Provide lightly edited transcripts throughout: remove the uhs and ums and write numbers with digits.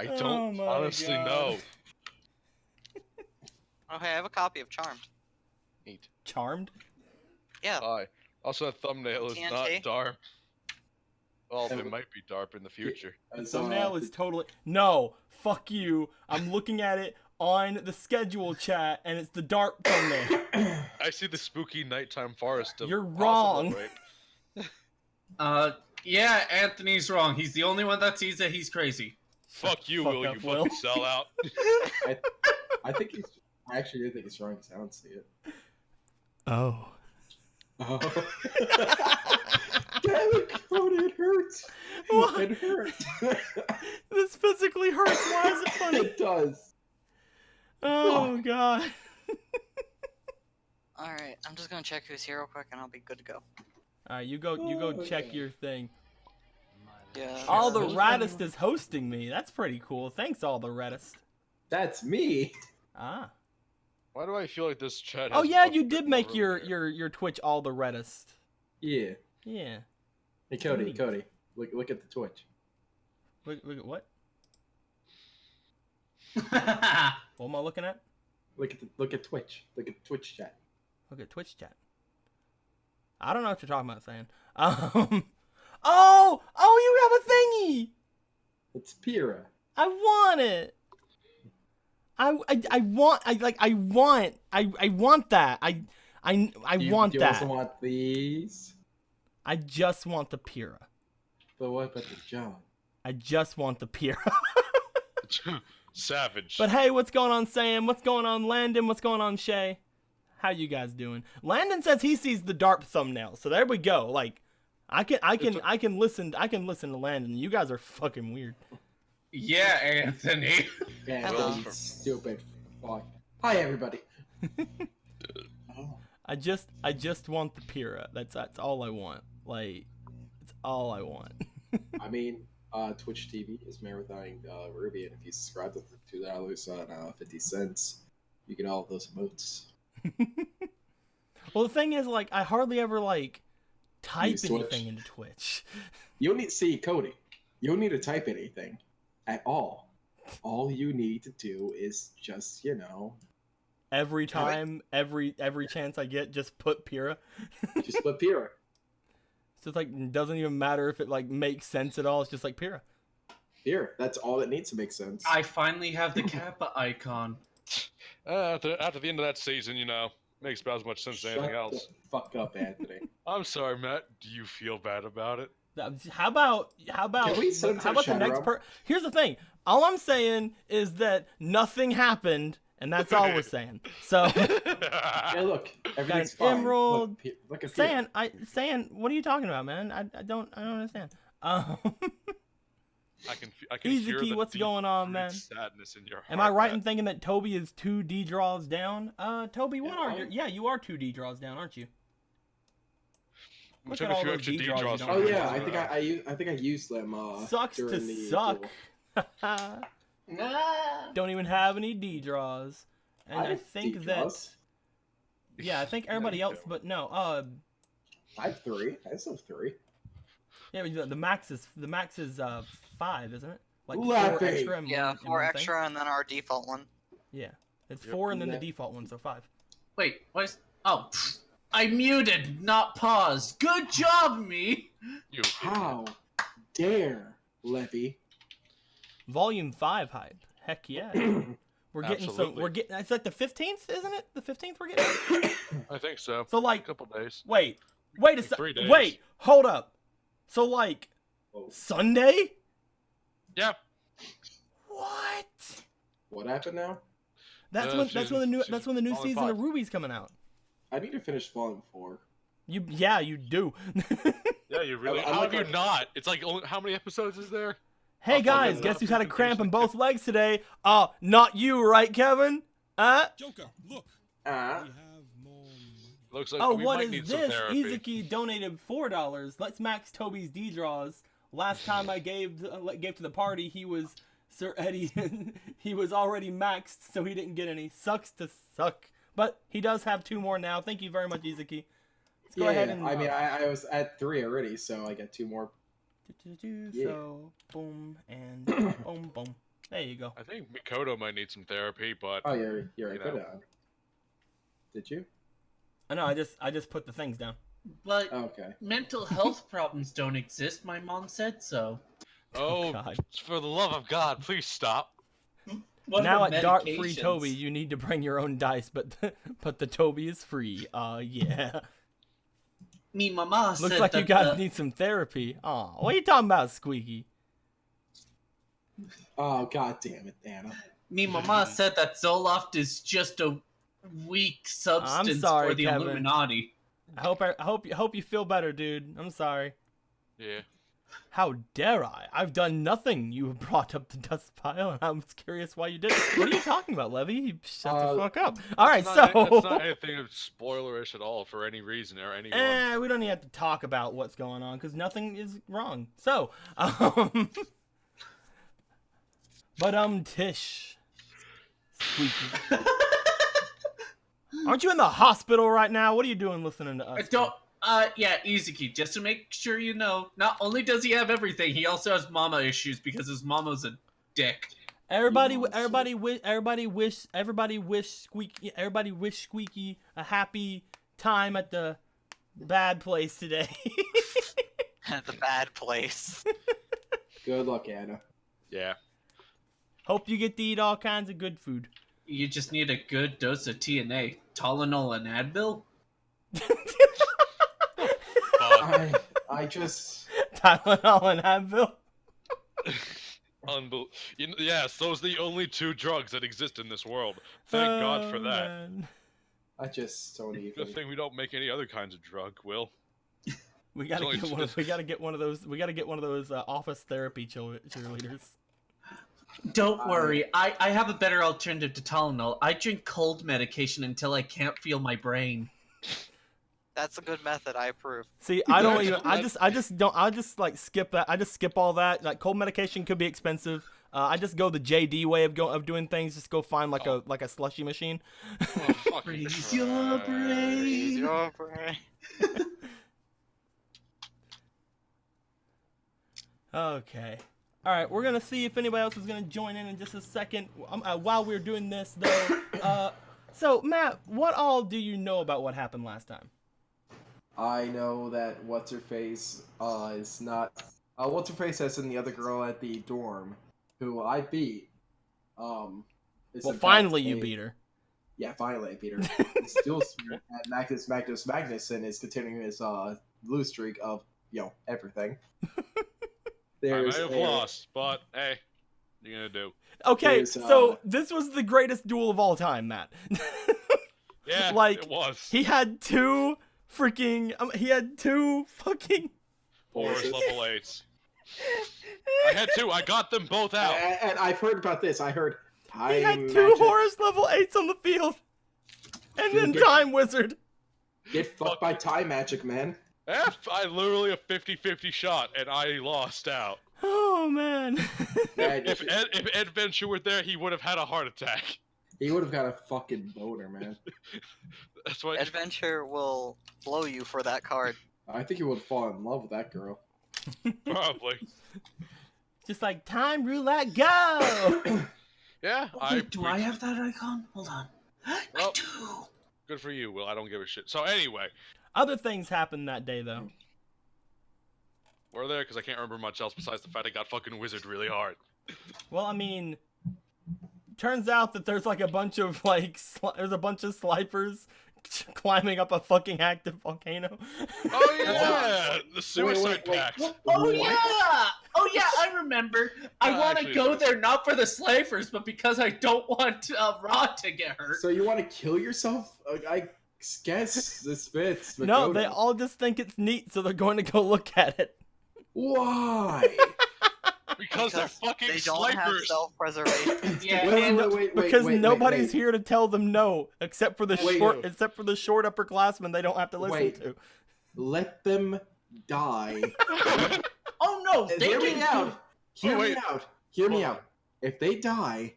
I don't honestly know. Okay, I have a copy of Charmed. Neat. Charmed? Yeah. Also, that thumbnail is TNT? not DARP. Well, it might be DARP in the future. The thumbnail is totally... No, fuck you. I'm looking at it on the schedule chat, and it's the dark thumbnail. I see the spooky nighttime forest. You're wrong. Yeah, Anthony's wrong. He's the only one that sees it. He's crazy. Fuck you, Fuck Will. up, You Will. fucking sellout. I think he's. I actually do think he's wrong because I don't see it. Oh. Oh. Damn it, Cody, it hurts. What? It hurts. This physically hurts. Why is it funny? It does. Oh, God. Alright, I'm just gonna check who's here real quick and I'll be good to go. Alright, you go check your thing. Yeah. All the Raddest is hosting me. That's pretty cool. Thanks, All the Raddest. That's me. Ah. Why do I feel like this chat? Oh has yeah, fucking you did make over your Twitch All the Reddest. Yeah. Yeah. Hey, Cody, look at the Twitch. Look at what? What am I looking at? Look at Twitch. Look at Twitch chat. Look at Twitch chat. I don't know what you're talking about, saying. Oh, you have a thingy. It's Pyrrha. I want it. I want that. I want You that. also want these? I just want the Pyrrha. But what about the John? I just want the Pyrrha. Savage. But hey, what's going on, Sam? What's going on, Landon? What's going on, Shay? How you guys doing? Landon says he sees the DARP thumbnail, so there we go. Like, I can listen to Landon. You guys are fucking weird. Yeah, Anthony. Yeah, Hello. stupid fuck. Hi, everybody. I just want the Pyrrha. That's all I want. Like, it's all I want. I mean, Twitch TV is marathoning Ruby, and if you subscribe to $2.50, you get all of those emotes. Well, the thing is, like, I hardly ever like type Use anything Twitch. into Twitch. You don't need to see Cody. You don't need to type anything at all. All you need to do is just, Every time, every chance I get, just put Pyrrha. just put Pyrrha. So it's like, it doesn't even matter if it like makes sense at all. It's just like Pyrrha. Here, that's all that needs to make sense. I finally have the Kappa icon. After the end of that season, makes about as much sense as anything else. Shut the fuck up, Anthony. I'm sorry, Matt. Do you feel bad about it? How about Can we send him to the Shadow next Realm? per? Here's the thing. All I'm saying is that nothing happened, and that's all we're saying. So, Yeah, look, everything's Got an fine. emerald. Look at Pyrrha. Saying, what are you talking about, man? I don't understand. I can Easy hear Key, the what's deep going on, rooted man? sadness in your heart. Am I right in Matt. thinking that Toby is 2 D draws down? Toby, what Yeah, are you? Yeah, you are 2 D draws down, aren't you? We Look took at a all few those extra D draws you D-draws don't from Oh have. yeah, yours, I think I used them. Sucks to during the suck. duel. Don't even have any D draws, and I have think D-draws. yeah, I think everybody you else, do. but no, I have 3. I still have 3. yeah, but the max is 5, isn't it? Like Laughing. 4 extra and Yeah, one, 4 and one thing? extra and then our default one. Yeah, it's Yep. 4 and then the Yeah. default one, so 5. Wait, what is... Oh, I muted, not paused. Good job, me! You. How dare, Levy? Volume 5 hype. Heck yeah. We're getting some. Absolutely. We're getting. It's like the 15th, isn't it? The 15th we're getting. I think so. So A like, couple days. wait a Like 3 second. days. Wait, hold up. So like, Oh, Sunday? Yeah. What? what happened now? That's Uh, when season- that's when the new Volume season of 5. Ruby's coming out. I need to finish Volume 4. You do. Yeah, you really. I'm How have you looking- not? It's like how many episodes is there? Hey I'll guys, fucking guess laugh who's had a if cramp in there's both legs today? Not you, right, Kevin? Joker, look, Ah, we have more money. Looks like Oh, we what might is need some this? therapy. Izuki donated $4. Let's max Toby's D draws. Last time I gave to the party, he was Sir Eddie. He was already maxed, so he didn't get any. Sucks to suck, but he does have 2 more now. Thank you very much, Izuki. Let's go ahead and. I mean, I was at 3 already, so I got 2 more. Yeah. So boom and boom boom. There you go. I think Mikoto might need some therapy, but Oh, you're You right. Put know. it on. Did you? I know. I just put the things down. But Okay. mental health problems don't exist. My mom said so. oh, God. for the love of God, please stop. What Now are at Dart Free medications? Toby, you need to bring your own dice, but the Toby is free. Yeah. Me mama Looks said like that you guys the- need some therapy. Aw, what are you talking about, Squeaky? Oh, god damn it, Anna. Me mama said that Zoloft is just a weak substance sorry, for the Kevin. Illuminati. I hope you feel better, dude. I'm sorry. Yeah. How dare I? I've done nothing. You brought up the dust pile, and I was curious why you did it. What are you talking about, Levy? Shut the fuck up. All right, That's so not anything spoilerish at all for any reason or anyone. we don't even have to talk about what's going on because nothing is wrong. So, but Tish, Squeaky, aren't you in the hospital right now? What are you doing listening to us? Yeah, Izuki, just to make sure you know, not only does he have everything, he also has mama issues because his mama's a dick. Everybody wish Squeaky a happy time at the bad place today. The bad place. Good luck, Anna. Yeah. Hope you get to eat all kinds of good food. You just need a good dose of TNA, Tylenol and Advil. I just Tylenol and Advil. Yes, those are the only two drugs that exist in this world. Thank God for that. Man. I just don't even. Good thing we don't make any other kinds of drug, Will. We gotta It's get only one. just- We gotta get one of those. We gotta get one of those office therapy cheerleaders. Don't worry, I have a better alternative to Tylenol. I drink cold medication until I can't feel my brain. That's a good method. I approve. See, I don't even. I just don't. I just like skip that. I just skip all that. Like cold medication could be expensive. I just go the JD way of doing things. Just go find like a slushy machine. Oh, fucking Freeze your Christ. brain. Your brain. Okay. All right, we're gonna see if anybody else is gonna join in just a second. While we're doing this, though, so Matt, what all do you know about what happened last time? I know that what's her face is not. What's her face is in the other girl at the dorm, who I beat. Is Well, in fact finally you a- beat her. Yeah, finally I beat her. It's Duel and Magnus Magnuson is continuing his lose streak of everything. I may There's have a- lost, but hey, what are you gonna do? Okay, There's, so this was the greatest duel of all time, Matt. Yeah, Like, it was. He had two fucking Horus level 8s. I had two. I got them both out. And I've heard about this. I heard time he had two magic. Horus level 8s on the field. And then Dude, Time Wizard. Get fucked by time magic, man. I literally a 50-50 shot, and I lost out. Oh man. Yeah, If Ed Venture were there, he would have had a heart attack. he would have got a fucking boner, man. That's why. Adventure will blow you for that card. I think he would fall in love with that girl. Probably. Just like time roulette go. Yeah. Wait, do I have that icon? Hold on. I Well- do. Good for you, Will. I don't give a shit. So anyway, Other things happened that day though. we're there because I can't remember much else besides the fact I got fucking wizard really hard. Well, I mean, turns out that there's like a bunch of there's a bunch of slipers climbing up a fucking active volcano. Oh yeah, the suicide wait. pact. Oh What? yeah! Oh yeah, I remember. I want to actually, go it's- there not for the slavers, but because I don't want Rod to get hurt. So you want to kill yourself? I guess this fits. No, Makoto. they all just think it's neat, so they're going to go look at it. Why? Because they're fucking They don't have snipers. self-preservation. Yeah, Wait, Because nobody's wait. here to tell them no, except for the Wait. short upperclassmen they don't have to listen Wait. to. Let them die. Oh no, they Hear me can out. Hear me wait. out. Hear me Hold out. If they die,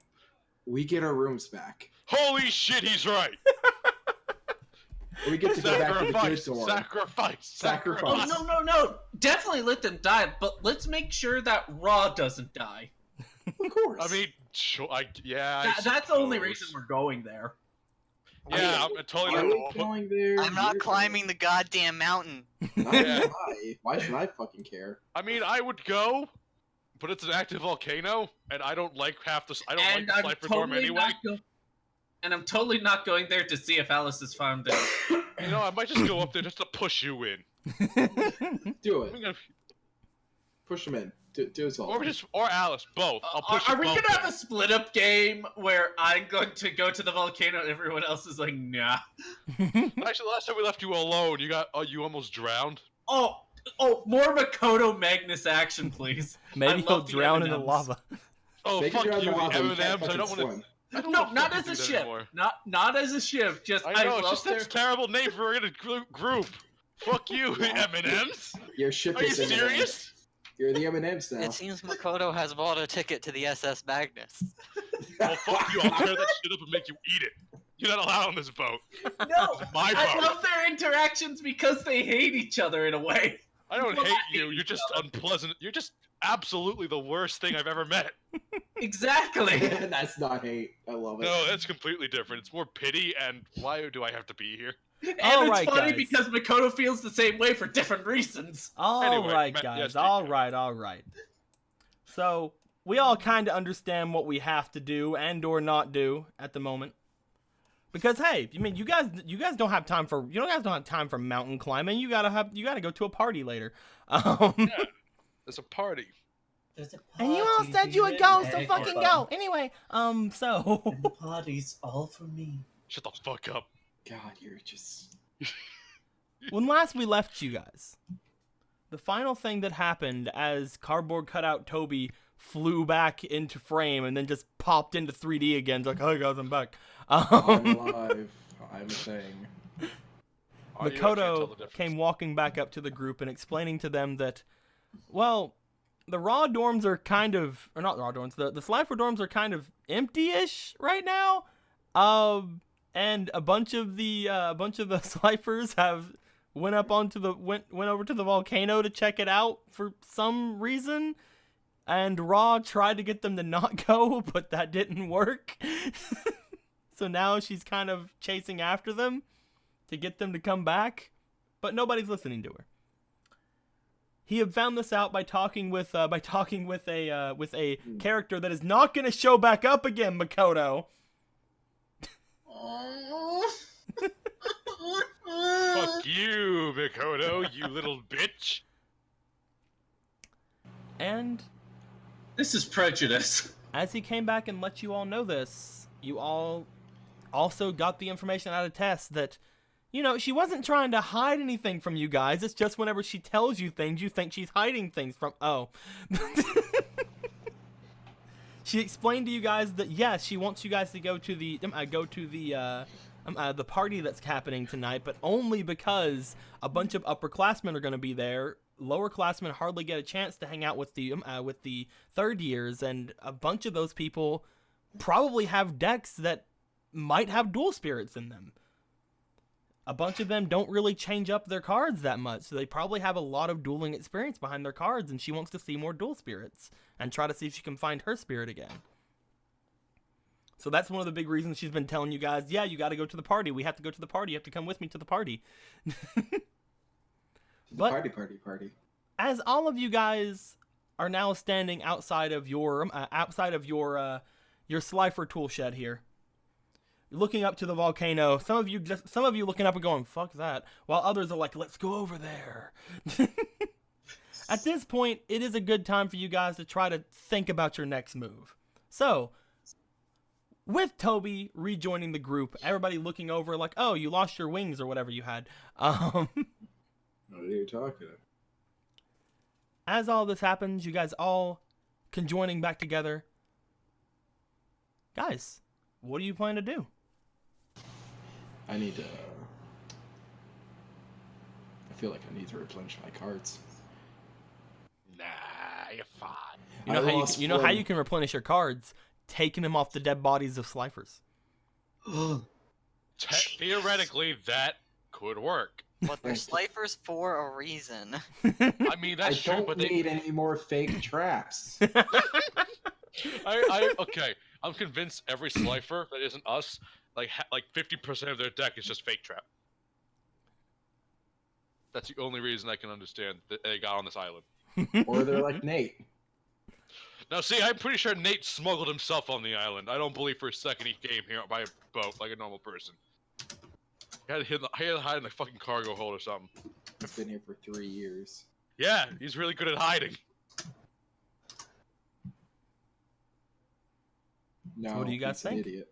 we get our rooms back. Holy shit, he's right. We get to go back to the good Sacrifice, dorm. sacrifice, Sacrifice. Oh, no. Definitely let them die, but let's make sure that Raw doesn't die. Of course. I mean, sure, That's the only suppose. reason we're going there. Yeah, I'm totally. Are we going there? I'm not You're climbing the goddamn mountain. going. Neither am I. Why should I fucking care? I mean, I would go, but it's an active volcano, and I don't like half the. I don't And like I'm the Slifer Dorm totally anyway. and I'm totally not going there to see if Alice is found out. You know, I might just go up there just to push you in. Do I'm it. gonna- Push him in. Do it all. or Alice, both. I'll push Are you we both gonna have in. a split up game where I'm going to go to the volcano and everyone else is like, nah? Actually, last time we left you alone, you almost drowned. Oh, more Makoto Magnus action, please. Maybe I he'll love the drown in the M&Ms. lava. Oh, They can fuck drown you, the lava, the you can't M&Ms. I don't fucking want to. swim. No, not as a ship. Not as a ship. Just I know, it's love just that's a terrible name for a group. Fuck you, M&Ms. Your ship Are you is M&Ms. serious? You're the M&Ms now. It seems Makoto has bought a ticket to the SS Magnus. Well, fuck you. I'll tear that shit up and make you eat it. You're not allowed on this boat. No, My I boat. love their interactions because they hate each other in a way. I don't Well, hate I you. hate You're just unpleasant. You're just absolutely the worst thing I've ever met. Exactly. That's not hate. I love it. No, that's completely different. It's more pity, and why do I have to be here? And All it's right, funny guys. because Makoto feels the same way for different reasons. All Anyway, right, Matt, guys. yes, all Steve. right. So we all kind of understand what we have to do and or not do at the moment. Because hey, I mean, you guys don't have time for mountain climbing. You gotta go to a party later. There's a party. And you all said you would go, so fucking go. Anyway, so And the party's all for me. Shut the fuck up. God, you're just. when last we left you guys, the final thing that happened as cardboard cutout Toby flew back into frame and then just popped into 3D again. It's like, hey guys, I'm back. I'm alive. I'm saying. Oh, you can't tell the Makoto difference. came walking back up to the group and explaining to them that, well, the raw dorms are kind of, or not raw dorms, the Slifer dorms are kind of empty-ish right now. And a bunch of the Slifers have went over to the volcano to check it out for some reason. And Raw tried to get them to not go, but that didn't work. So now she's kind of chasing after them to get them to come back, but nobody's listening to her. He had found this out by talking with a character that is not going to show back up again, Makoto. Fuck you, Makoto, you little bitch. And This is prejudice. as he came back and let you all know this, you all also got the information out of Tess that, she wasn't trying to hide anything from you guys. It's just whenever she tells you things, you think she's hiding things from. Oh. She explained to you guys that yes, she wants you guys to go to the party that's happening tonight, but only because a bunch of upperclassmen are going to be there. Lowerclassmen hardly get a chance to hang out with the third years, and a bunch of those people probably have decks that might have dual spirits in them. A bunch of them don't really change up their cards that much, so they probably have a lot of dueling experience behind their cards, and she wants to see more dual spirits and try to see if she can find her spirit again. So that's one of the big reasons she's been telling you guys, yeah, you got to go to the party. We have to go to the party. You have to come with me to the party. But Party. as all of you guys are now standing outside of your Slifer tool shed here, looking up to the volcano, some of you looking up and going, fuck that, while others are like, let's go over there. At this point, it is a good time for you guys to try to think about your next move. So, with Toby rejoining the group, everybody looking over like, oh, you lost your wings or whatever you had. What are you talking about? As all this happens, you guys all conjoining back together. Guys, what do you plan to do? I feel like I need to replenish my cards. Nah, you're fine. You know how you can replenish your cards? Taking them off the dead bodies of Slifers. Theoretically, that could work. But they're Slifers for a reason. I mean, that's I true, don't but need any more fake traps. Okay. I'm convinced every Slifer that isn't us, like 50% of their deck is just fake trap. That's the only reason I can understand that they got on this island. Or they're like Nate. Now, see, I'm pretty sure Nate smuggled himself on the island. I don't believe for a second he came here by boat like a normal person. He had to hide in the fucking cargo hold or something. He's been here for 3 years. Yeah, he's really good at hiding. No, What do you guys he's an think? idiot.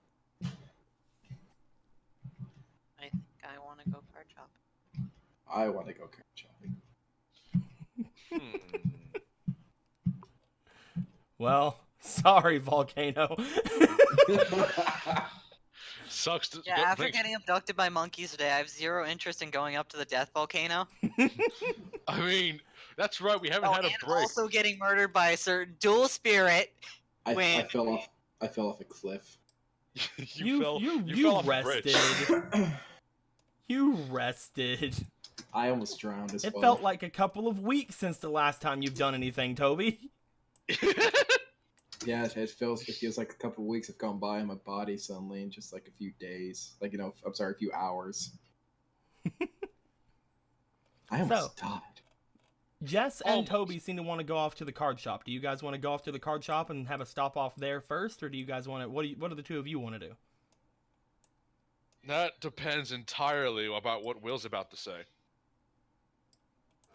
I think I want to go card shop. I want to go card shopping. Well, sorry, Volcano. Sucks to... Yeah, after getting abducted by monkeys today, I have zero interest in going up to the death volcano. I mean, that's right, we haven't had a and break. also getting murdered by a certain dual spirit. I When- fell off a cliff. You fell off a bridge. rested. You rested. I almost drowned as It well. felt like a couple of weeks since the last time you've done anything, Toby. Yeah, it feels like a couple of weeks have gone by in my body suddenly in just like a few days. Like, I'm sorry, a few hours. I almost died. Jess and Almost. Toby seem to want to go off to the card shop. Do you guys want to go off to the card shop and have a stop off there first, or do you guys want to? What do the two of you want to do? That depends entirely about what Will's about to say.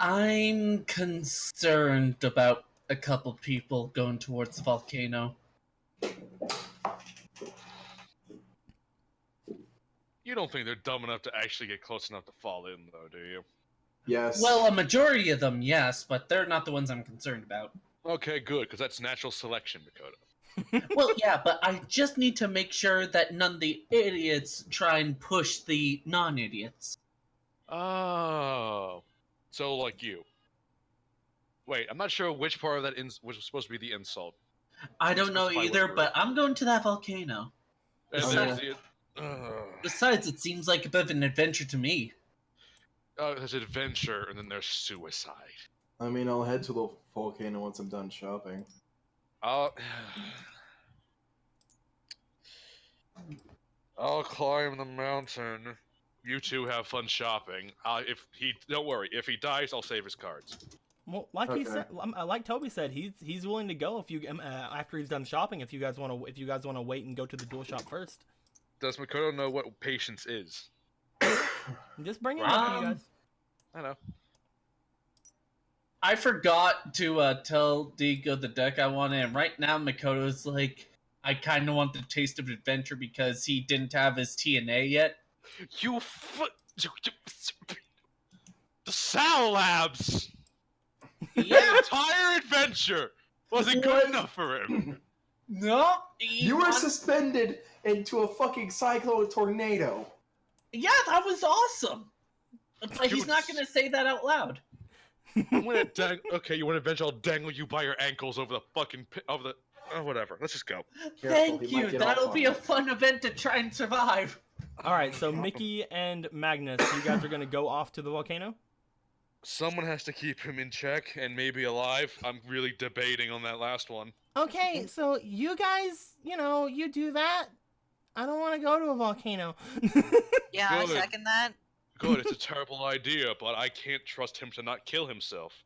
I'm concerned about a couple people going towards the volcano. You don't think they're dumb enough to actually get close enough to fall in, though, do you? Yes. Well, a majority of them, yes, but they're not the ones I'm concerned about. Okay, good, because that's natural selection, Makoto. Well, yeah, but I just need to make sure that none of the idiots try and push the non-idiots. Oh. So, like you. Wait, I'm not sure which part of that was supposed to be the insult. I don't know Specify what either, word. but I'm going to that volcano. And Oh, there's yeah. the... Besides, it seems like a bit of an adventure to me. there's adventure, and then there's suicide. I mean, I'll head to the volcano once I'm done shopping. I'll climb the mountain. You two have fun shopping. Don't worry. If he dies, I'll save his cards. Well, like he Okay. said, like Toby said, he's willing to go if you after he's done shopping. If you guys want to wait and go to the duel shop first, Does Makoto know what patience is? just bring it up, you guys. I know. I forgot to tell Digo the deck I wanted, and right now Makoto's like, I kind of want the taste of adventure because he didn't have his TNA yet. The Sal Labs! Yeah, The entire adventure wasn't good What? enough for him. no, You were suspended into a fucking cyclone tornado. Yeah, that was awesome. But he's not going to say that out loud. I'm gonna okay, you want adventure? I'll dangle you by your ankles over the fucking whatever. Let's just go. Careful, Thank he might you. get That'll off be on a it. fun event to try and survive. All right, so Mickey and Magnus, you guys are gonna go off to the volcano. Someone has to keep him in check and maybe alive. I'm really debating on that last one. Okay, so you guys, you do that. I don't want to go to a volcano. Yeah, I Good. second that. Good, it's a terrible idea, but I can't trust him to not kill himself.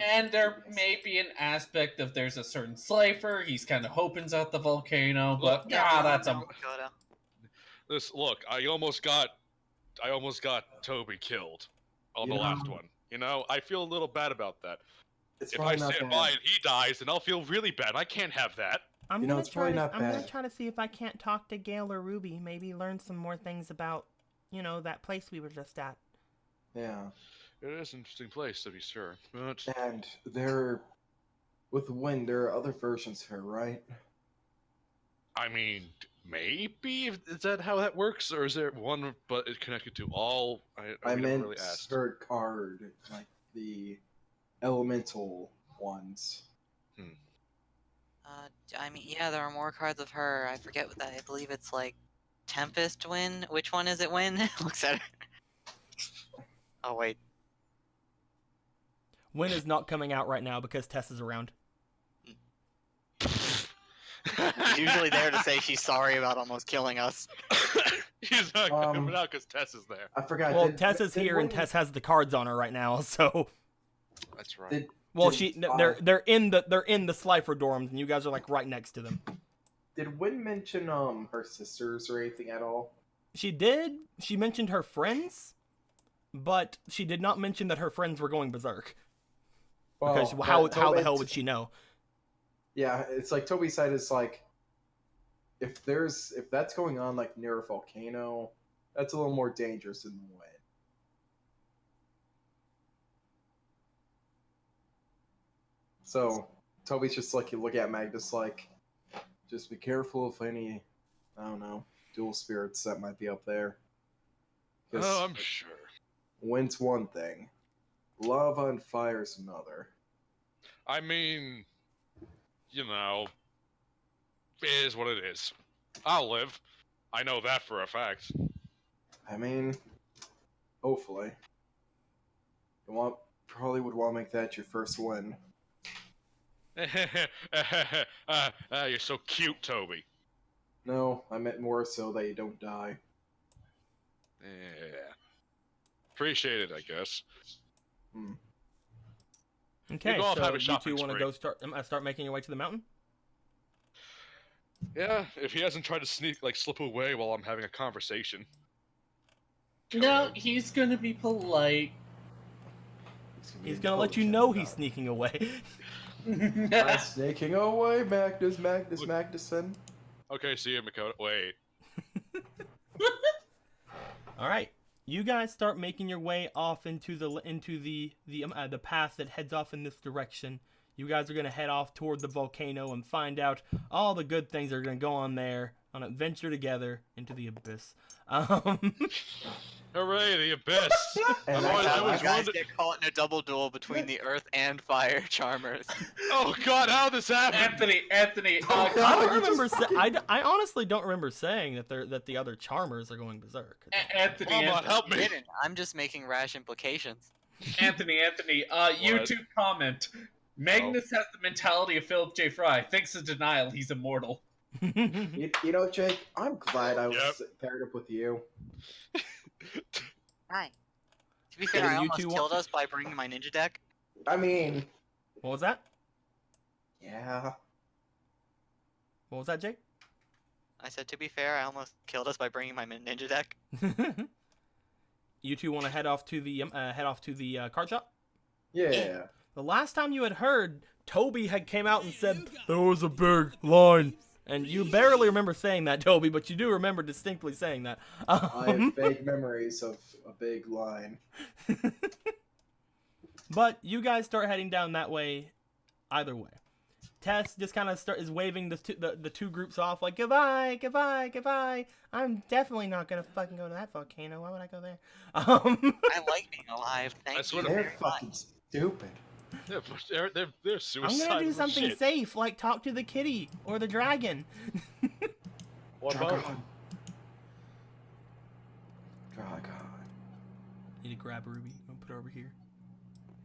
And there may be an aspect of there's a certain Slifer, he's kind of hoping's at the volcano, but that's a... Makoto. Look, I almost got Toby killed on the You last know- one. I feel a little bad about that. It's If I probably not stand bad. by and he dies, then I'll feel really bad. I can't have that. I'm You know, gonna it's try probably to. not I'm gonna bad. try to see if I can't talk to Gail or Ruby. Maybe learn some more things about, that place we were just at. Yeah. It is an interesting place, to be sure. But And with wind, there are other versions here, right? I mean, maybe is that how that works, or is there one but it's connected to all? I we never meant really asked. third card, like the elemental ones. Yeah, there are more cards of her. I forget what that. I believe it's like Tempest Wind. Which one is it? Wind? Looks at her. Oh wait. Win is not coming out right now because Tess is around. He's usually there to say she's sorry about almost killing us. He's not coming out because Tess is there. I forgot. Well, did- Tess is did here and Win- Tess has the cards on her right now, so. That's right. Did, Well, did, they're in the Slifer dorms, and you guys are like right next to them. Did Win mention her sisters or anything at all? She did. She mentioned her friends, but she did not mention that her friends were going berserk. Because how the hell would she know? Yeah, it's like Toby said. It's like if that's going on like near a volcano, that's a little more dangerous than Win. So Toby's just like, you look at Magnus like, just be careful of any, I don't know, dual spirits that might be up there. 'Cause Oh, I'm sure. Wind's one thing, love on fire's another. I mean, you know, it is what it is. I'll live. I know that for a fact. I mean, hopefully. Probably would want to make that your first win. You're so cute, Toby. No, I meant more so that you don't die. Yeah. Appreciate it, I guess. Okay, go off, so have a you shopping two want to spree. go start making your way to the mountain? Yeah, if he hasn't tried to slip away while I'm having a conversation. No, he's gonna be polite. He's gonna let you know he's sneaking away. I'm sneaking away, Magnuson. Okay, see you, Makoto. Wait. All right, you guys start making your way off into the path that heads off in this direction. You guys are gonna head off toward the volcano and find out all the good things that are gonna go on there on an adventure together into the abyss. Hooray, the abyss! And I You was guys wondering- get caught in a double duel between the Earth and Fire Charmers. Oh God, how did this happen? Anthony, Oh, I God. don't you remember. just fucking- I honestly don't remember saying that the other Charmers are going berserk. Anthony, Come on, help me. Didn't. I'm just making rash implications. Anthony, What? YouTube comment. Magnus has the mentality of Philip J. Fry. Thanks to denial, he's immortal. You know, Jake, I'm glad I was Yep. paired up with you. Hi. To be fair, Yeah, I you almost two killed us by bringing my ninja deck. I mean, What was that? yeah. What was that, Jake? I said, to be fair, I almost killed us by bringing my ninja deck. You two want to head off to the card shop? Yeah. The last time you had heard, Toby had came out and said there was a big line, and you barely remember saying that, Toby, but you do remember distinctly saying that. I have vague memories of a big line. But you guys start heading down that way, either way. Tess just kind of is waving the two groups off like goodbye, goodbye, goodbye. I'm definitely not gonna fucking go to that volcano. Why would I go there? I like being alive. Thank That's you what They're very fucking much. stupid. They're suicidal. I'm gonna do as something shit. safe, like talk to the kitty or the dragon. What about? Dragon. Need to grab Ruby. I'm gonna put her over here.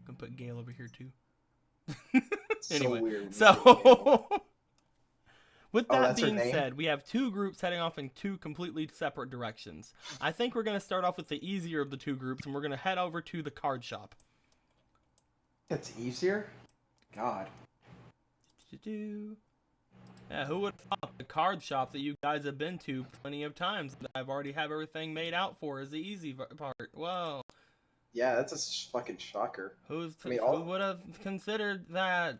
I'm gonna put Gale over here too. So Anyway, weird when you say so with Oh, that that's her being name? said, we have two groups heading off in two completely separate directions. I think we're gonna start off with the easier of the two groups, and we're gonna head over to the card shop. That's easier? God. Yeah, who would have thought the card shop that you guys have been to plenty of times that I've already have everything made out for is the easy part. Whoa, Yeah, that's a fucking shocker. who I mean, all- would have considered that?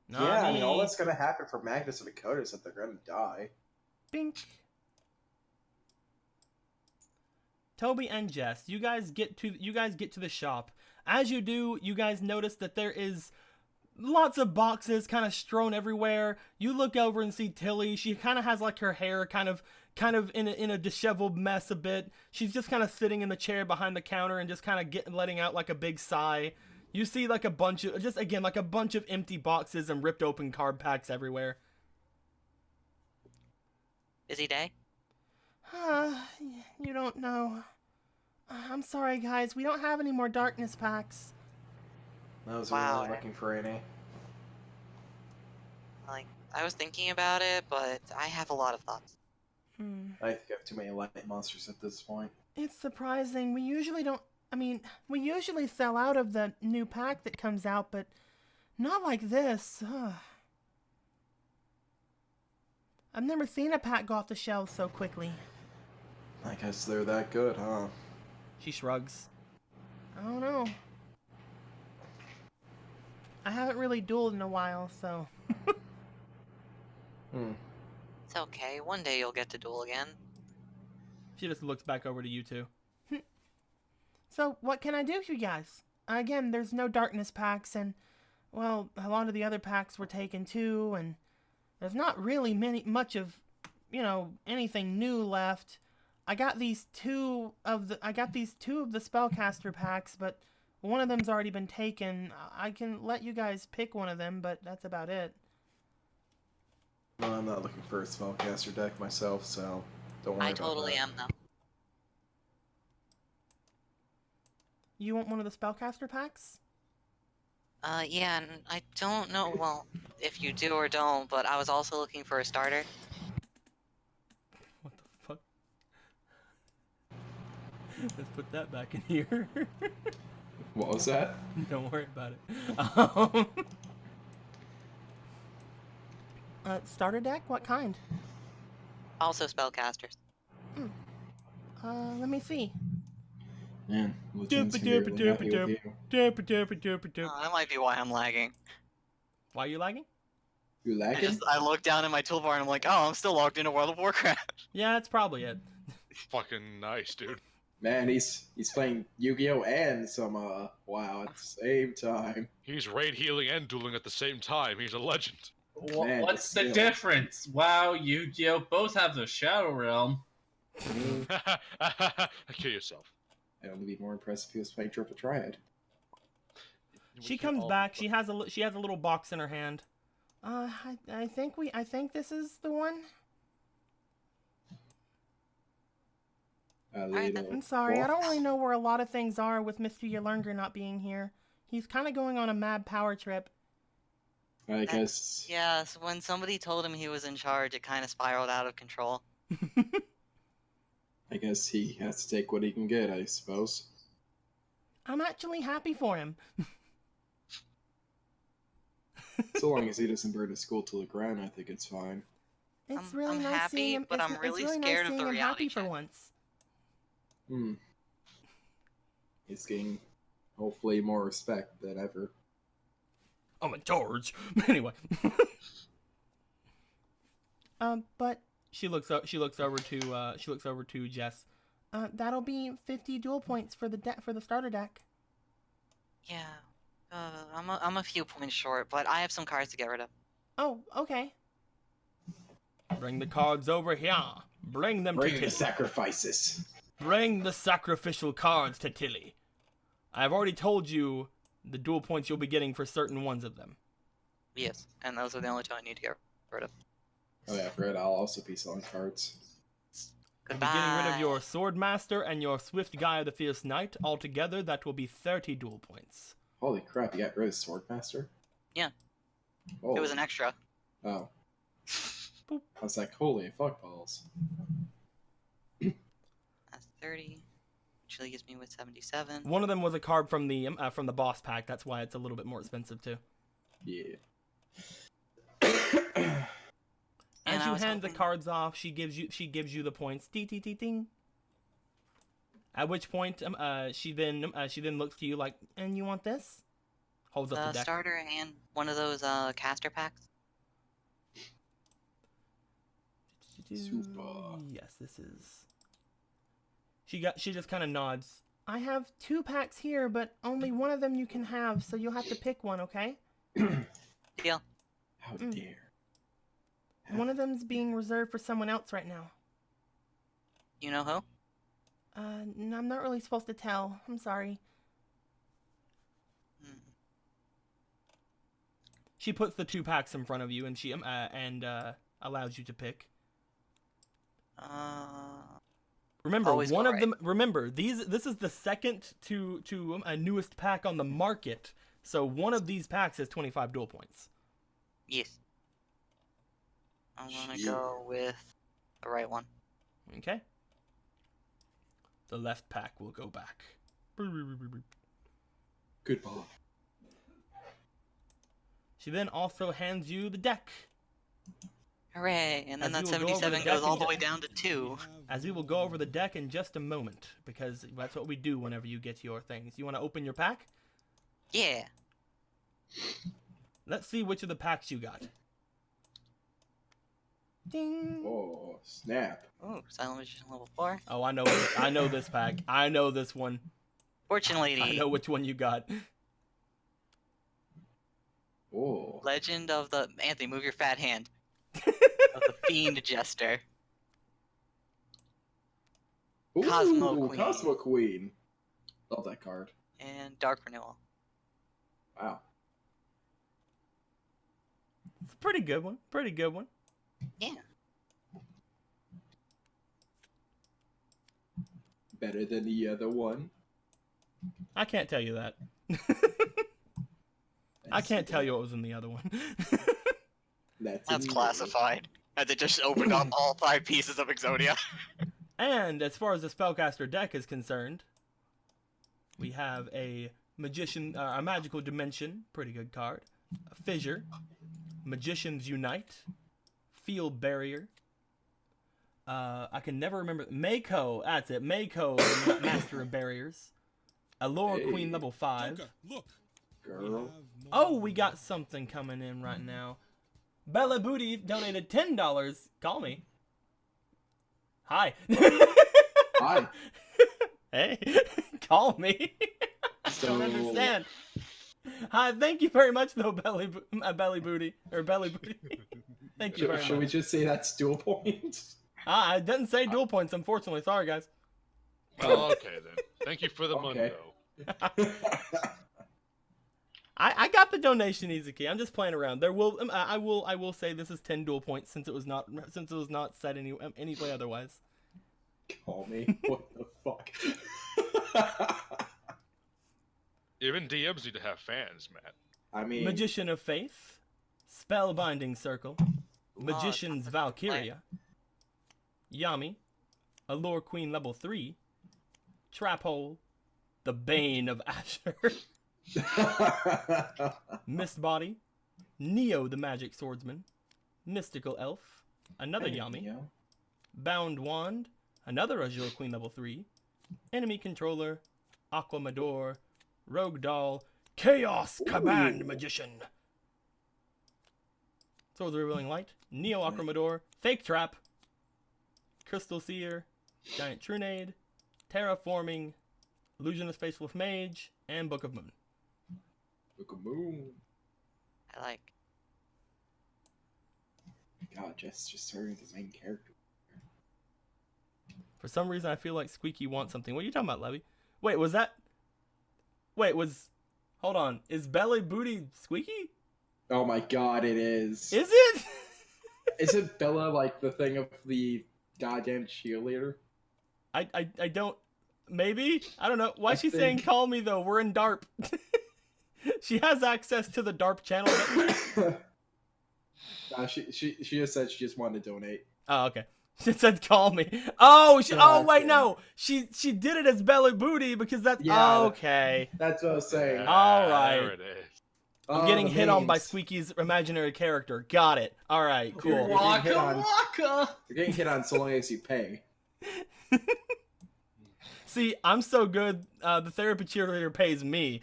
Not yeah, I me. mean, all that's gonna happen for Magnus and Dakota is that they're gonna die. Bink. Toby and Jess, you guys get to the shop. As you do, you guys notice that there is lots of boxes kind of strewn everywhere. You look over and see Tilly. She kind of has like her hair kind of in a disheveled mess a bit. She's just kind of sitting in the chair behind the counter and just kind of letting out like a big sigh. You see like a bunch of empty boxes and ripped open card packs everywhere. Busy day? You don't know. I'm sorry, guys. We don't have any more darkness packs. I was Wow. really looking for any. Like, I was thinking about it, but I have a lot of thoughts. I think I have too many light monsters at this point. It's surprising. We usually don't. I mean, we usually sell out of the new pack that comes out, but not like this. Ugh. I've never seen a pack go off the shelves so quickly. I guess they're that good, huh? She shrugs. I don't know. I haven't really dueled in a while, so. It's okay. One day you'll get to duel again. She just looks back over to you two. So, what can I do for you guys? Again, there's no darkness packs, and, well, a lot of the other packs were taken too, and there's not really much of, anything new left. I got these two of the spellcaster packs, but one of them's already been taken. I can let you guys pick one of them, but that's about it. Well, I'm not looking for a spellcaster deck myself, so don't worry I about totally that. am, though. You want one of the spellcaster packs? Yeah, and I don't know, well, if you do or don't, but I was also looking for a starter. What the fuck? Let's put that back in here. What was that? Don't worry about it. Starter deck? What kind? Also spellcasters. Let me see. Man, Doop Legion's gonna be really happy with you. Doop. Oh, that might be why I'm lagging. Why are you lagging? You lagging? I look down at my toolbar and I'm like, oh, I'm still logged into World of Warcraft. Yeah, that's probably it. Fucking nice, dude. Man, he's playing Yu-Gi-Oh! And some WoW at the same time. He's raid healing and dueling at the same time. He's a legend. Man, What's the still. difference? WoW, Yu-Gi-Oh! Both have the Shadow Realm. Kill yourself. I'd only be more impressed if he was playing Triple Triad. She comes back. She has a little box in her hand. I think this is the one. I'm sorry, I don't really know where a lot of things are with Mr. Yelurnger not being here. He's kind of going on a mad power trip. I guess. Yeah, so when somebody told him he was in charge, it kind of spiraled out of control. I guess he has to take what he can get, I suppose. I'm actually happy for him. So long as he doesn't burn his school to the ground, I think it's fine. It's really I'm nice happy, seeing him. but it's, I'm really it's really scared nice of seeing the him reality happy for check. once. He's getting, hopefully, more respect than ever. I'm in charge. Anyway. But she looks over to Jess. That'll be 50 duel points for the starter deck. Yeah, I'm a few points short, but I have some cards to get rid of. Oh, okay. Bring the cards over here. Bring them to Bring the Tilly. sacrifices. Bring the sacrificial cards to Tilly. I've already told you the duel points you'll be getting for certain ones of them. Yes, and those are the only two I need to get rid of. Oh yeah, Fred, I'll also be selling cards. I'll Goodbye. be getting rid of your Swordmaster and your Swift Guy of the Fierce Knight. Altogether, that will be 30 duel points. Holy crap, you got rid of Swordmaster? Yeah. Oh. It was an extra. Oh. Boop. I was like, holy fuck balls. That's 30. Which leaves me with 77. One of them was a card from the boss pack. That's why it's a little bit more expensive too. Yeah. As I you was hand the hoping- cards off, she gives you the points. Ding ding ding ding. At which point, she then looks to you like, and you want this? Holds up the deck. Starter and one of those caster packs. Super. Yes, this is. She just kind of nods. I have 2 packs here, but only one of them you can have, so you'll have to pick one, okay? Deal. How dare. One of them's being reserved for someone else right now. You know who? I'm not really supposed to tell. I'm sorry. Hmm. She puts the 2 packs in front of you, and she allows you to pick. Remember, Always one go of them. Remember, this is the second to newest pack on the market. So one of these packs has 25 duel points. Yes. I'm gonna Yeah. go with the right one. Okay. The left pack will go back. Goodbye. She then also hands you the deck, Hooray! And then As that we will go over the 77 goes deck all and the way get- down to 2. as we will go over the deck in just a moment, because that's what we do whenever you get your things. You want to open your pack? Yeah. Let's see which of the packs you got. Ding. Oh, snap. Ooh, Silent Magician level 4. Oh, I know this pack. I know this one. Fortune Lady. I know which one you got. Oh. Legend of the... Anthony, move your fat hand. Of the Fiend Jester. Ooh, Cosmo Queen. Cosmo Queen. Love that card. And Dark Renewal. Wow. It's a pretty good one. Pretty good one. Yeah. Better than the other one. I can't tell you that. I can't tell you what was in the other one. That's in- classified. And they just opened up all 5 pieces of Exodia. And as far as the spellcaster deck is concerned, we have a a magical dimension, pretty good card. A fissure, magicians unite, field barrier. I can never remember Mako. That's it, Mako, the master of barriers. Allure Hey. Queen level 5. Joker, look. We Girl. have more Oh, we got something coming in right now. Bella Booty donated $10. Call me. Hi. Hi. Hey, call me. I don't So- understand. Hi, thank you very much, though, Belly Booty. Or Belly Booty. Thank you very Should we much. just say that's dual points? I didn't say dual points, unfortunately. Sorry, guys. Well, okay then. Thank you for the Okay. mundo. I got the donation, Izuki. I'm just playing around. There will I will say this is 10 dual points since it was not said any way otherwise. Call me. What the fuck? Even DMs need to have fans, Matt. I mean, Magician of Faith, Spellbinding Circle, Magician's Lord, Valkyria, Yami, Allure Queen level 3, Trap Hole, the Bane of Asher, Mistbody, Neo the Magic Swordsman, Mystical Elf, another Yami, Yeah. Bound Wand, another Azure Queen level 3, Enemy Controller, Aquamador, Rogue Doll, Chaos Command Ooh. Magician. Swords of Revealing Light, Neo Aquamador, Fake Trap, Crystal Seer, Giant Trunade, Terraforming, Illusionist Faceless Mage, and Book of Moon. Look a moon. I like. God, Jess just starting the main character. For some reason, I feel like Squeaky wants something. What are you talking about, Levy? Wait, hold on. Is Belly Booty Squeaky? Oh my god, it is. Is it? Isn't Bella like the thing of the goddamn cheerleader? I don't. Maybe? I don't know. Why I is she saying think- call me, though? We're in DARP. She has access to the DARP channel. Nah, she just said she just wanted to donate. Oh, okay. She said call me. Oh, Yeah, wait, okay. no. She did it as Belly Booty because that's... Yeah. Oh, okay. That's what I was saying. All right. There it is. I'm getting the hit on by memes. Squeaky's imaginary character. Got it. All right, You're cool. getting hit Waka on. waka! You're getting hit on so long as you pay. See, I'm so good, the therapy cheerleader pays me.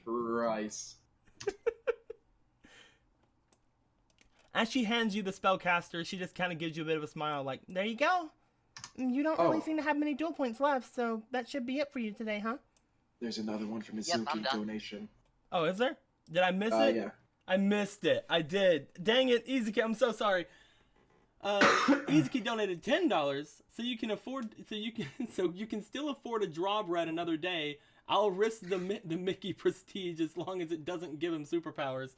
Christ. As she hands you the spellcaster, she just kind of gives you a bit of a smile, like, there you go. You don't really Oh. seem to have many dual points left, so that should be it for you today, huh? There's another one from Yep, I'm Mizuki done. donation. Oh, is there? Did I miss it? Yeah. I missed it. I did. Dang it, Izuki, I'm so sorry. Izuki donated $10, so you can still afford a draw bread another day. I'll risk the Mickey prestige as long as it doesn't give him superpowers.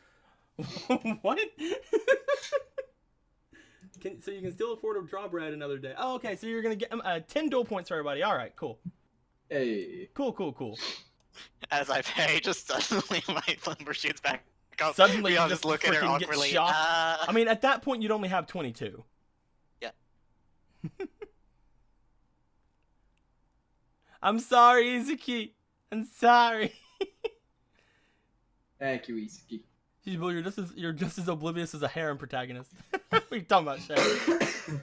What? So you can still afford a draw bread another day. Oh, okay. So you're gonna get 10 duel points for everybody. All right, cool. Hey. Cool. As I pay, just suddenly my number shoots back up. Suddenly we you all just look at her freaking get awkwardly. shocked. I mean, at that point, you'd only have 22. Yeah. I'm sorry, Izuki. I'm sorry. Thank you, Isaki. You're just as oblivious as a harem protagonist. What are you talking about, Shay?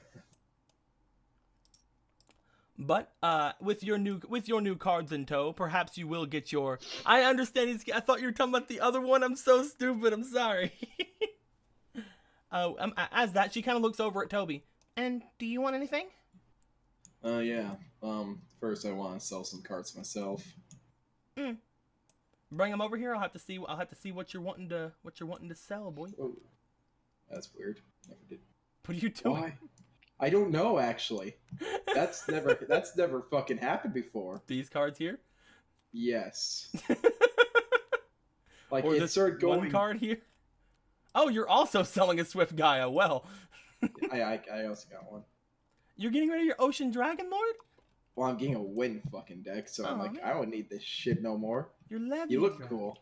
But with your new cards in tow, perhaps you will get your. I understand. I thought you were talking about the other one. I'm so stupid. I'm sorry. As that, she kind of looks over at Toby. And do you want anything? Yeah. First I want to sell some cards myself. Bring them over here. I'll have to see what you're wanting to sell, boy. Oh, that's weird. Never did. What are you doing? Why? I don't know, actually. That's never fucking happened before. These cards here? Yes. Like Or it this started going. one card here? Oh, you're also selling a Swift Gaia. Well, I also got one. you're getting rid of your Ocean Dragon Lord? Well, I'm getting a wind fucking deck, so I'm Oh, like, man. I don't need this shit no more. Your Levia You look Dragon. cool.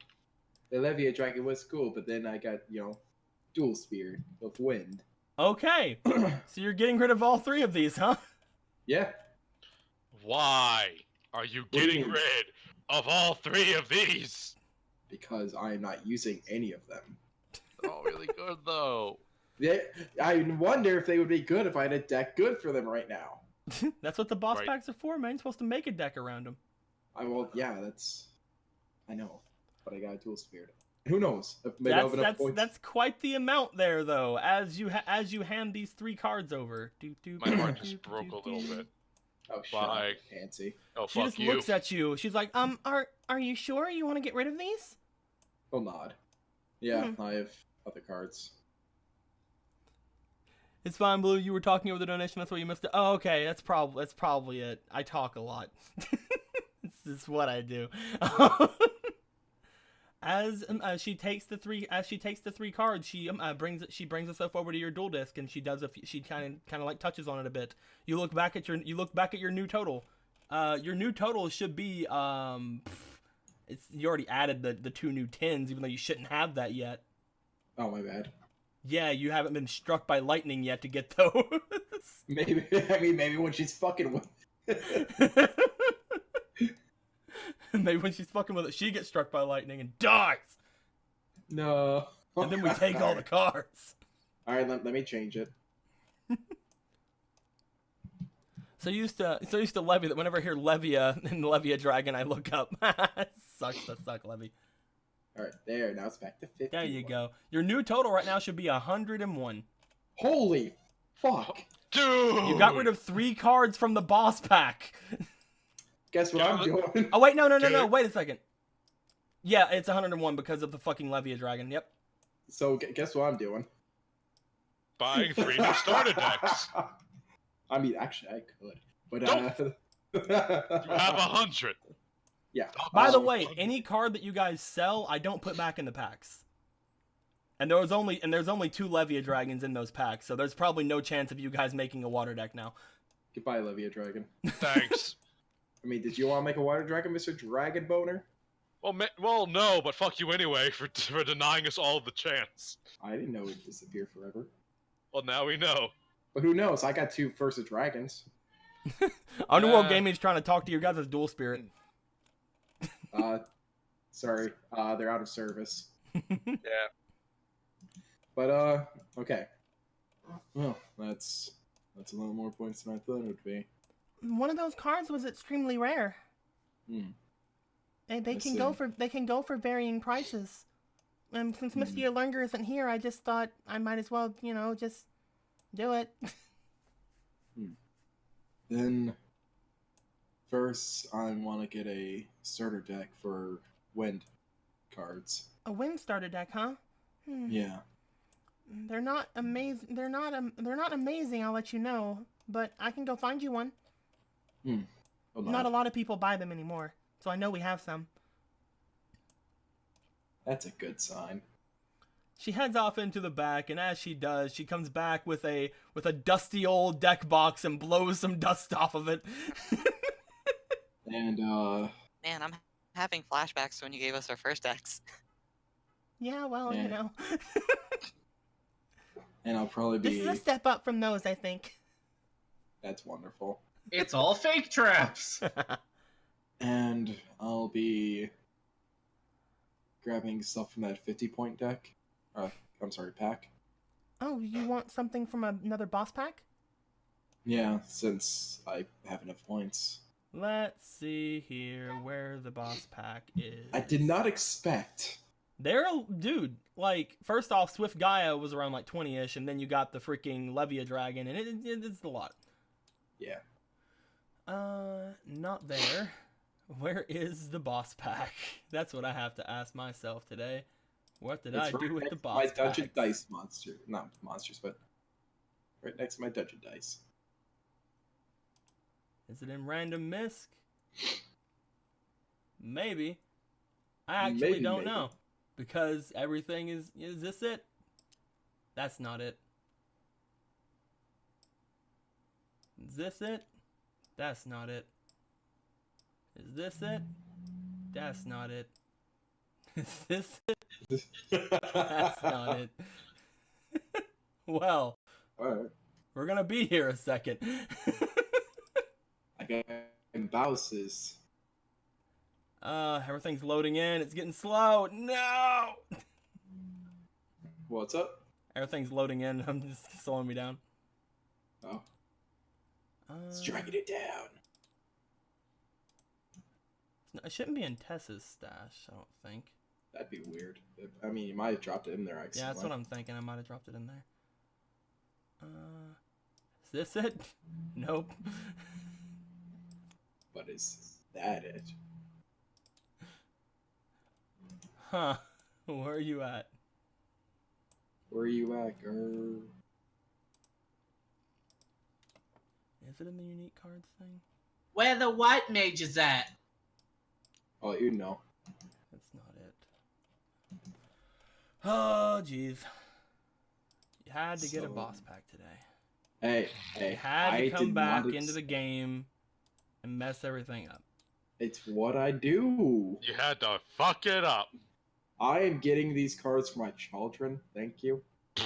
The Levia Dragon was cool, but then I got, Dual Spear of Wind. Okay, so you're getting rid of all three of these, huh? Yeah. Why are you do you getting mean? rid of all three of these? Because I am not using any of them. Oh, really good though. I wonder if they would be good if I had a deck good for them right now. That's what the boss Right. packs are for, man. You're supposed to make a deck around them. I know, but I got a Dual Spear. Who knows? If maybe I'll have enough points. That's quite the amount there, though. As you hand these three cards over. My heart just broke a little bit. Oh, shut up, Bye. Nancy. Oh, She fuck just you. looks at you. She's like, are you sure you want to get rid of these? I'll nod. Yeah, I have other cards. It's fine, Blue. You were talking over the donation. That's why you missed it. Oh, okay. That's probably it. I talk a lot. This is what I do. As she takes the three cards, she brings herself over to your duel disc, and she kind of like touches on it a bit. You look back at your new total. Your new total should be you already added the two new 10s, even though you shouldn't have that yet. Oh, my bad. Yeah, you haven't been struck by lightning yet to get those. Maybe when she's fucking with. Maybe when she's fucking with it, she gets struck by lightning and dies. No. And then we take all the cards. All right, let me change it. So used to Levy that whenever I hear Levia and Levia Dragon, I look up. Sucks to suck, Levy. All right, there. Now it's back to 50. There you go. Your new total right now should be 101. Holy fuck! Dude! You got rid of 3 cards from the boss pack. Guess what I'm doing? Oh wait, no. Dude. Wait a second. Yeah, it's 101 because of the fucking Levia Dragon. Yep. So guess what I'm doing? Buying 3 new starter decks. I mean, actually, I could, but You have 100. Yeah. By the Um, way, any card that you guys sell, I don't put back in the packs. And there's only 2 Levia Dragons in those packs, so there's probably no chance of you guys making a water deck now. Goodbye, Levia Dragon. Thanks. I mean, did you want to make a water dragon, Mr. Dragon Boner? Well, no, but fuck you anyway for denying us all the chance. I didn't know it would disappear forever. Well, now we know. But who knows? I got 2 Versus Dragons. Underworld Gaming's trying to talk to your guys' dual spirit. Sorry, they're out of service. Yeah. But okay. Well, that's a little more points than I thought it would be. One of those cards was extremely rare. And they I can see. go for varying prices. And since Mr. Lunger isn't here, I just thought I might as well, just do it. Then, first, I want to get a starter deck for wind cards. A wind starter deck, huh? Yeah. They're not amazing. They're not amazing. I'll let you know, but I can go find you one. Hold on. Not a lot of people buy them anymore, so I know we have some. That's a good sign. She heads off into the back, and as she does, she comes back with a dusty old deck box and blows some dust off of it. And Man, I'm having flashbacks to when you gave us our first decks. Yeah, well, you Yeah. know. and I'll probably This be. is a step up from those, I think. That's wonderful. It's all fake traps. And I'll be grabbing stuff from that 50-point deck. I'm sorry, pack. Oh, you want something from another boss pack? Yeah, since I have enough points. Let's see here where the boss pack is. I did not expect. Dude, like, first off, Swift Gaia was around like 20-ish, and then you got the freaking Levia Dragon, and it's a lot. Yeah. Not there. Where is the boss pack? That's what I have to ask myself today. What did I It's do with next the to boss my pack? dungeon dice monster. Not monsters, but right next to my dungeon dice. Is it in random misc? Maybe. I actually Maybe, don't maybe. know. Because everything is this it? That's not it. Is this it? That's not it. Is this it? That's not it. Is this it? That's not it. Well, Alright. we're gonna be here a second. I got Bowses. Everything's loading in. It's getting slow. No! What's up? Everything's loading in. I'm just slowing me down. Oh, it's dragging it down. It shouldn't be in Tessa's stash, I don't think. That'd be weird. I mean, you might have dropped it in there accidentally. Yeah, that's what I'm thinking. I might have dropped it in there. Is this it? Nope. But is that it? Huh. Where are you at? Where are you at, girl? Is it in the unique cards thing? Where the white mage is at? Oh, you know. That's not it. Oh, jeez. You had to get a So- boss pack today. Hey, You hey. had I to come did back not into the game and mess everything up. It's what I do. You had to fuck it up. I am getting these cards for my children. Thank you. You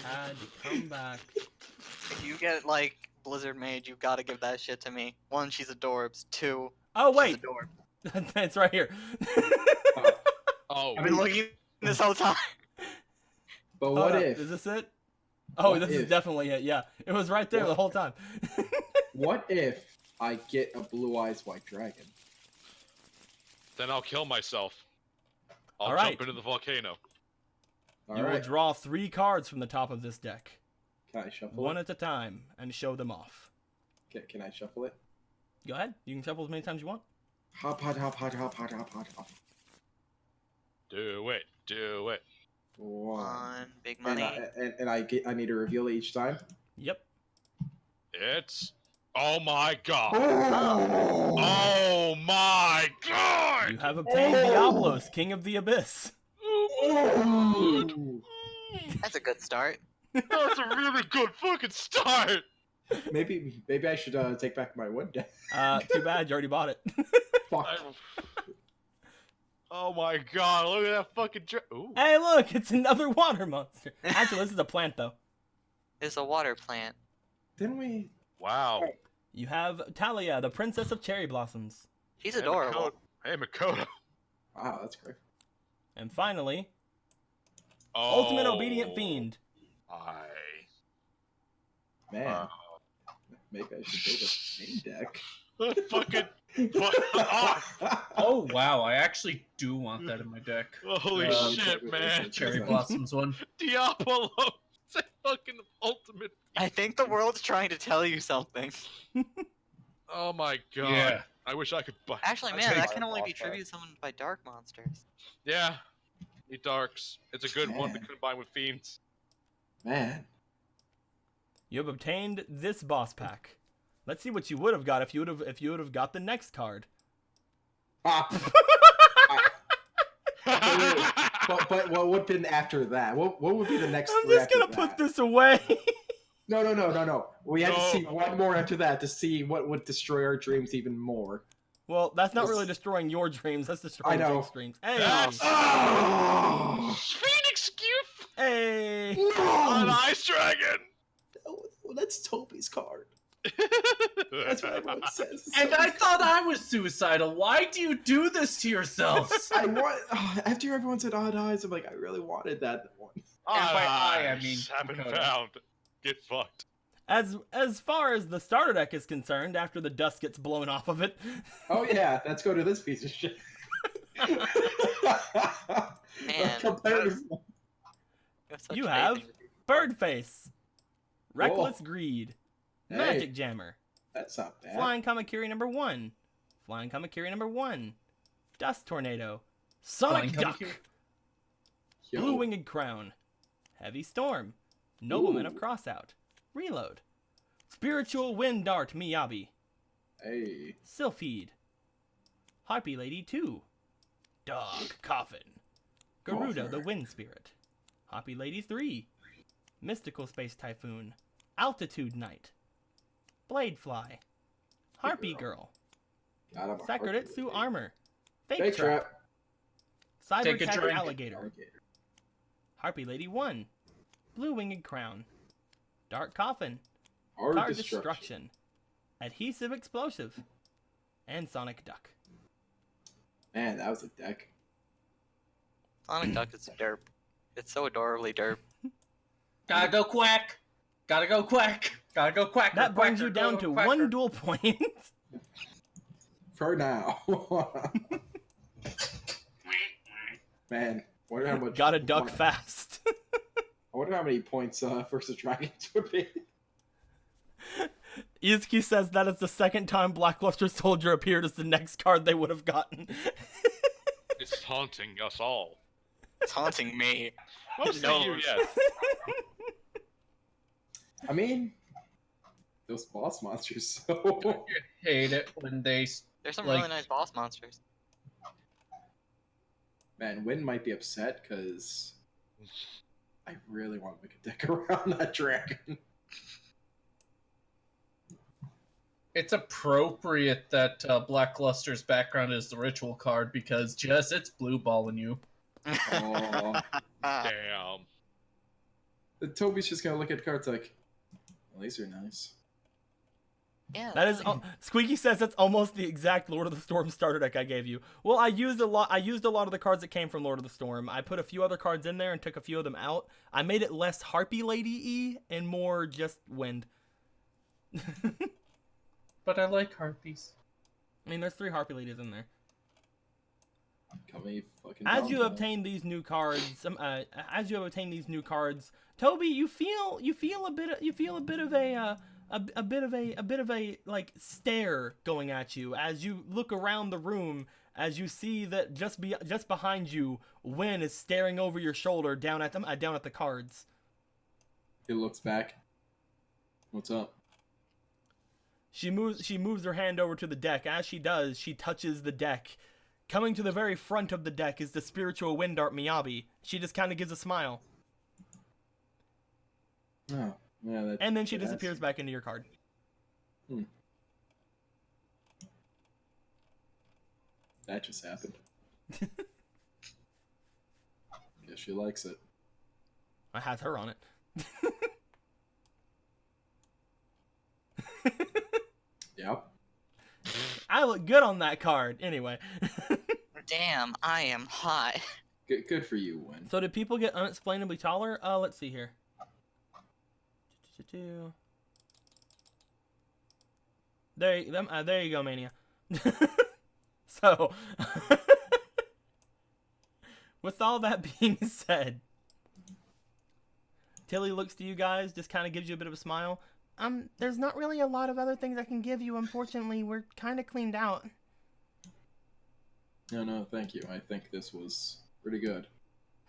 had to come back. If you get, like, Blizzard Mage, you gotta give that shit to me. 1, she's adorbs. 2, Oh, she's wait! adorb. It's right here. Oh, I've been looking this whole time. But Hold what up, if? Is this it? Oh, What this if? is definitely it. Yeah, it was right there the whole time. What if I get a blue eyes white dragon? then I'll kill myself. I'll All right. jump into the volcano. All You will right. draw 3 cards from the top of this deck, Can I shuffle one it? at a time, and show them off. Can I shuffle it? Go ahead. You can shuffle as many times as you want. Hop, hop, hop, hop, hop, hop, hop, hop, hop. Do it. Do it. 1. 1, big And money. I need to reveal it each time. Yep. It's. Oh my god. Oh! Oh my You god! have obtained Diablos, King of the Abyss. That's a good start. That's a really good fucking start. Maybe I should take back my wood deck. Too bad you already bought it. Fuck. Oh my god! Look at that fucking. Ooh. Hey, look, it's another water monster. Actually, this is a plant, though. It's a water plant. Didn't we? Wow. You have Talia, the Princess of Cherry Blossoms. She's adorable. Hey Makoto. Wow, that's great. And finally, Oh. Ultimate Obedient Fiend. Man, Wow. maybe I should build a main deck. Fucking. Oh wow, I actually do want that in my deck. Holy shit, man. Cherry Blossoms one. Diablo. It's a fucking ultimate. I think the world's trying to tell you something. Oh my god. Yeah. I wish I could buy. Actually, I'd man, take- that can only be Boss fight. tribute summoned by dark monsters. Yeah. He darks. It's a good one to Man. combine with fiends. Man, You have obtained this boss pack. Let's see what you would have got if you would have got the next card. ah, but what would have been after that? What would be the next? I'm three just after gonna that? put this away. No. We had to No. see one more after that to see what would destroy our dreams even more. Well, that's not really destroying your dreams. That's destroying I know. Jake's dreams. Hey! Oh! Phoenix Cube Hey! on No! Ice Dragon. Oh, that's Toby's card. That's what everyone says. And I thought I was suicidal. Why do you do this to yourselves? I want. After everyone said odd eyes, I'm like, I really wanted that one. And by I mean have been Dakota. found. Get fucked. As far as the starter deck is concerned, after the dust gets blown off of it, Oh yeah, let's go to this piece of shit. Man, Competitive. have such you faith have in you. Birdface, Reckless Whoa. Greed, Hey. Magic Jammer, That's not bad. Flying Kamakiri number 1, Flying Kamakiri number 1, Dust Tornado, Sonic Flying Duck, Kamakiri. Yo. Blue Winged Crown, Heavy Storm, Nobleman of Ooh. Crossout, Reload, Spiritual Wind Dart Miyabi, Hey. Sylphid, Harpy Lady 2, Dog Coffin, Garuda the Golfer. Wind Spirit, Harpy Lady 3, Mystical Space Typhoon, Altitude Knight, Bladefly, Harpy Girl, God, I'm a Sakuretsu heartbeat. Armor, Fake Fake Trap, trap. Cyber Take a Tech drink. Alligator, Harpy Lady 1, Blue Winged Crown, Dark Coffin, Hard Card destruction. Destruction, Adhesive Explosive, and Sonic Duck. Man, that was a deck. Sonic Duck is derp. It's so adorably derp. Gotta go quack. Gotta go quack. Gotta go quack. That brings you down to 1 duel point. For now. Man, wonder how much. Gotta duck fast. I wonder how many points versus Dragons would be. Izuki says that is the second time Blackluster Soldier appeared as the next card they would have gotten. It's haunting us all. It's haunting me. Mostly knows. you, yes. I mean, those boss monsters. So Hate it when they. There's some Like- really nice boss monsters. man, Win might be upset because I really want to make a deck around that dragon. It's appropriate that Blackluster's background is the ritual card because just it's blue balling you. Oh, Damn. Toby's just gonna look at cards like, well, these are nice. Yeah. That is Squeaky says that's almost the exact Lord of the Storm starter deck I gave you. Well, I used a lot of the cards that came from Lord of the Storm. I put a few other cards in there and took a few of them out. I made it less Harpy Lady-y and more just Wind. But I like harpies. I mean, there's 3 Harpy Ladies in there. Got me fucking. As you down. obtain these new cards, Toby, you feel a bit of a like stare going at you as you look around the room, as you see that just behind you, Win is staring over your shoulder down at the cards. He looks back. What's up? She moves her hand over to the deck. As she does, she touches the deck. Coming to the very front of the deck is the Spiritual Wind Dart Miyabi. She just kind of gives a smile. Oh, yeah. That, And then she that has- disappears back into your card. That just happened. Guess she likes it. I have her on it. Yep. I look good on that card. Anyway. Damn, I am hot. Good for you, Win. So did people get unexplainably taller? Let's see here. There you go, Mania. So, with all that being said, Tilly looks to you guys, just kind of gives you a bit of a smile. There's not really a lot of other things I can give you. Unfortunately, we're kind of cleaned out. No, thank you. I think this was pretty good.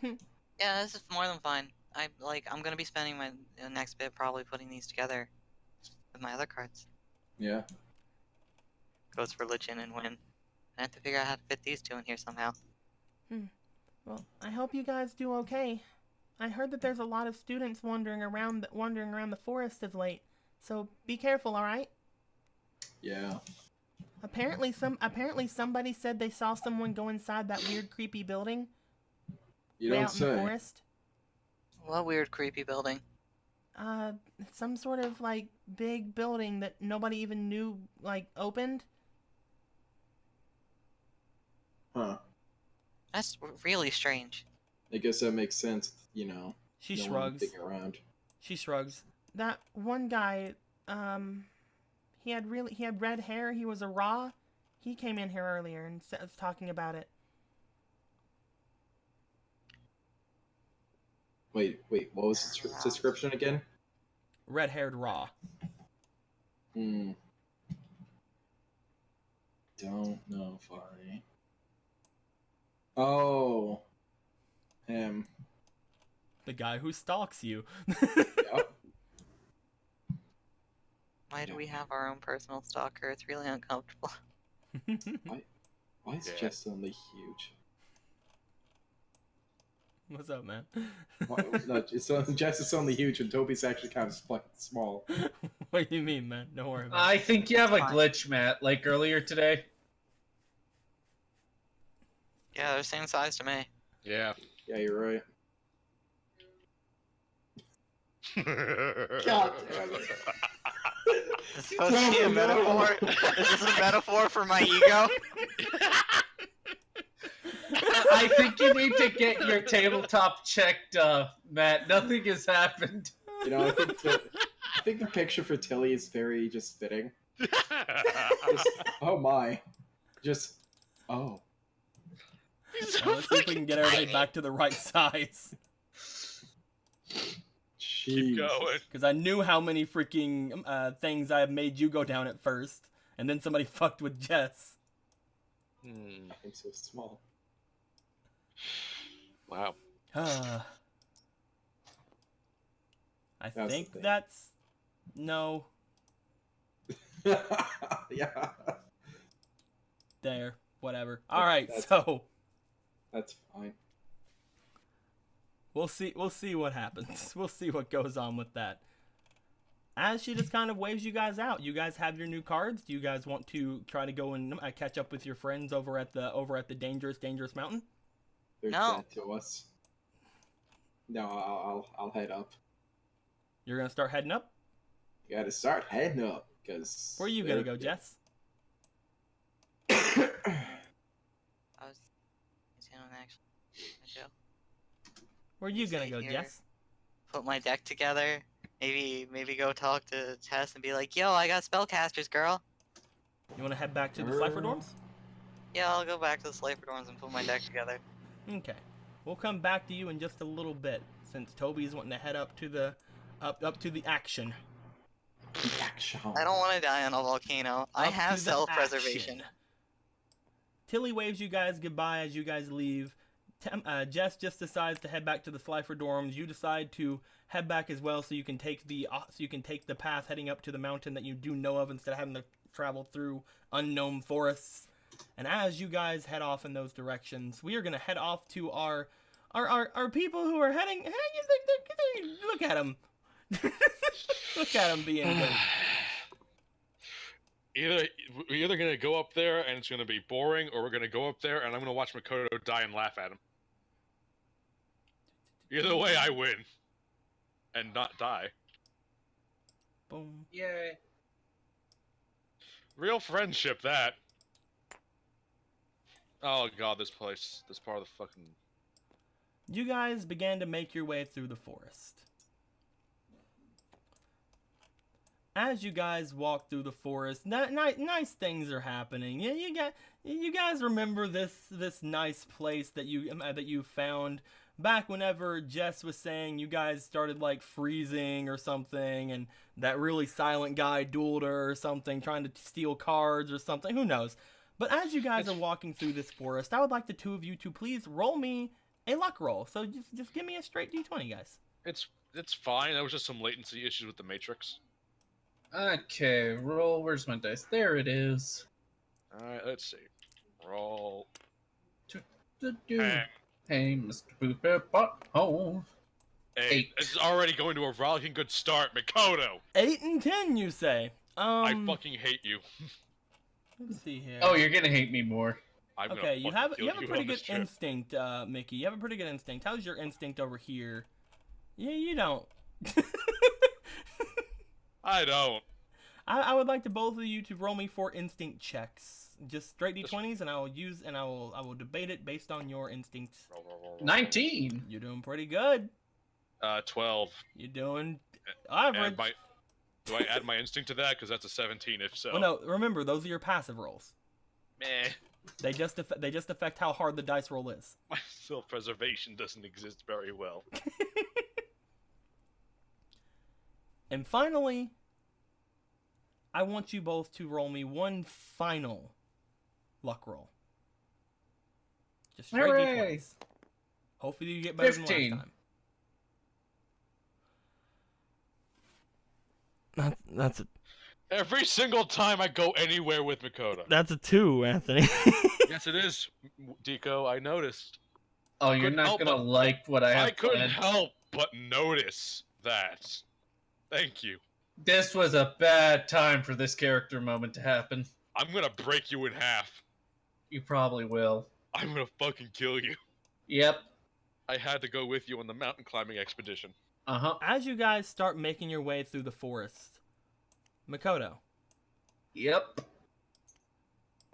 Yeah, this is more than fine. I'm gonna be spending my next bit probably putting these together with my other cards. Yeah. Goes for Lichen and Win. I have to figure out how to fit these two in here somehow. Well, I hope you guys do okay. I heard that there's a lot of students wandering around the forest of late. So be careful, all right? Yeah. Apparently somebody said they saw someone go inside that weird creepy building You way don't out in the say. forest. What weird, creepy building? Some sort of like big building that nobody even knew like opened. Huh. That's really strange. I guess that makes sense. You know. She no one shrugs. digging around. She shrugs. That one guy, he had red hair. He was a raw. He came in here earlier and was talking about it. Wait. What was the description again? Red-haired raw. Hmm. Don't know if I. Oh. Him. The guy who stalks you. Yep. Why do we have our own personal stalker? It's really uncomfortable. Why is Yeah. Jess suddenly huge? What's up, man? No, Jess is suddenly huge and Toby's actually kind of fucking small. What do you mean, man? Don't worry about it. I think you have a Fine. glitch, Matt, like earlier today. Yeah, they're the same size to me. Yeah. Yeah, you're right. God damn it. Is this supposed to be a metaphor? Is this a metaphor for my ego? I think you need to get your tabletop checked, Matt. Nothing has happened. You know, I think the picture for Tilly is very just fitting. Just, oh my. Just, oh. Now, let's see if we can get everybody back to the right size. Keep Jeez. going. Because I knew how many freaking things I had made you go down at first. And then somebody fucked with Jess. Hmm. I'm so small. Wow. I That's the think thing. that's... No. Yeah. There. Whatever. Alright, That's- so... That's fine. We'll see what happens. We'll see what goes on with that. As she just kind of waves you guys out. You guys have your new cards. Do you guys want to try to go and catch up with your friends over at the dangerous mountain? They're No. dead to us. No, I'll head up. You're gonna start heading up? You gotta start heading up, because... Where are you gonna go, Jess? I was actually. I do. Where are you gonna Stay go, here. Jess? Put my deck together. Maybe go talk to Tess and be like, "Yo, I got spellcasters, girl." You wanna head back to the Slifer dorms? Yeah, I'll go back to the Slaver dorms and put my deck together. Okay. We'll come back to you in just a little bit, since Toby's wanting to head up to the up to the action. Action. I don't want to die on a volcano. I Up have to the self-preservation. action. Tilly waves you guys goodbye as you guys leave. Jess just decides to head back to the Slifer dorms. You decide to head back as well, so you can take the path heading up to the mountain that you do know of instead of having to travel through unknown forests. And as you guys head off in those directions, we are gonna head off to our people who are heading. Hey, look at them. Look at them being good. We're either gonna go up there and it's gonna be boring, or we're gonna go up there and I'm gonna watch Makoto die and laugh at him. Either way, I win, and not die. Boom. Yay. Real friendship, that. Oh god, this place, this part of the fucking. You guys began to make your way through the forest. As you guys walk through the forest, nice things are happening. Yeah, you guys remember this nice place that you found back whenever Jess was saying you guys started like freezing or something, and that really silent guy dueled her or something, trying to steal cards or something. Who knows? But as you guys are walking through this forest, I would like the two of you to please roll me a luck roll. So just give me a straight d20, guys. It's fine. There was just some latency issues with the Matrix. Okay, roll. Where's my dice? There it is. All right, let's see. Roll. Hey, Bang. Mr. Pooper Butthole. Hey, 8. this is already going to a rollicking good start, Makoto. 8 and 10, you say? I fucking hate you. Let's see here. Oh, you're gonna hate me more. I'm gonna Okay, you fucking have kill a pretty on this good trip. instinct, Mickey. You have a pretty good instinct. How's your instinct over here? Yeah, you don't. I don't. I would like to both of you to roll me 4 instinct checks. Just straight d20s, and I will debate it based on your instincts. 19. You're doing pretty good. 12. You're doing Add average. do I add my instinct to that? Because that's a 17 if so. Well, no, remember those are your passive rolls. Meh. They just affect how hard the dice roll is. My self-preservation doesn't exist very well. And finally, I want you both to roll me one final luck roll. Just straight Hooray! d20s. Hopefully you get better 15. than last time. That's a Every single time I go anywhere with Makoto. That's a 2, Anthony. Yes, it is, Deco. I noticed. Oh, you're couldn't not help gonna but- like what I have I couldn't planned. help but notice that. Thank you. This was a bad time for this character moment to happen. I'm gonna break you in half. You probably will. I'm gonna fucking kill you. Yep. I had to go with you on the mountain climbing expedition. Uh-huh. As you guys start making your way through the forest, Makoto, Yep.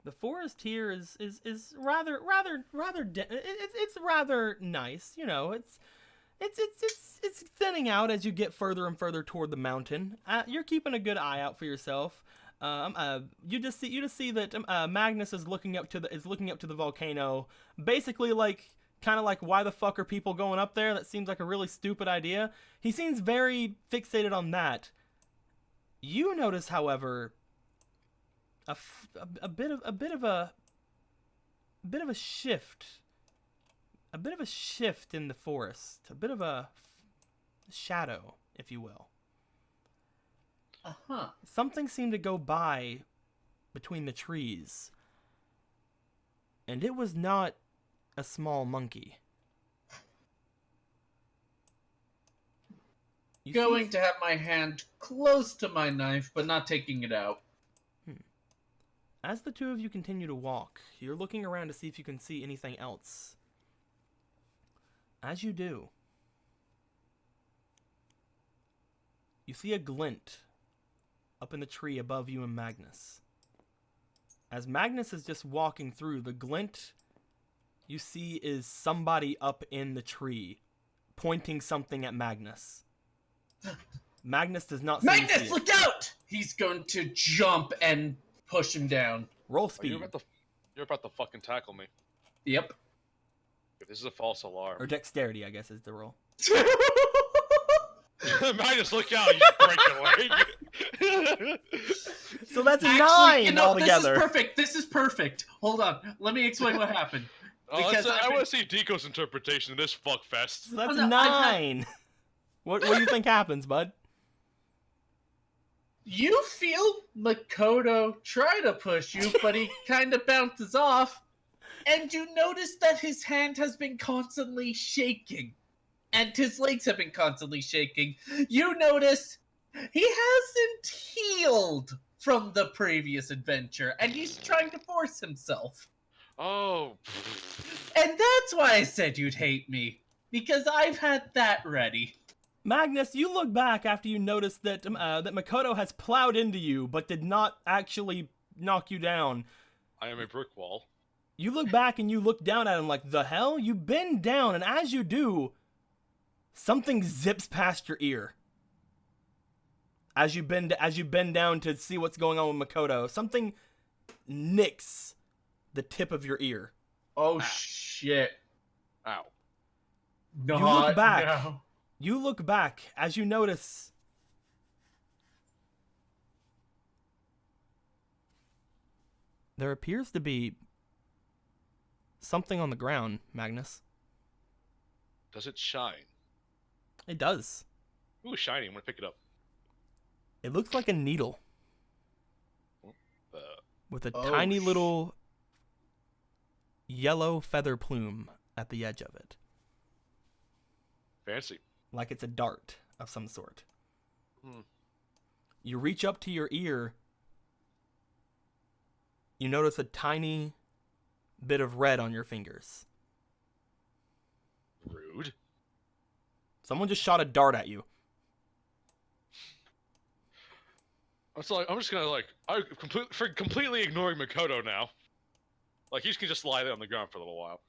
the forest here is rather it's rather nice. You know, it's thinning out as you get further and further toward the mountain. You're keeping a good eye out for yourself. You just see that Magnus is looking up to the volcano, basically kind of like, why the fuck are people going up there? That seems like a really stupid idea. He seems very fixated on that. You notice, however, a bit of a shift. A bit of a shift in the forest. A bit of a shadow, if you will. Uh-huh. Something seemed to go by between the trees. And it was not a small monkey. You Going see- to have my hand close to my knife, but not taking it out. As the two of you continue to walk, you're looking around to see if you can see anything else. As you do, you see a glint up in the tree above you and Magnus. As Magnus is just walking through, the glint you see is somebody up in the tree, pointing something at Magnus. Magnus does not seem to see Magnus, it. look out! He's going to jump and push him down. Roll Oh, speed. you're about to fucking tackle me. Yep. This is a false alarm. Or dexterity, I guess, is the roll. Magnus, look out! You break your leg. So that's Actually, 9 you know, altogether. This is perfect. This is perfect. Hold on. Let me explain what happened. Because I I've want to see Deco's interpretation of this fuckfest. So that's no, 9. What do you think happens, bud? You feel Makoto try to push you, but he kind of bounces off. And you notice that his hand has been constantly shaking. And his legs have been constantly shaking. You notice he hasn't healed from the previous adventure. And he's trying to force himself. Oh. And that's why I said you'd hate me. Because I've had that ready. Magnus, you look back after you notice that that Makoto has plowed into you, but did not actually knock you down. I am a brick wall. You look back and you look down at him like, the hell? You bend down, and as you do, something zips past your ear. As you bend down to see what's going on with Makoto, something nicks the tip of your ear. Oh, shit. Ow. No, You look back. No. You look back as you notice there appears to be something on the ground, Magnus. Does it shine? It does. Ooh, shiny. I'm gonna pick it up. It looks like a needle Uh, with a Oh, tiny little yellow feather plume at the edge of it, fancy. like it's a dart of some sort. Hmm. You reach up to your ear you notice a tiny bit of red on your fingers. Rude. Someone just shot a dart at you. I'm just gonna completely ignoring Makoto now. Like he's gonna just lie there on the ground for a little while.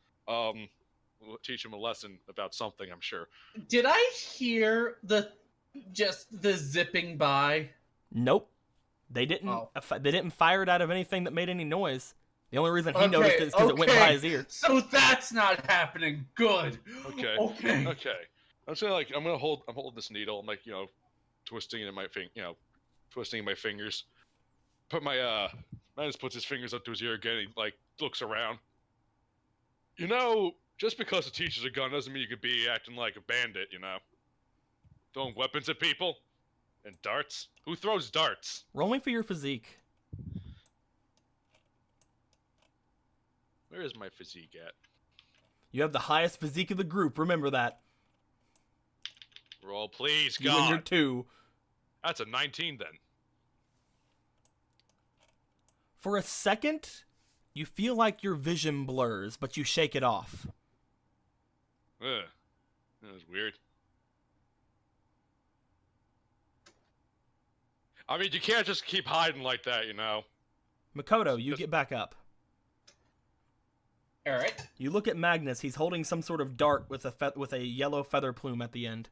We'll teach him a lesson about something, I'm sure. Did I hear the zipping by? Nope. They didn't. Oh. They didn't fire it out of anything that made any noise. The only reason he noticed it is because it went by his ear. So that's not happening. Good. Okay. Okay. Okay. I'm gonna hold this needle. I'm like, twisting it in my twisting in my fingers. Magnus puts his fingers up to his ear again. He looks around. Just because the teacher's a gun doesn't mean you could be acting like a bandit. Throwing weapons at people and darts. Who throws darts? Roll me for your physique. Where is my physique at? You have the highest physique of the group. Remember that. Roll, please, You and your God. 2. That's a 19 then. For a second, you feel like your vision blurs, but you shake it off. Ugh. That was weird. I mean, you can't just keep hiding like that, Makoto, you get back up. All right. You look at Magnus. He's holding some sort of dart with a yellow feather plume at the end.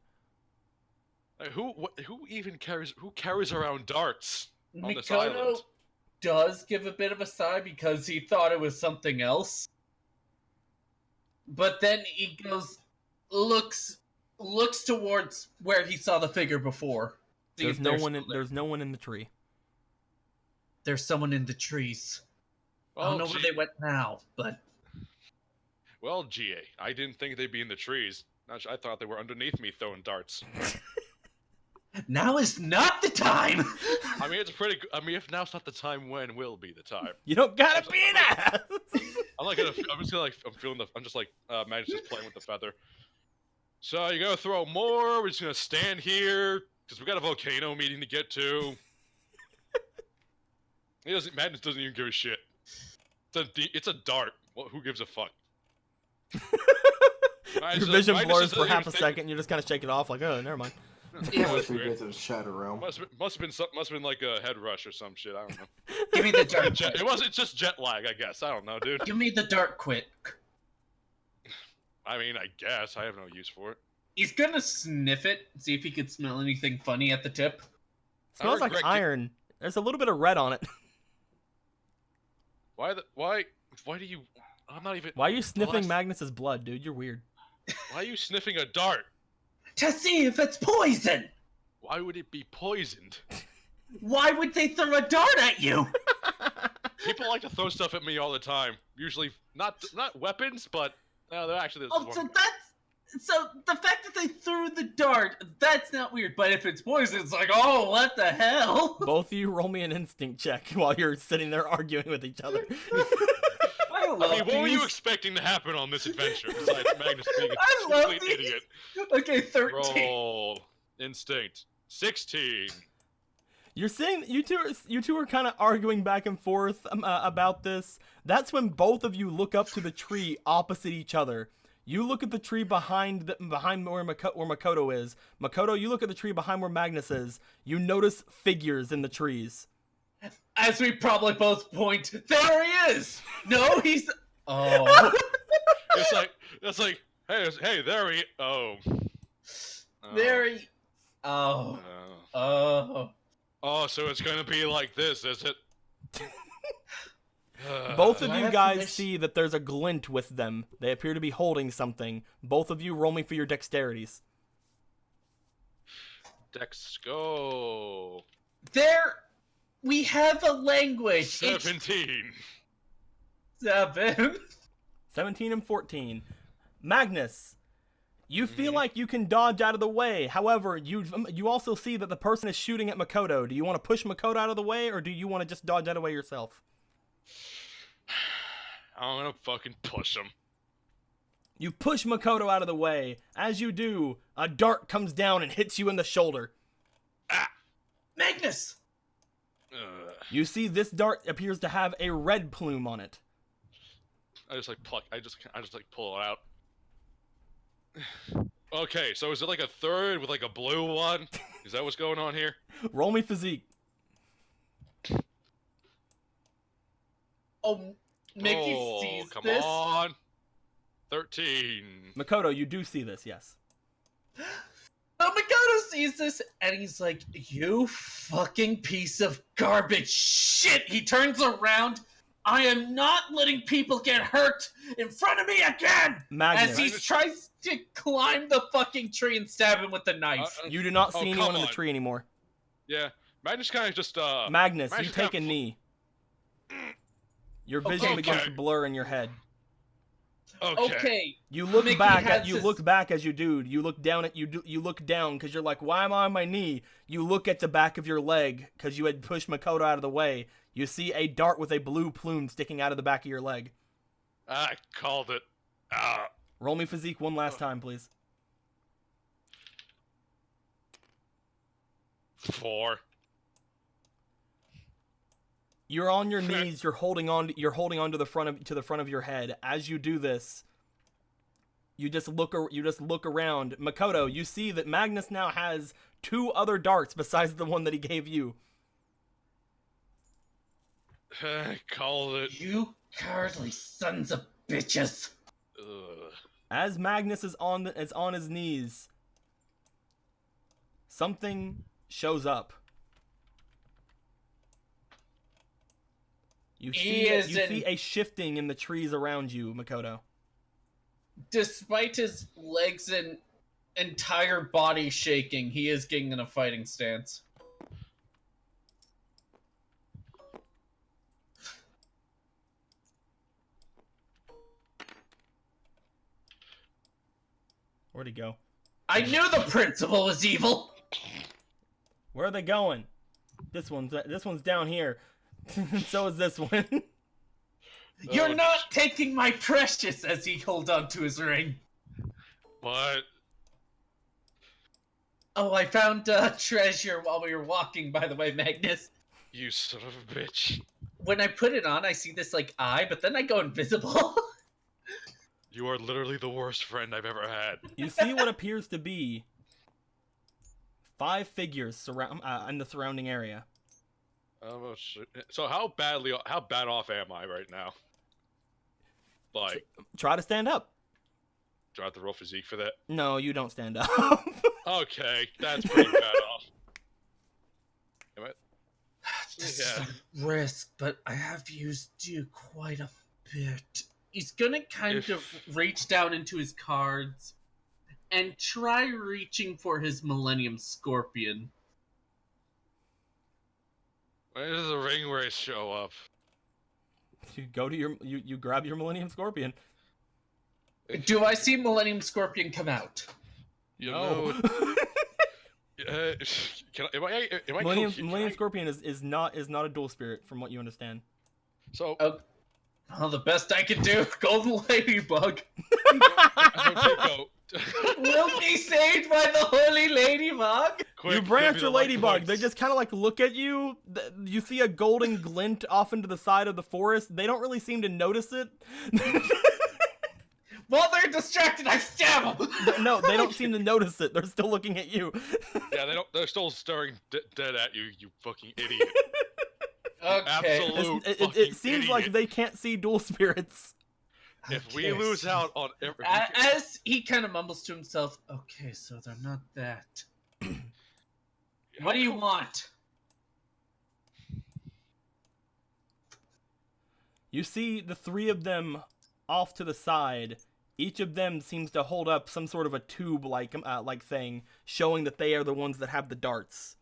Like, who even carries around darts on this Mikoto island? does give a bit of a sigh because he thought it was something else. But then he looks towards where he saw the figure before. See There's if no they're one. still there. There's no one in the tree. There's someone in the trees. I don't know where they went now, but Well, GA, I didn't think they'd be in the trees. I thought they were underneath me throwing darts. now is not the time. I mean, it's pretty good. I mean, if now's not the time, when will be the time? You don't gotta be an ass. I'm just like, Magnus is playing with the feather. So you gotta throw more. We're just gonna stand here because we got a volcano meeting to get to. Magnus doesn't even give a shit. It's a dart. Well, who gives a fuck? Your vision blurs for half a second. And you just kind of shake it off, like, oh, never mind. Yeah, Once we get to the Shadow Realm. Must have been like a head rush or some shit. I don't know. Give me the dart. It wasn't just jet lag, I guess. I don't know, dude. Give me the dart quick. I mean, I guess I have no use for it. He's gonna sniff it, see if he could smell anything funny at the tip. Smells like iron. There's a little bit of red on it. Why do you? I'm not even. Why are you sniffing Magnus's blood, dude? You're weird. Why are you sniffing a dart? To see if it's poison! Why would it be poisoned? Why would they throw a dart at you? People like to throw stuff at me all the time. Usually, not weapons, but they're actually. Oh, so the fact that they threw the dart, that's not weird. But if it's poison, it's like, oh, what the hell? Both of you roll me an instinct check while you're sitting there arguing with each other. I mean, what were you expecting to happen on this adventure besides Magnus being a complete idiot? Okay, 13. Roll instinct 16. You're saying you two are kind of arguing back and forth about this. That's when both of you look up to the tree opposite each other. You look at the tree behind where Makoto is. Makoto, you look at the tree behind where Magnus is. You notice figures in the trees. As we probably both point, there he is. No, he's. Oh. It's like, hey, there he. Oh. There he. Oh. Oh. Oh, so it's gonna be like this, is it? Both of you guys see that there's a glint with them. They appear to be holding something. Both of you roll me for your dexterities. Dex, go. There, we have a language. 17. 7. 17 and 14. Magnus, you feel like you can dodge out of the way. However, you also see that the person is shooting at Makoto. Do you want to push Makoto out of the way, or do you want to just dodge out of the way yourself? I'm gonna fucking push him. You push Makoto out of the way. As you do, a dart comes down and hits you in the shoulder. Ah! Magnus! You see this dart appears to have a red plume on it. I just like pluck. I just like pull it out. Okay, so is it like a third with like a blue one? Is that what's going on here? Roll me physique. Oh, Mickey Oh, sees come this. on. 13. Makoto, you do see this, yes. Oh, Makoto sees this, and he's like, "You fucking piece of garbage shit!" He turns around. I am not letting people get hurt in front of me again! Magnus, As he tries to climb the fucking tree and stab him with the knife. you do not Oh, see come anyone in the on. tree anymore. Yeah, Magnus kind of just Magnus, you Magnus take a kinda knee. Your vision begins to Okay. blur in your head. Okay. You look Mickey back. has You his- look back as you do. You look down at you. You look down because you're like, "Why am I on my knee?" You look at the back of your leg because you had pushed Makoto out of the way. You see a dart with a blue plume sticking out of the back of your leg. I called it. Roll me physique one last time, please. 4. You're on your knees. You're holding on. You're holding on to the front of your head. As you do this, you just look around. Makoto, you see that Magnus now has 2 other darts besides the one that he gave you. I called it. You cowardly sons of bitches. Ugh. As Magnus is on his knees, something shows up. You see a shifting in the trees around you, Makoto. Despite his legs and entire body shaking, he is getting in a fighting stance. Where'd he go? I knew the principal was evil. Where are they going? This one's down here. So is this one. You're Oh, not taking my precious, as he holds on to his ring. What? Oh, I found a treasure while we were walking, by the way, Magnus. You son of a bitch. When I put it on, I see this, like, eye, but then I go invisible. You are literally the worst friend I've ever had. You see what appears to be 5 figures in the surrounding area. Oh shit. So how bad off am I right now? Like, Try to stand up. do I have to roll physique for that? No, you don't stand up. Okay, that's pretty bad off. Am I? This Yeah. is a risk, but I have used you quite a bit. He's gonna kind of reach down into his cards and try reaching for his Millennium Scorpion. When does the ring race show up? You go to you grab your Millennium Scorpion. Do I see Millennium Scorpion come out? You No. know, am I Millennium can Millennium I- Scorpion is not a dual spirit from what you understand. So Oh, well, the best I can do, Golden Ladybug. okay, go. Will be saved by the Holy Ladybug. Quick, You give branch me your the luck ladybug. They points. just kind of like look at you. You see a golden glint off into the side of the forest. They don't really seem to notice it. While they're distracted, I stab them. No, they don't seem to notice it. They're still looking at you. Yeah, they don't. They're still staring dead at you. You fucking idiot. Okay. Absolute It fucking seems like idiot. they can't see dual spirits. If we Okay, lose so- out on every, As he kind of mumbles to himself, okay, so they're not that. What do you want? You see the 3 of them off to the side. Each of them seems to hold up some sort of a tube like thing, showing that they are the ones that have the darts.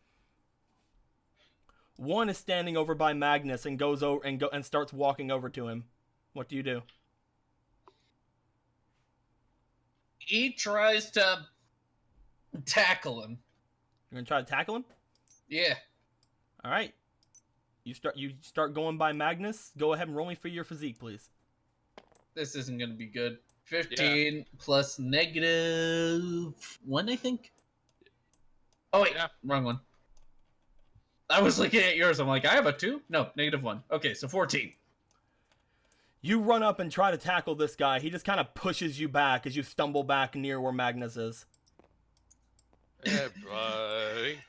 One is standing over by Magnus and goes over and starts walking over to him. What do you do? He tries to tackle him. You're gonna try to tackle him? Yeah. All right. You start going by Magnus. Go ahead and roll me for your physique, please. This isn't going to be good. 15 plus -1, I think. Oh, wait. Yeah. Wrong one. I was looking at yours. I'm like, I have a 2? No, -1. Okay, so 14. You run up and try to tackle this guy. He just kind of pushes you back as you stumble back near where Magnus is. Hey, buddy.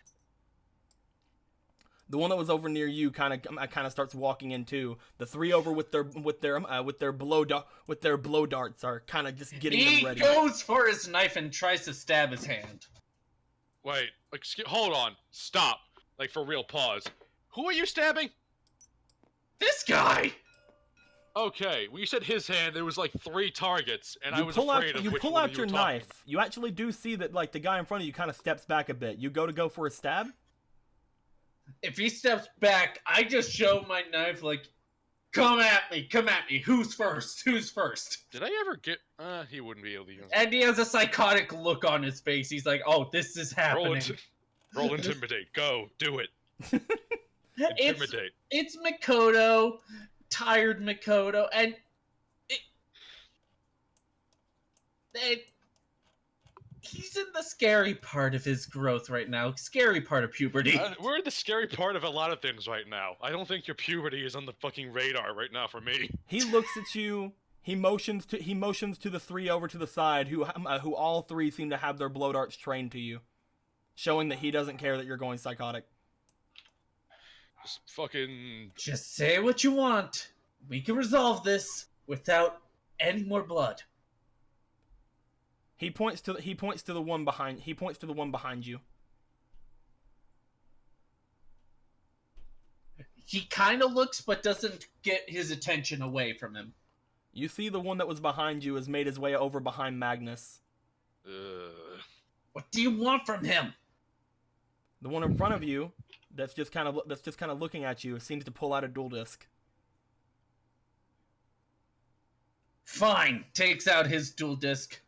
The one that was over near you kind of starts walking in too. The 3 over with their blow darts are kind of just getting He them ready. goes for his knife and tries to stab his hand. Wait, hold on. Stop. Like, for real, pause. Who are you stabbing? This guy! Okay, when you said his hand, there was like 3 targets, and I You was pull afraid out of you which pull one out you your were talking knife. about. You actually do see that like the guy in front of you kind of steps back a bit. You go for a stab. If he steps back, I just show my knife like, come at me, who's first? Did I ever get... he wouldn't be able to use it. And he has a psychotic look on his face. He's like, oh, this is happening. Roll intimidate. Go. Do it. It's, Intimidate. it's Makoto, tired Makoto, and he's in the scary part of his growth right now. Scary part of puberty. We're in the scary part of a lot of things right now. I don't think your puberty is on the fucking radar right now for me. He looks at you. He motions to the 3 over to the side, who all 3 seem to have their blow darts trained to you, showing that he doesn't care that you're going psychotic. Just fucking... Just say what you want. We can resolve this without any more blood. He points to the one behind you. He kind of looks, but doesn't get his attention away from him. You see the one that was behind you has made his way over behind Magnus. What do you want from him? The one in front of you, that's just kind of looking at you, seems to pull out a dual disc. Fine, takes out his dual disc.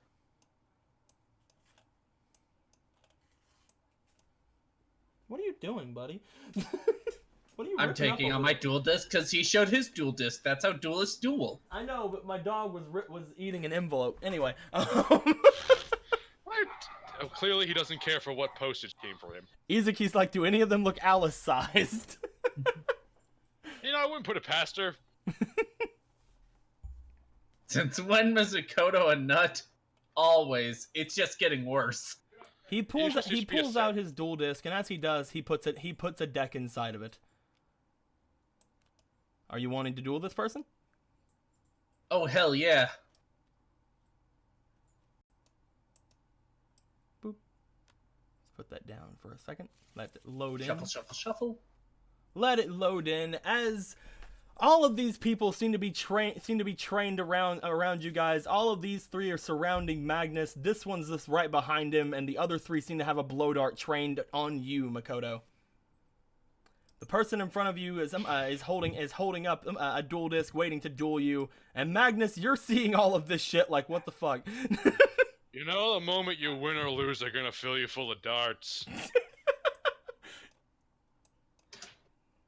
What are you doing, buddy? What are you? I'm ripping up taking over on my there? dual disc because he showed his dual disc. That's how duelists duel. I know, but my dog was eating an envelope. Anyway. What? Oh, clearly he doesn't care for what postage came for him. Izuki's like, do any of them look Alice-sized? You know, I wouldn't put it past her. Since when was Makoto a nut? Always. It's just getting worse. He pulls It used to be a out set. his dual disc, and as he does, he puts a deck inside of it. Are you wanting to duel this person? Oh, hell yeah. Boop. Let's put that down for a second. Let it load in. Shuffle, shuffle, shuffle. Let it load in as all of these people seem to be trained around you guys. All of these 3 are surrounding Magnus. This one's just right behind him, and the other 3 seem to have a blow dart trained on you, Makoto. The person in front of you is holding up a dual disc, waiting to duel you. And Magnus, you're seeing all of this shit. Like, what the fuck? You know, the moment you win or lose, they're gonna fill you full of darts.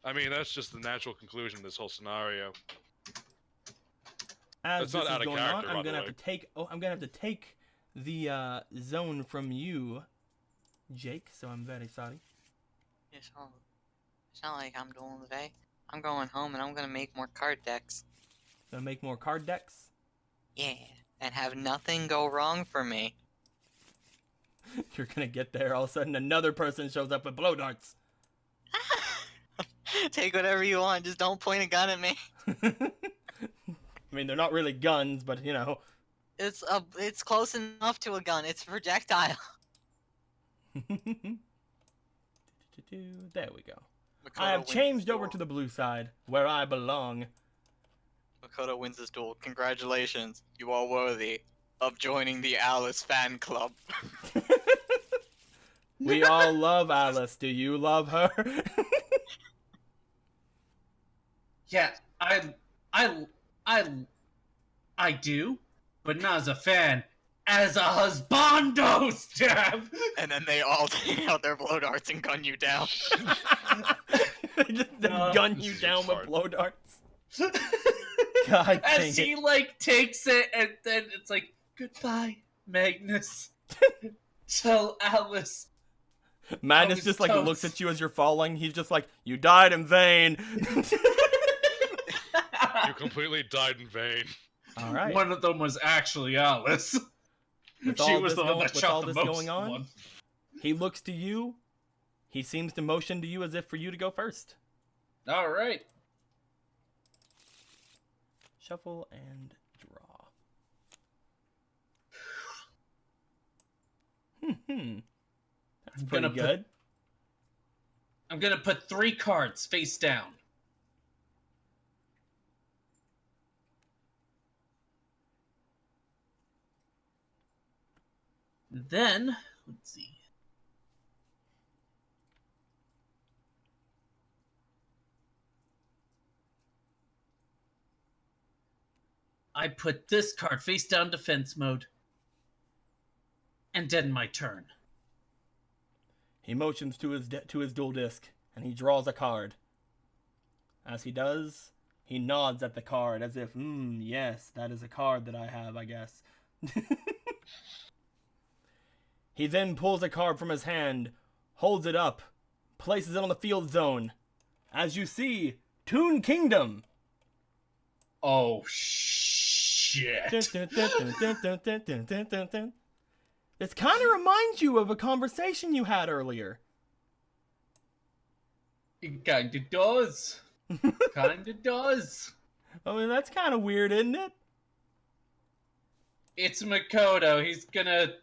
I mean, that's just the natural conclusion of this whole scenario. As That's not this out is of going character, on, by I'm the gonna have way. to take. Oh, I'm gonna have to take the zone from you, Jake. So I'm very sorry. It's not like I'm dueling today. I'm going home and I'm gonna make more card decks. Gonna make more card decks. Yeah, and have nothing go wrong for me. You're gonna get there. All of a sudden, another person shows up with blow darts. Take whatever you want, just don't point a gun at me. I mean, they're not really guns, but you know. It's close enough to a gun. It's a projectile. There we go. Makoto I have wins changed this over duel. to the blue side, where I belong. Makoto wins this duel. Congratulations, you are worthy of joining the Alice fan club. We all love Alice. Do you love her? Yeah, I do, but not as a fan. As a husbando, Stab! And then they all take out their blow darts and gun you down. They just gun you This down is with hard. blow darts. God dang As he, it. like, takes it, and then it's like, goodbye, Magnus. Tell Alice Madness was just like toast. looks at you as you're falling. He's just like, you died in vain. You completely died in vain. All right. One of them was actually Alice. With She all was this the one going- that with shot all the this most going on, one. he looks to you. He seems to motion to you as if for you to go first. All right. Shuffle and draw. That's I'm pretty gonna good. I'm gonna put 3 cards face down. Then, let's see. I put this card face down defense mode. And end my turn. He motions to his dual disc, and he draws a card. As he does, he nods at the card as if, yes, that is a card that I have, I guess. He then pulls a card from his hand, holds it up, places it on the field zone. As you see, Toon Kingdom. Oh, shit. This kind of reminds you of a conversation you had earlier. It kinda does. Kinda does. I mean, that's kind of weird, isn't it? It's Makoto. He's gonna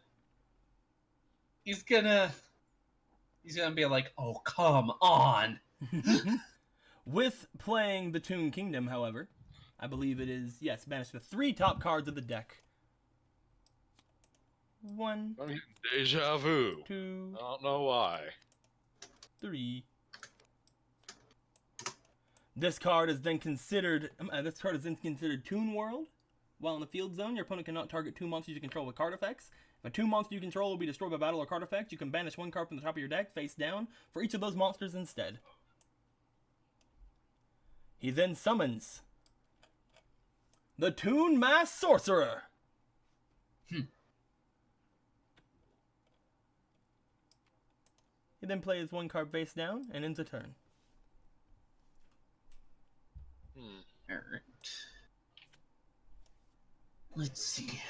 be like, oh, come on. With playing the Toon Kingdom, however, I believe it is, yes, banish the 3 top cards of the deck. 1, Deja vu. 2, I don't know why. 3. This card is then considered. Toon World. While in the field zone, your opponent cannot target 2 monsters you control with card effects. If a 2 monster you control will be destroyed by battle or card effect, you can banish 1 card from the top of your deck face down for each of those monsters instead. He then summons the Toon Mass Sorcerer. He then plays 1 card face down and ends a turn. Alright. Let's see.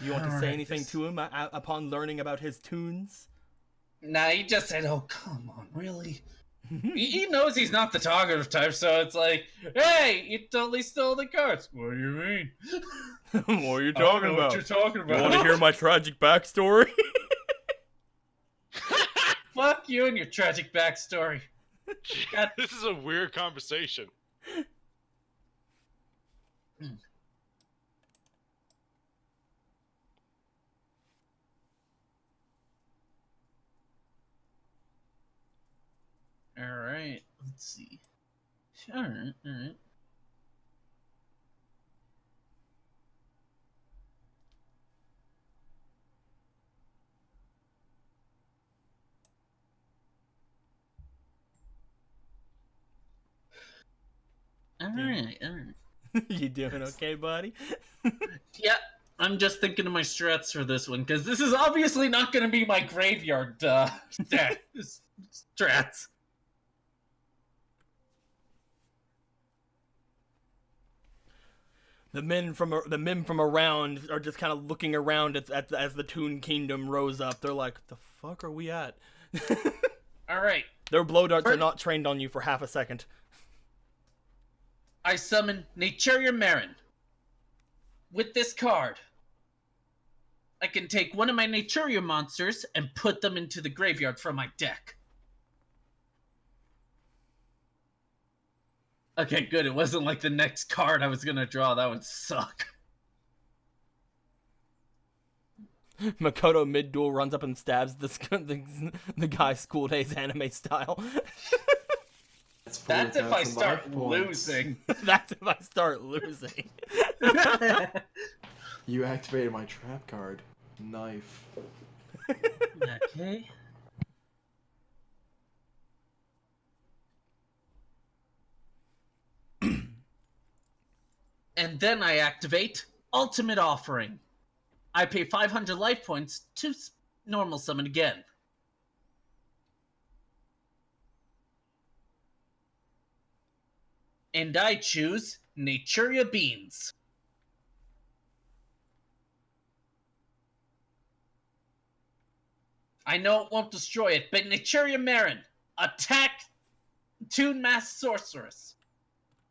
You want to say Alright, anything this- to him upon learning about his tunes? Nah, he just said, oh, come on, really? he knows he's not the talkative type, so it's like, hey, you totally stole the cards. What do you mean? What are you I don't know what you're talking about. You want to hear my tragic backstory? Fuck you and your tragic backstory. God. This is a weird conversation. Alright, let's see. Alright, alright. Alright, alright. You doing okay, buddy? Yeah, I'm just thinking of my strats for this one, because this is obviously not going to be my graveyard strats. The men from around are just kind of looking around as the Toon Kingdom rose up. They're like, "The fuck are we at?" Alright, Their blow darts are not trained on you for half a second. I summon Naturia Marin. With this card, I can take one of my Naturia monsters and put them into the graveyard from my deck. Okay, good. It wasn't like the next card I was gonna draw. That would suck. Makoto mid-duel runs up and stabs the guy School Days anime style. That's if I 4,000 start life points. losing. That's if I start losing. You activated my trap card. Knife. Okay. And then I activate Ultimate Offering. I pay 500 life points to normal summon again. And I choose Naturia Beans. I know it won't destroy it, but Naturia Marin, attack Toon Mass Sorceress.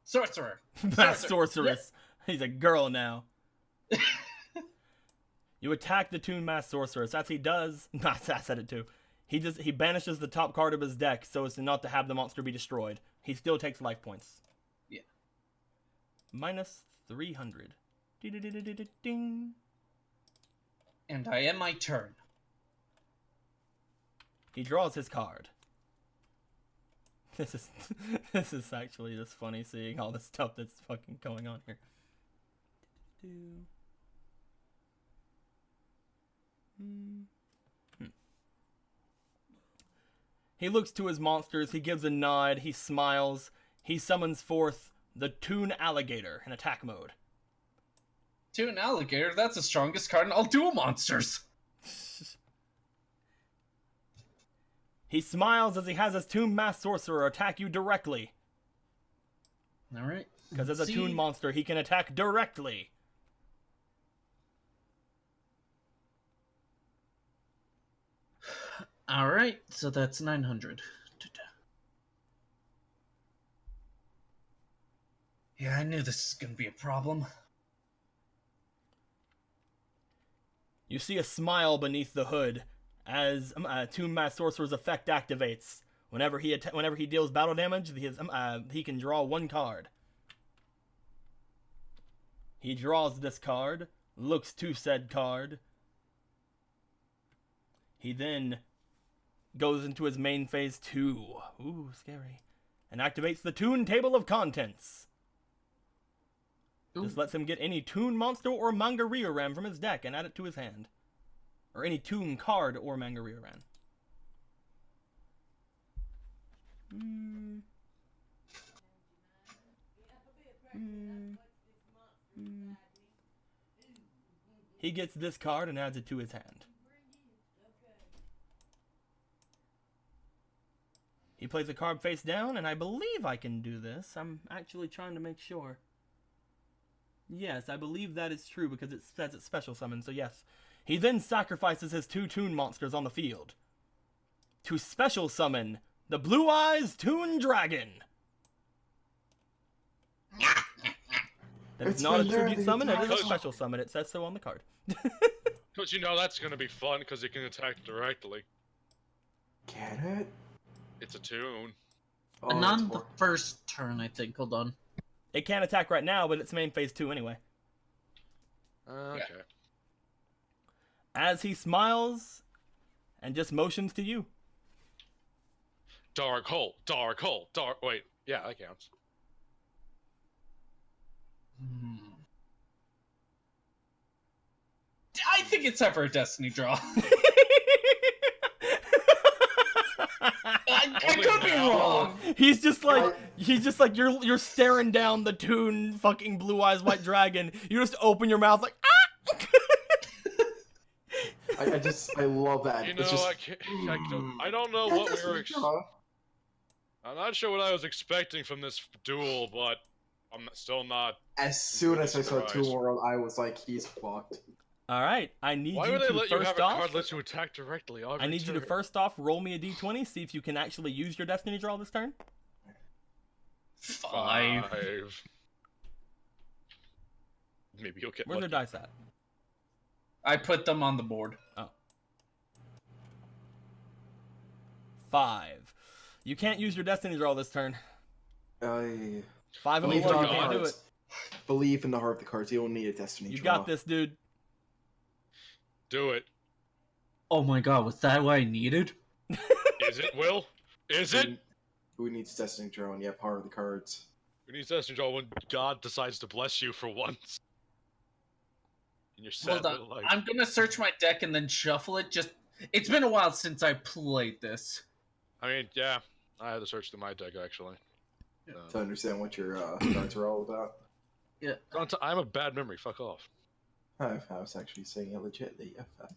Sorcerer. Mass Sorceress. He's a girl now. You attack the Toon Mass Sorceress. As he does, I said it too. He banishes the top card of his deck so as to not to have the monster be destroyed. He still takes life points. Yeah. Minus 300. Ding. And I end my turn. He draws his card. This is actually just funny seeing all the stuff that's fucking going on here. He looks to his monsters, he gives a nod, he smiles, he summons forth the Toon Alligator in attack mode. Toon Alligator, that's the strongest card in all Duel Monsters. He smiles as he has his Toon Mass Sorcerer attack you directly. Alright. Because as a Toon monster, he can attack directly. Alright, so that's 900. Yeah, I knew this was gonna be a problem. You see a smile beneath the hood as Toon Mass Sorcerer's effect activates. Whenever he deals battle damage, he can draw one card. He draws this card, looks to said card. He then goes into his main phase 2. Ooh, scary. And activates the Toon Table of Contents. Ooh. This lets him get any Toon monster or Manga Rioran from his deck and add it to his hand. Or any Toon card or Manga Rioran. He gets this card and adds it to his hand. He plays a card face down, and I believe I can do this. I'm actually trying to make sure. Yes, I believe that is true because it says it's special summon, so yes. He then sacrifices his 2 Toon monsters on the field to special summon the Blue Eyes Toon Dragon. That is not a tribute summon, it is a special summon. It says so on the card. Because you know that's going to be fun because it can attack directly. Can it? It's a Toon. Oh, And that's on the first turn, I think. Hold on. It can't attack right now, but it's main phase 2 anyway. Okay. As he smiles and just motions to you. Dark hole, dark hole, dark. Wait, yeah, that counts. I think it's time for a Destiny draw. I could be wrong. He's just like you're staring down the Toon fucking Blue Eyes White Dragon. You just open your mouth like ah. I love that. You know, It's just, I don't know what we were. I'm not sure what I was expecting from this duel, but I'm still not. As soon as I saw Surprised. Toon World, I was like, he's fucked. All right, I need Why you would they to let you have first a off. card let you attack directly? I need you to first off roll me a d20, see if you can actually use your Destiny draw this turn. 5. Maybe you'll get. Where's their lucky. dice at? I put them on the board. 5. You can't use your Destiny draw this turn. 5 5 and believe before in you the can't do it. cards. Believe in the heart of the cards. You don't need a Destiny You draw. got this, dude. Do it. Oh my god, was that what I needed? Is it, Will? Is it? Who needs Destiny draw and you have heart of the cards? We need Destiny draw when God decides to bless you for once. In your sad Hold on. little life. I'm gonna search my deck and then shuffle it. It's been a while since I played this. I mean, yeah, I had to search through my deck actually. To understand what your cards are all about. Yeah. I have a bad memory. Fuck off. I was actually saying it legitly. Yeah, fuck.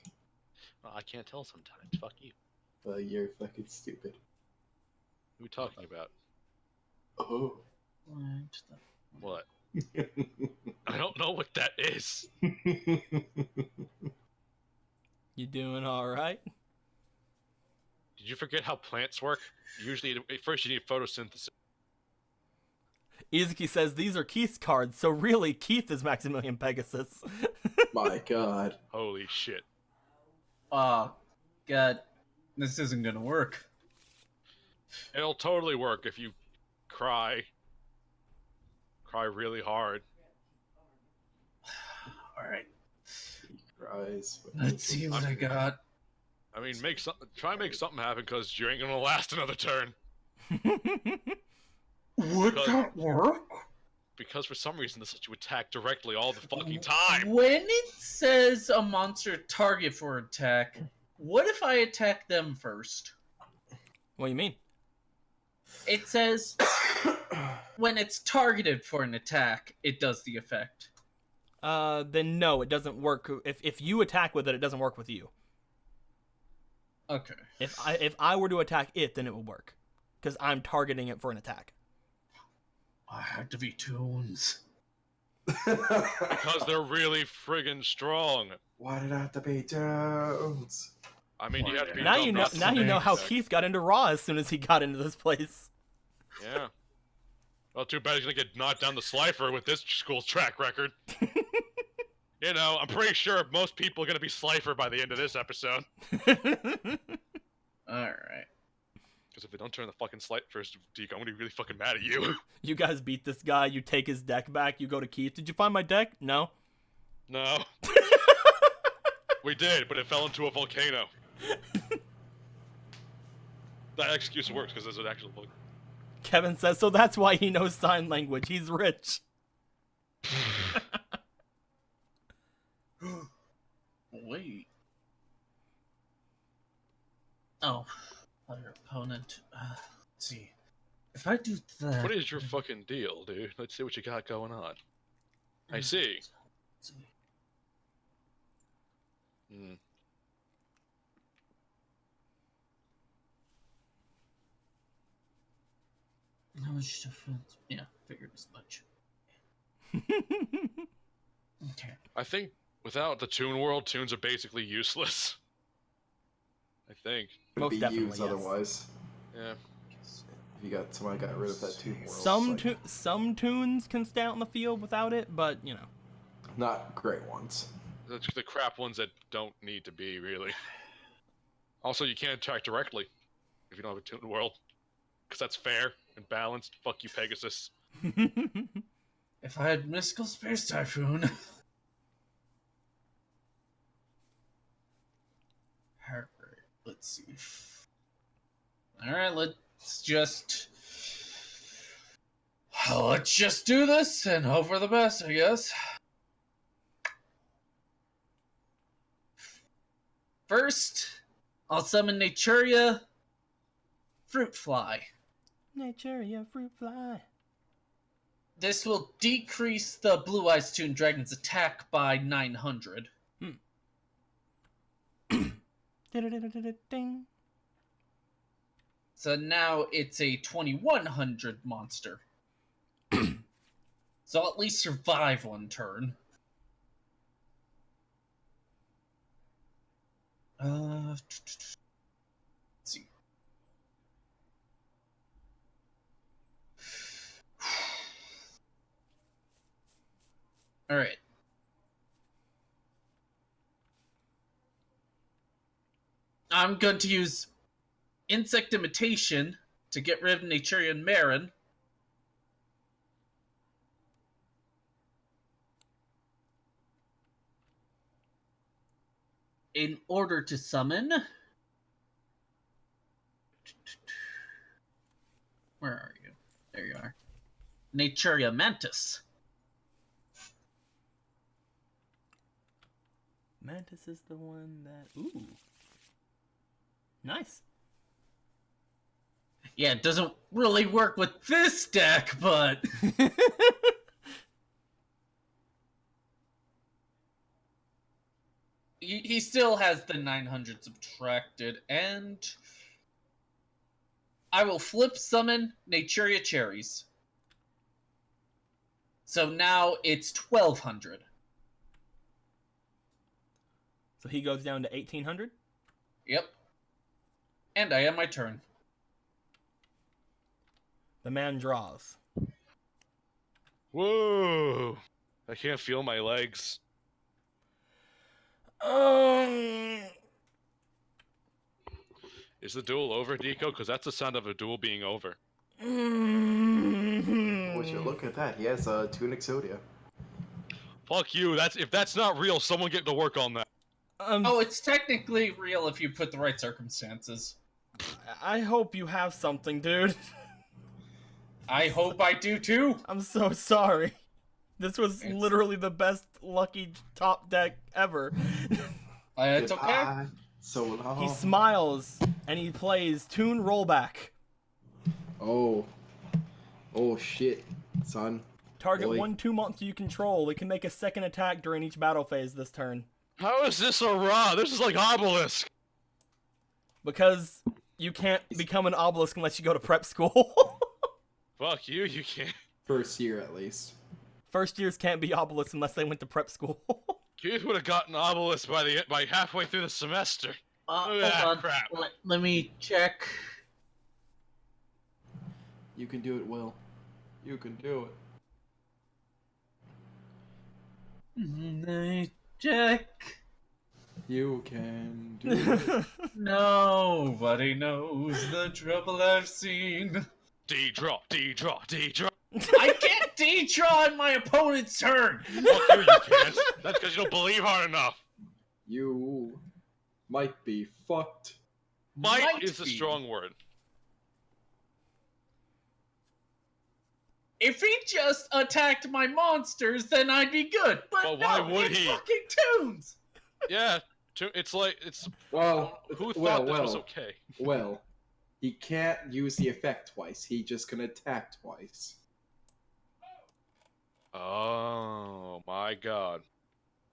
Well, I can't tell sometimes. Fuck you. Well, you're fucking stupid. Who are we talking about? Oh. What? I don't know what that is. You doing all right? Did you forget how plants work? Usually, first you need photosynthesis. Izuki says these are Keith's cards, so really Keith is Maximilian Pegasus. My god. Holy shit. Oh, God. This isn't gonna work. It'll totally work if you cry. Cry really hard. Alright. He cries. Let's see what I got. I mean, try and make something happen, because you ain't gonna last another turn. Would Because- that work? Because for some reason this lets you attack directly all the fucking time. When it says a monster target for attack, what if I attack them first? What do you mean? It says when it's targeted for an attack, it does the effect. Then no, it doesn't work. If you attack with it, it doesn't work with you. Okay. If I were to attack it, then it will work, because I'm targeting it for an attack. I had to be tunes. Because they're really friggin' strong. Why did I have to be Jones? I mean, you have to be Now dumb you know. not to Now you know make how attack. Keith got into Raw as soon as he got into this place. Yeah. Well, too bad he's gonna get knocked down the Slifer with this school's track record. You know, I'm pretty sure most people are gonna be Slifer by the end of this episode. Alright. Because if they don't turn the fucking Slifer first, Deke, I'm gonna be really fucking mad at you. You guys beat this guy. You take his deck back. You go to Keith. Did you find my deck? No. No. We did, but it fell into a volcano. That excuse works because there's an actual volcano. Kevin says so. That's why he knows sign language. He's rich. Wait. Oh. Other opponent. Let's see. If I do that. What is your fucking deal, dude? Let's see what you got going on. I see. Let's see. Hmm. How much difference? Yeah, figured as much. Okay. I think without the Toon World, tunes are basically useless. I think. Would Most be definitely, used yes. otherwise. Yeah. If you got somebody got rid of that too. Some tunes can stay out in the field without it, but you know. Not great ones. The crap ones that don't need to be, really. Also, you can't attack directly if you don't have a Toon World. Because that's fair and balanced. Fuck you, Pegasus. If I had Mystical Space Typhoon. Alright, let's see. Alright, let's just do this and hope for the best, I guess. First, I'll summon Naturia Fruit Fly. Naturia fruit fly. This will decrease the Blue Eyes Toon Dragon's attack by 900. Ding. So now it's a 2100 monster. So I'll at least survive one turn. Let's see. All right. I'm going to use Insect Imitation to get rid of Naturian Marin. In order to summon... Where are you? There you are. Naturia Mantis. Mantis is the one that. Ooh. Nice. Yeah, it doesn't really work with this deck, but... he still has the 900 subtracted, and I will flip summon Naturia Cherries. So now it's 1200. So he goes down to 1800. Yep. And I have my turn. The man draws. Whoa! I can't feel my legs. Is the duel over, Deco? Because that's the sound of a duel being over. Would you look at that? He has a tunic Exodia. Fuck you. If that's not real, someone get to work on that. Oh, it's technically real if you put the right circumstances. I hope you have something, dude. I hope I do too. I'm so sorry. This was literally the best lucky top deck ever. It's okay. Goodbye. So long. He smiles and he plays Toon Rollback. Oh. Oh shit, son. Target Boy. 1/2 monster you control. It can make a second attack during each battle phase this turn. How is this a raw? This is like Obelisk. Because you can't become an obelisk unless you go to prep school. Fuck you, you can't. First year at least. First years can't be obelisks unless they went to prep school. Keith would have gotten Obelisk by halfway through the semester. Look Hold at that on. crap. Let me check. You can do it, Will. You can do it. I check. You can do it. Nobody knows the trouble I've seen. D-draw, D-draw, D-draw. I can't D-draw on my opponent's turn. Fuck you, you can't. That's because you don't believe hard enough. You might be fucked. Might is a be. strong word. If he just attacked my monsters, then I'd be good. But Well, no, why would it's he? fucking Toons. Yeah, it's Well, who thought well, this was well, okay? well. He can't use the effect twice. He just can attack twice. Oh my god.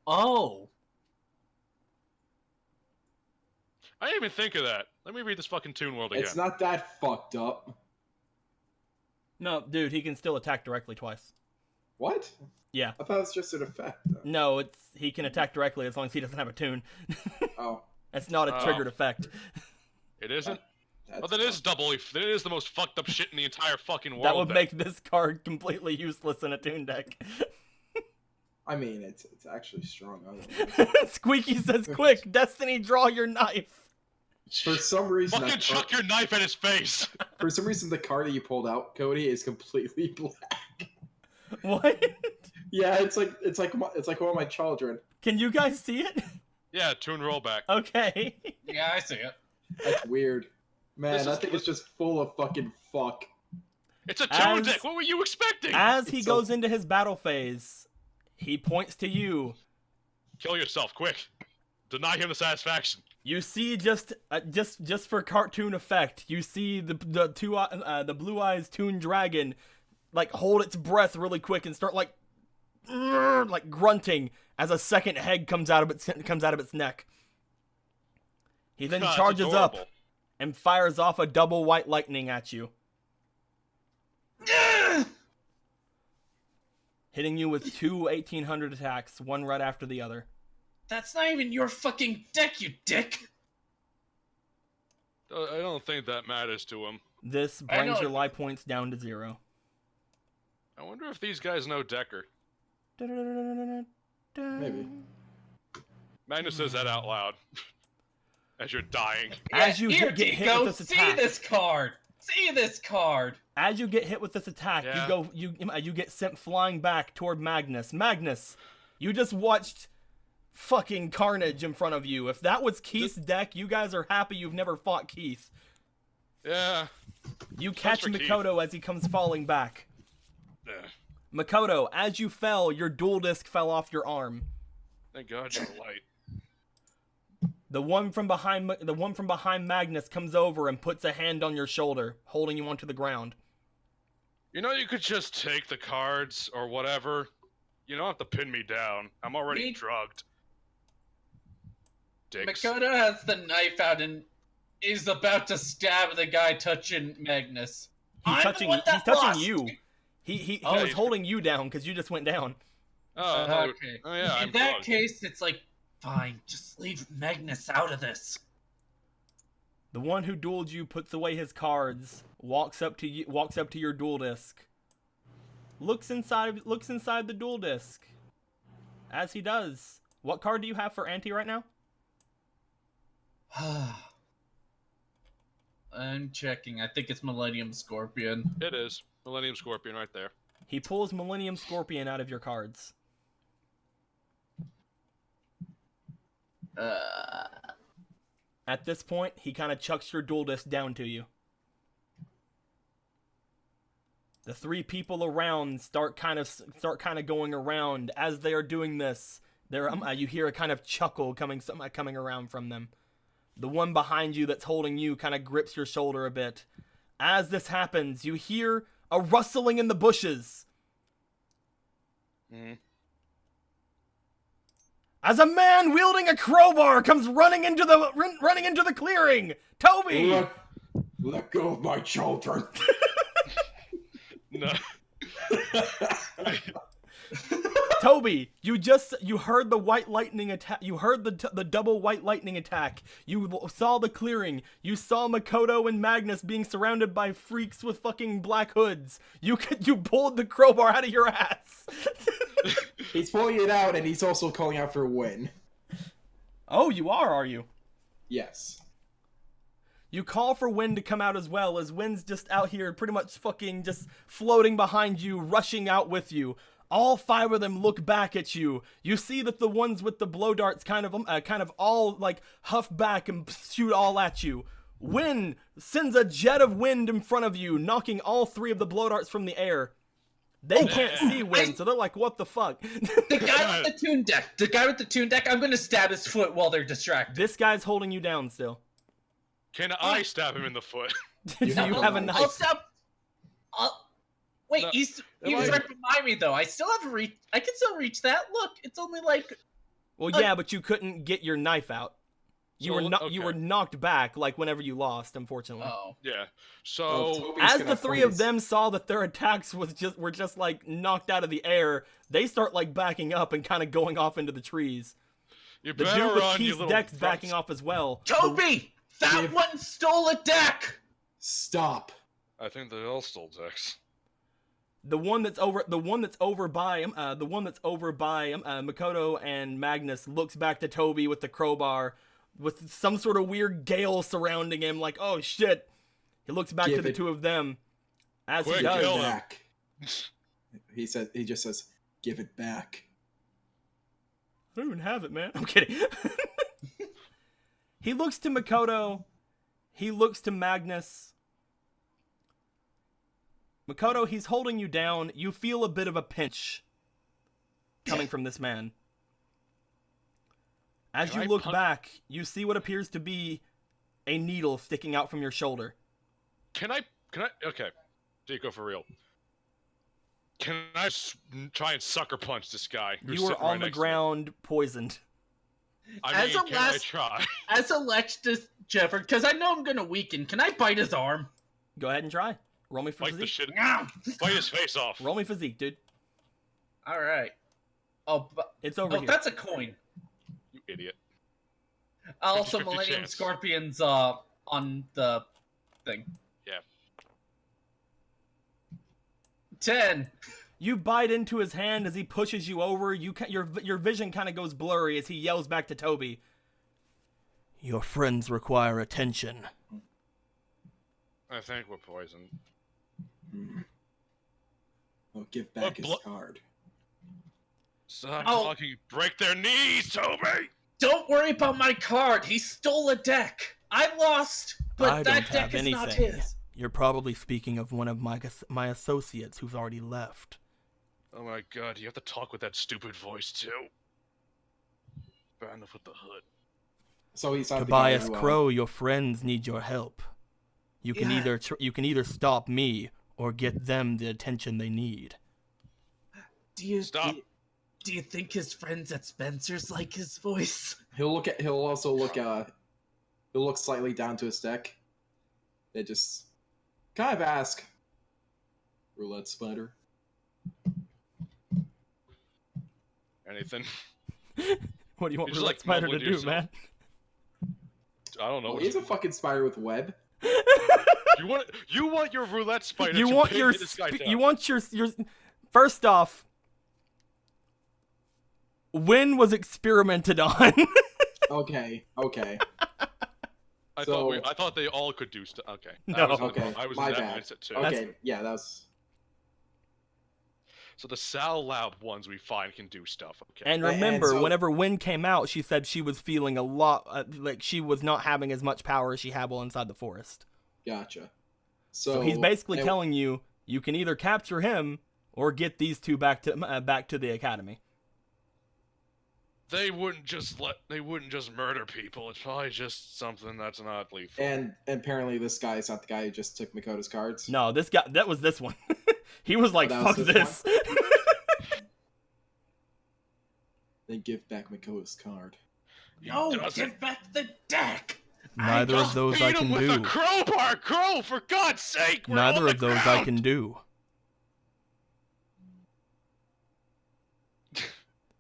Oh. I didn't even think of that. Let me read this fucking Toon World again. It's not that fucked up. No, dude, he can still attack directly twice. What? Yeah. I thought it was just an effect. Though. No, he can attack directly as long as he doesn't have a tune. Oh. It's not a triggered effect. It isn't? That's Well, that is that is the most fucked up shit in the entire fucking world. That would then. make this card completely useless in a tune deck. I mean, it's actually strong. Otherwise. Squeaky says, "Quick, Destiny, draw your knife." For some reason, Fucking chuck your knife at his face! for some reason, the card that you pulled out, Cody, is completely black. What? Yeah, it's like one of my children. Can you guys see it? Yeah, Toon Rollback. Okay. Yeah, I see it. That's weird. Man, This I is- think it's just full of fucking fuck. It's a Toon As- deck! What were you expecting? As he It's so- goes into his battle phase, he points to you. Kill yourself, quick. Deny him the satisfaction. You see, just for cartoon effect, you see the blue eyes Toon Dragon, like hold its breath really quick and start like grunting as a second head comes out of its neck. He then God, it's charges up adorable. and fires off a double white lightning at you, hitting you with two 1800 attacks, one right after the other. That's not even your fucking deck, you dick. I don't think that matters to him. This I brings know- your life points down to 0. I wonder if these guys know Decker. Maybe. Magnus says that out loud. As you're dying. As you Here, get hit Deco, with this see attack. this card. See this card. As you get hit with this attack, Yeah. you get sent flying back toward Magnus. Magnus, you just watched fucking carnage in front of you. If that was Keith's deck, you guys are happy you've never fought Keith. Yeah. You catch for Keith. Makoto as he comes falling back. Yeah. Makoto, as you fell, your dual disc fell off your arm. Thank God you're light. The one from behind Magnus comes over and puts a hand on your shoulder, holding you onto the ground. You know, you could just take the cards or whatever. You don't have to pin me down. I'm already Me- drugged. Dicks. Makoto has the knife out and is about to stab the guy touching Magnus. He's touching you. He Oh, was holding you down because you just went down. Oh, I thought Okay. oh yeah. In that case, it's like, fine, just leave Magnus out of this. The one who dueled you puts away his cards, walks up to your duel disc. Looks inside the duel disc. As he does, what card do you have for Auntie right now? I'm checking. I think it's Millennium Scorpion. It is Millennium Scorpion right there. He pulls Millennium Scorpion out of your cards. At this point, he kind of chucks your duel disc down to you. The three people around start kind of going around. As they are doing this, you hear a kind of chuckle coming around from them. The one behind you that's holding you kind of grips your shoulder a bit. As this happens, you hear a rustling in the bushes. Mm-hmm. As a man wielding a crowbar comes running into the clearing. Toby! Let go of my children. No. Toby, you heard the white lightning attack. You heard the double white lightning attack. You saw the clearing. You saw Makoto and Magnus being surrounded by freaks with fucking black hoods. You pulled the crowbar out of your ass. He's pulling it out, and he's also calling out for Win. Oh, you are you? Yes. You call for Win to come out as well, as Win's just out here pretty much fucking just floating behind you, rushing out with you. All five of them look back at you. You see that the ones with the blow darts kind of all like huff back and shoot all at you. Win sends a jet of wind in front of you, knocking all three of the blow darts from the air. They can't see Win, so they're like, what the fuck? The guy with the toon deck, I'm gonna stab his foot while they're distracted. This guy's holding you down still. Can I stab him in the foot? You have a knife. I'll stab. Wait, No, he was right behind me though. I still have reach. I can still reach that. Look, it's only like. Well, yeah, but you couldn't get your knife out. You were knocked back, like whenever you lost, unfortunately. Oh. Yeah. So Toby's As gonna the three point of them saw that their attacks were just like knocked out of the air, they start like backing up and kind of going off into the trees. you The better dude with run, you Keith's little deck's grunts. backing off as well. Toby, that Give- one stole a deck. Stop. I think they all stole decks. The one that's over by Makoto and Magnus looks back to Toby with the crowbar, with some sort of weird gale surrounding him. Like, oh shit! He looks back to the two of them. As he Quick, does, kill him. Back. He just says, "Give it back." I don't even have it, man. I'm kidding. He looks to Makoto. He looks to Magnus. Makoto, he's holding you down. You feel a bit of a pinch coming from this man. As Can you I look punch- back, you see what appears to be a needle sticking out from your shoulder. Can I? Okay, Deco, for real. Can I try and sucker punch this guy? who's You are sitting right on the next to me? ground, poisoned. I As mean, a can I last- try? As Alexis Jefford, because I know I'm gonna weaken. Can I bite his arm? Go ahead and try. Roll me for Bite the physique. shit. Bite his face off. Roll me physique, dude. All right. Oh, but It's over oh, here. that's a coin. You idiot. Also, 50-50 Millennium chance. Scorpion's on the thing. Yeah. 10. You bite into his hand as he pushes you over. Your vision kind of goes blurry as he yells back to Toby. Your friends require attention. I think we're poisoned. Well, give back his blo- card. Stop Oh. talking. Break their knees, Toby! Don't worry about my card. He stole a deck. I lost, but I that don't deck have is not anything. his. You're probably speaking of one of my associates who's already left. Oh my god, you have to talk with that stupid voice too. Bad enough with the hood. So he's not Tobias the guy who, Crow, your friends need your help. You can Yeah. either stop me or get them the attention they need. Do you Stop. Do you think his friends at Spencer's like his voice? He'll also look slightly down to his deck. They just kind of ask, "Roulette spider." Anything? What do you want Just, Roulette like, Spider to mumbling to do, yourself. man? I don't know. Oh, he's a fucking spider with web. You want your roulette spider You to want pin your this guy down. you want your first off. When was experimented on? Okay. I So- thought they all could do stuff. Okay. No. Okay, I was my in that bad. mindset too. Okay, yeah, that's So the Sal Lab ones we find can do stuff. Okay. And Right, and remember, so- whenever Wynn came out, she said she was feeling a lot like she was not having as much power as she had while inside the forest. gotcha. So he's basically and- telling you you can either capture him or get these two back to the academy. They wouldn't just murder people. It's probably just something that's not lethal. And apparently this guy is not the guy who just took Makoto's cards. No, that was this one. He was like, that "Fuck was this." this Then give back Makoto's card. He No, doesn't- give back the deck! Neither of Just those beat I him can with do. a crowbar, Crow! For God's sake! We're on Neither the of those I ground! can do.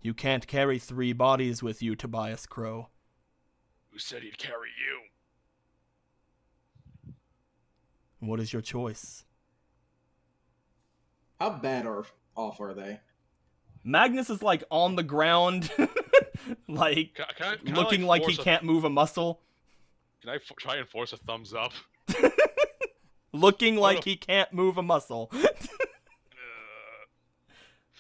You can't carry 3 bodies with you, Tobias Crow. Who said he'd carry you? What is your choice? How bad or off are they? Magnus is like on the ground, like Can I, looking like he force can't move a muscle, Can I try and force a thumbs up? looking like no. he can't move a muscle.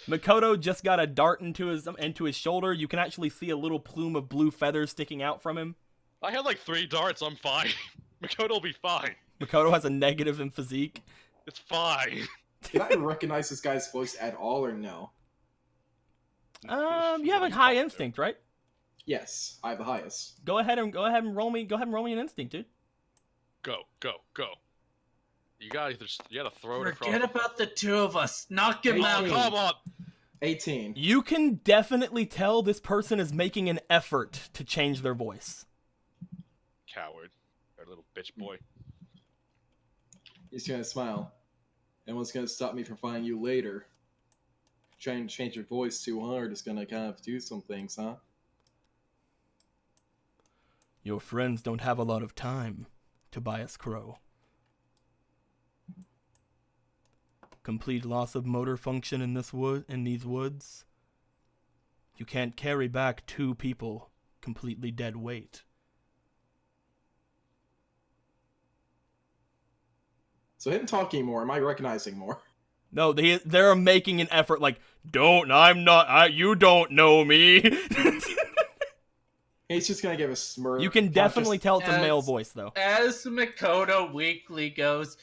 Makoto just got a dart into his shoulder. You can actually see a little plume of blue feathers sticking out from him. I had like 3 darts. I'm fine. Makoto'll be fine. Makoto has a negative in physique. It's fine. Can I recognize this guy's voice at all or no? You have a high instinct, right? Yes, I have the highest. Go ahead and roll me an instinct, dude. Go. You gotta throw it across. Forget about the 2 of us. Knock him Oh, out. come on. 18. You can definitely tell this person is making an effort to change their voice. Coward. That little bitch boy. He's gonna smile. And what's gonna stop me from finding you later? Trying to change your voice too hard is gonna kind of do some things, huh? Your friends don't have a lot of time, Tobias Crow. Complete loss of motor function in these woods. You can't carry back 2 people completely dead weight. So him talking more, am I recognizing more? No, they're making an effort like, you don't know me. He's just gonna give a smirk. You can definitely tell it's a male As- voice, though. As Makoto weakly goes,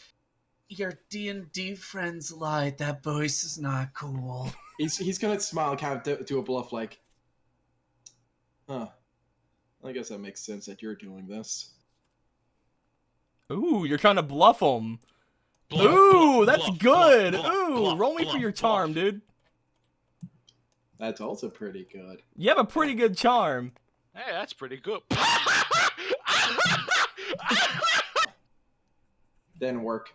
your D&D friends lied. That voice is not cool. He's gonna smile and kind of do a bluff like, huh. I guess that makes sense that you're doing this. Ooh, you're trying to bluff him. Bluff, Ooh, bluff, that's bluff, good. bluff, Ooh, bluff, roll me for bluff, your bluff. charm, dude. That's also pretty good. You have a pretty good charm. Hey, that's pretty good. Didn't work.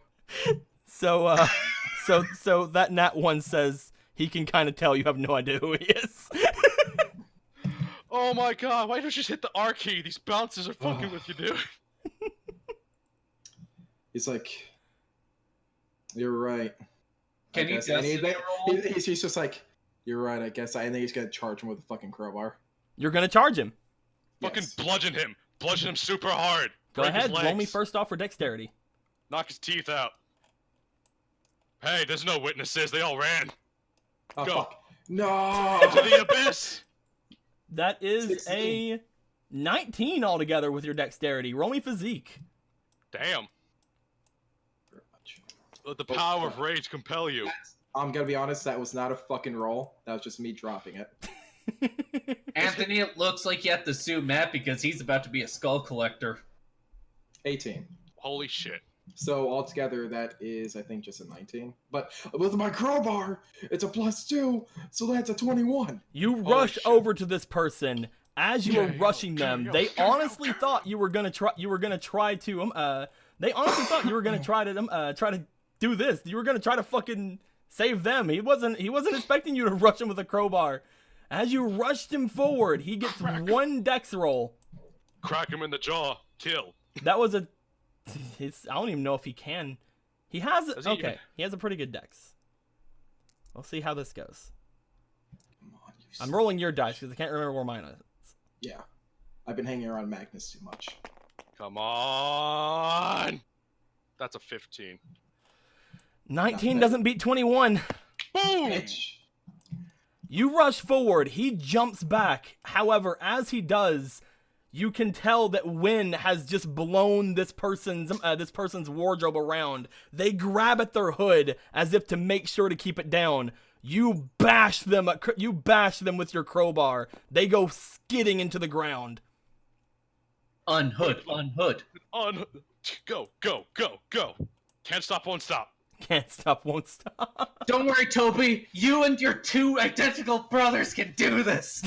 So, so that nat 1 says he can kind of tell you have no idea who he is. Oh my god, why don't you just hit the R key? These bounces are fucking with you, dude. He's like, you're right. Can I you guess. just And he's just like, you're right, I guess. And then he's gonna charge him with a fucking crowbar. You're gonna charge him. Fucking Yes. bludgeon him. Bludgeon him super hard. Go Break his ahead, roll me legs. first off for dexterity. Knock his teeth out. Hey, there's no witnesses. They all ran. Oh, Go. fuck. No! To the abyss. That is 16. a 19 altogether with your dexterity. Roll me physique. Damn. Let the power of rage compel you. I'm gonna be honest, that was not a fucking roll. That was just me dropping it. Anthony, it looks like you have to sue Matt because he's about to be a skull collector. 18. Holy shit. So altogether, that is, I think, just a 19. But with my crowbar, it's a +2, so that's a 21. You Holy rush shit. over to this person. As you were Yeah, yo, rushing go, them, yo, they go, yo, honestly go. thought you were gonna try. They honestly thought you were gonna try to do this. You were gonna try to fucking save them. He wasn't expecting you to rush him with a crowbar. As you rushed him forward, he gets one dex roll. Crack him in the jaw. Kill. That was a. I don't even know if he can. He has Does he okay. even- He has a pretty good dex. We'll see how this goes. Come on, you I'm rolling your dice because I can't remember where mine is. Yeah. I've been hanging around Magnus too much. Come on. That's a 15. 19 bad. doesn't beat 21. Boom. Bitch. You rush forward. He jumps back. However, as he does, you can tell that wind has just blown this person's wardrobe around. They grab at their hood as if to make sure to keep it down. You bash them with your crowbar. They go skidding into the ground. Unhood, unhood. On. Go, go, go, go. Can't stop, won't stop. Can't stop, won't stop. Don't worry, Toby. You and your two identical brothers can do this.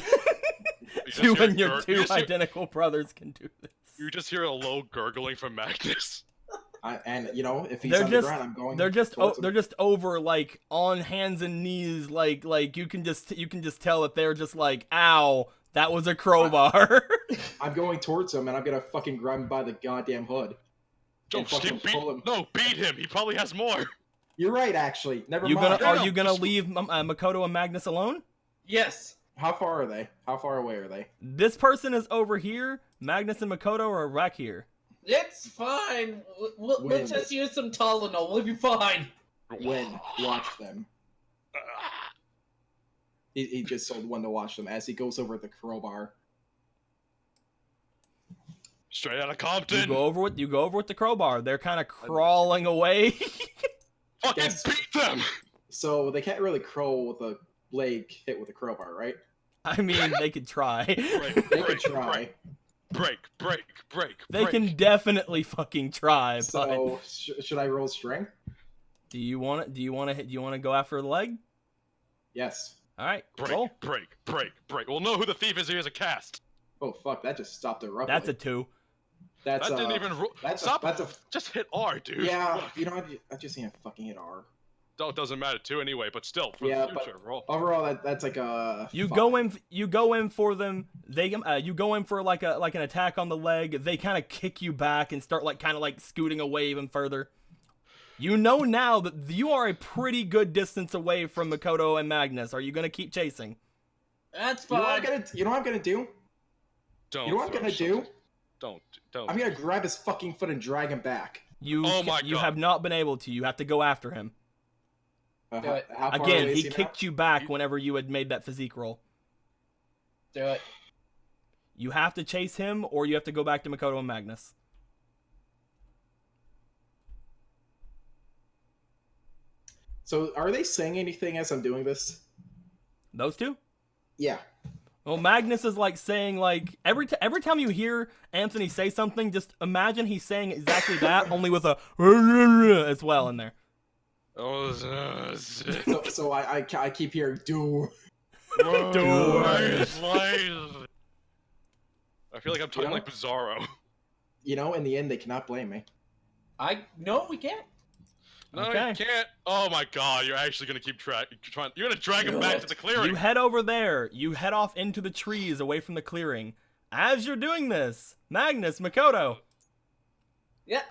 just You hear and your gur- two you just hear- identical brothers can do this. You just hear a low gurgling from Magnus. And you know, if he's They're on just- the ground, I'm going. They're just towards him. they're just over like on hands and knees like you can just tell that they're just like, ow, that was a crowbar. I'm going towards him, and I'm gonna fucking grab him by the goddamn hood. Don't fucking skip, pull him. No, beat him. He probably has more. You're right, actually. Never Are mind. you gonna leave Makoto and Magnus alone? Yes. How far are they? How far away are they? This person is over here. Magnus and Makoto are back here. It's fine. We'll When? just use some Tylenol. We'll be fine. When? Watch them. He just told one to watch them as he goes over the crowbar. Straight out of You Compton. go over with the crowbar. They're kind of crawling away. Fucking Yes. beat them. So they can't really crawl with a leg hit with a crowbar, right? I mean, they could try. Break, They break, could try. break, break, break. They can definitely fucking try. But So should I roll strength? do you want to go after the leg? Yes. All right, break, roll. break, break, break. We'll know who the thief is here as a cast. Oh fuck! That just stopped it abruptly. That's a 2. That's That didn't even. That's Stop. a Just hit R, dude. yeah. Fuck. You know, I just need to fucking hit R. No, it doesn't matter too anyway. But still, for Yeah, the but- future, roll. Overall, that's like a. You fuck. go in for them. They you go in for like an attack on the leg. They kind of kick you back and start kind of scooting away even further. You know now that you are a pretty good distance away from Makoto and Magnus. Are you gonna keep chasing? That's You know what fine. I'm gonna do? Don't. You know what I'm throw gonna something. do? Don't. I'm gonna grab his fucking foot and drag him back. You Oh my you God. have not been able to. You have to go after him. How, Do it. how far Again, away is he he now? kicked you back whenever you had made that physique roll. Do it. You have to chase him, or you have to go back to Makoto and Magnus. So, are they saying anything as I'm doing this? Those two? Yeah. Well, Magnus is saying every time you hear Anthony say something, just imagine he's saying exactly that, only with a as well in there. Oh, So I keep hearing do. I feel like I'm talking know? like Bizarro. You know, in the end, they cannot blame me. No, we can't. No, Okay. you can't. Oh my God, you're actually gonna keep trying. You're gonna drag him Do back it. to the clearing. You head over there. You head off into the trees away from the clearing. As you're doing this, Magnus, Makoto, Yeah,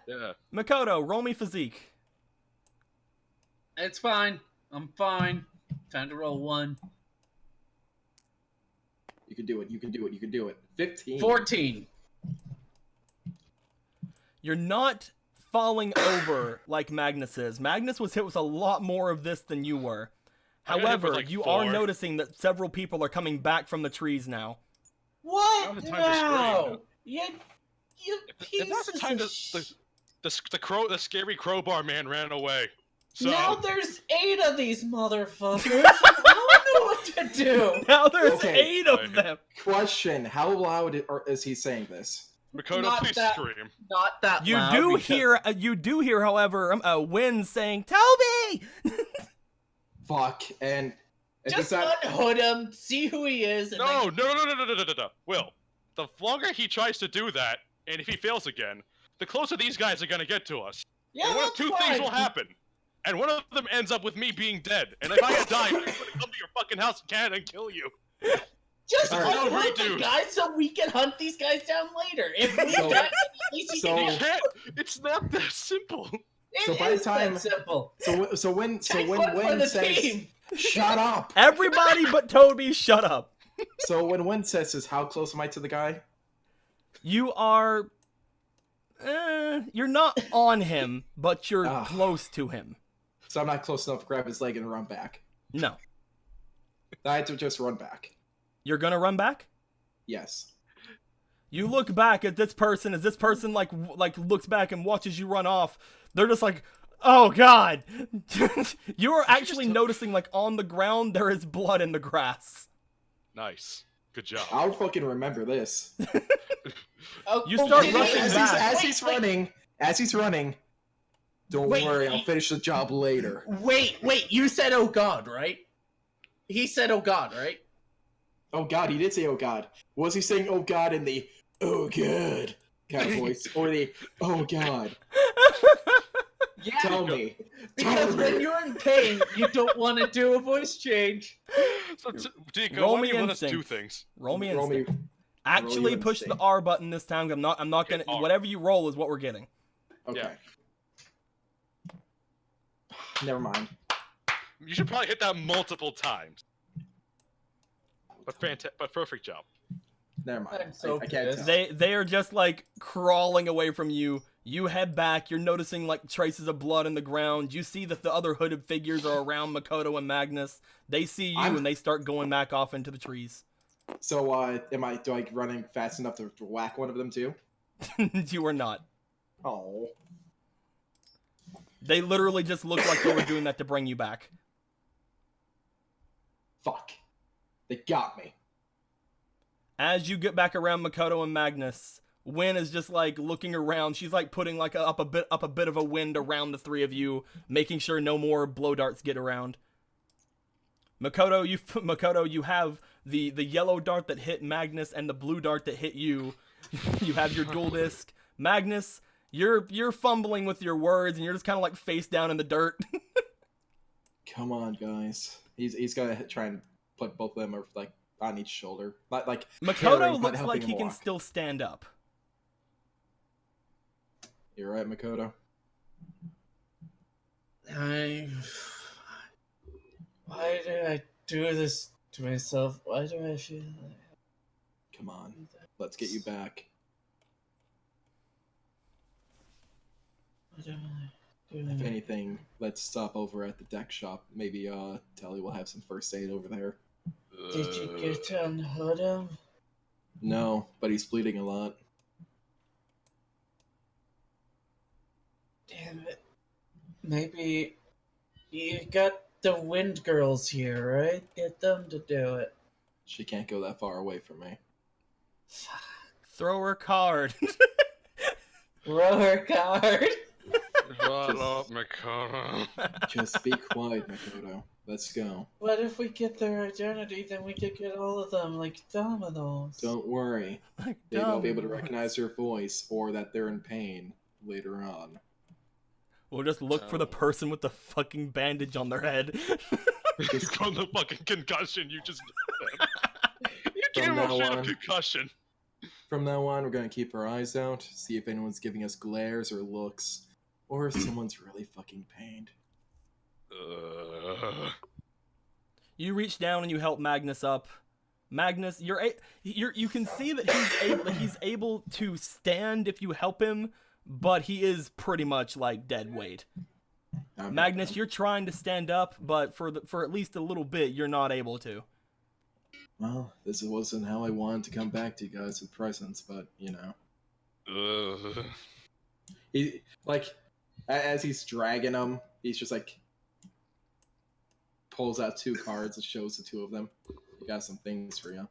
roll me physique. it's fine. I'm fine. Time to roll 1. You can do it. You can do it. You can do it. 15. 14. You're not falling over like Magnus is. Magnus was hit with a lot more of this than you were. I got hit with, However, like, you 4. are noticing that several people are coming back from the trees now. What? Now's the time to scream. No. You If pieces that's the time of the scary crowbar man ran away. So Now there's 8 of these motherfuckers. I don't know what to do. Now there's Okay. 8 of them. Question: how loud is he saying this? Makoto, Not please that- scream. Not that You loud. do because- hear, however, Win saying, "Toby!" Fuck. And if Just it's not, unhood him, see who he is, and No, then... no. Will, the longer he tries to do that, and if he fails again, the closer these guys are gonna get to us. Yeah, and one of that's two fine. things will happen. And one of them ends up with me being dead. And if I had died, I'm gonna come to your fucking house in Canada and kill you. Just Alright. unhood the Reduce. guys so we can hunt these guys down later. If we So- die, at least you so- can You can't. It's not that simple. So It by the is that time- simple. so when Take one for Win the says, team. "Shut up." Everybody but Toby, shut up. So when Win says, "How close am I to the guy?" You are. You're not on him, but you're Ah. close to him. So I'm not close enough to grab his leg and run back. No. I had to just run back. You're gonna run back? Yes. You look back at this person as this person like looks back and watches you run off. They're just like, "Oh God!" You're actually noticing like on the ground there is blood in the grass. Nice. Good job. I'll fucking remember this. Oh, You start wait, rushing wait, back. As he's running, don't Wait, worry, I'll he- finish the job later. Wait, you said "oh God," right? He said "oh God," right? Oh God, he did say "oh God." Was he saying "oh God" in the "oh God" kind of voice, or the "oh God"? Yeah, Tell me. because when you're in pain, you don't want to do a voice change. So, Dico, Roll why me do you let us do instinct. things? Roll me Roll instinct. me. Actually, roll you push the instinct. R button this time. I'm not gonna. R. Whatever you roll is what we're getting. Okay. Never mind. You should probably hit that multiple times. But perfect job. Never mind. I'm so I can't pissed. tell. They are just like crawling away from you. You head back. You're noticing like traces of blood in the ground. You see that the other hooded figures are around Makoto and Magnus. They see you I'm- and they start going back off into the trees. So, do I running fast enough to whack one of them too? You are not. Oh. They literally just look like they were doing that to bring you back. Fuck. They got me. As you get back around Makoto and Magnus, Win is just like looking around. She's like putting like up a bit of a wind around the three of you, making sure no more blow darts get around. Makoto, you have the yellow dart that hit Magnus and the blue dart that hit you. You have your dual disc. Magnus, you're fumbling with your words and you're just kind of like face down in the dirt. Come on, guys. He's gonna try and put both of them are like on each shoulder. Not like Makoto carrying, but looks helping like him he can walk. still stand up. You're right, Makoto. Why do I do this to myself? Why do I feel like... Come on. Let's get you back. What am I doing? If anything, let's stop over at the deck shop. Maybe Telly will have some first aid over there. Did you get to unhood him? No, but he's bleeding a lot. Damn it. Maybe you got the wind girls here, right? Get them to do it. She can't go that far away from me. Throw her card. Row her card. Shut up, Makoto. Just be quiet, Makoto. Let's go. What if we get their identity, then we could get all of them like dominoes. Don't worry. Like, They won't be able to dumb. recognize her voice or that they're in pain later on. We'll just look for the person with the fucking bandage on their head. He's got the fucking concussion. You just. You From gave him a now straight on. up concussion. From now on, we're gonna keep our eyes out, see if anyone's giving us glares or looks, or if someone's really fucking pained. You reach down and you help Magnus up. Magnus, you can see that he's able to stand if you help him, but he is pretty much like dead weight. Okay. Magnus, you're trying to stand up, but for at least a little bit, you're not able to. Well, this wasn't how I wanted to come back to you guys with presents, but you know. He as he's dragging them, he's just like pulls out two cards and shows the two of them. I got some things for you.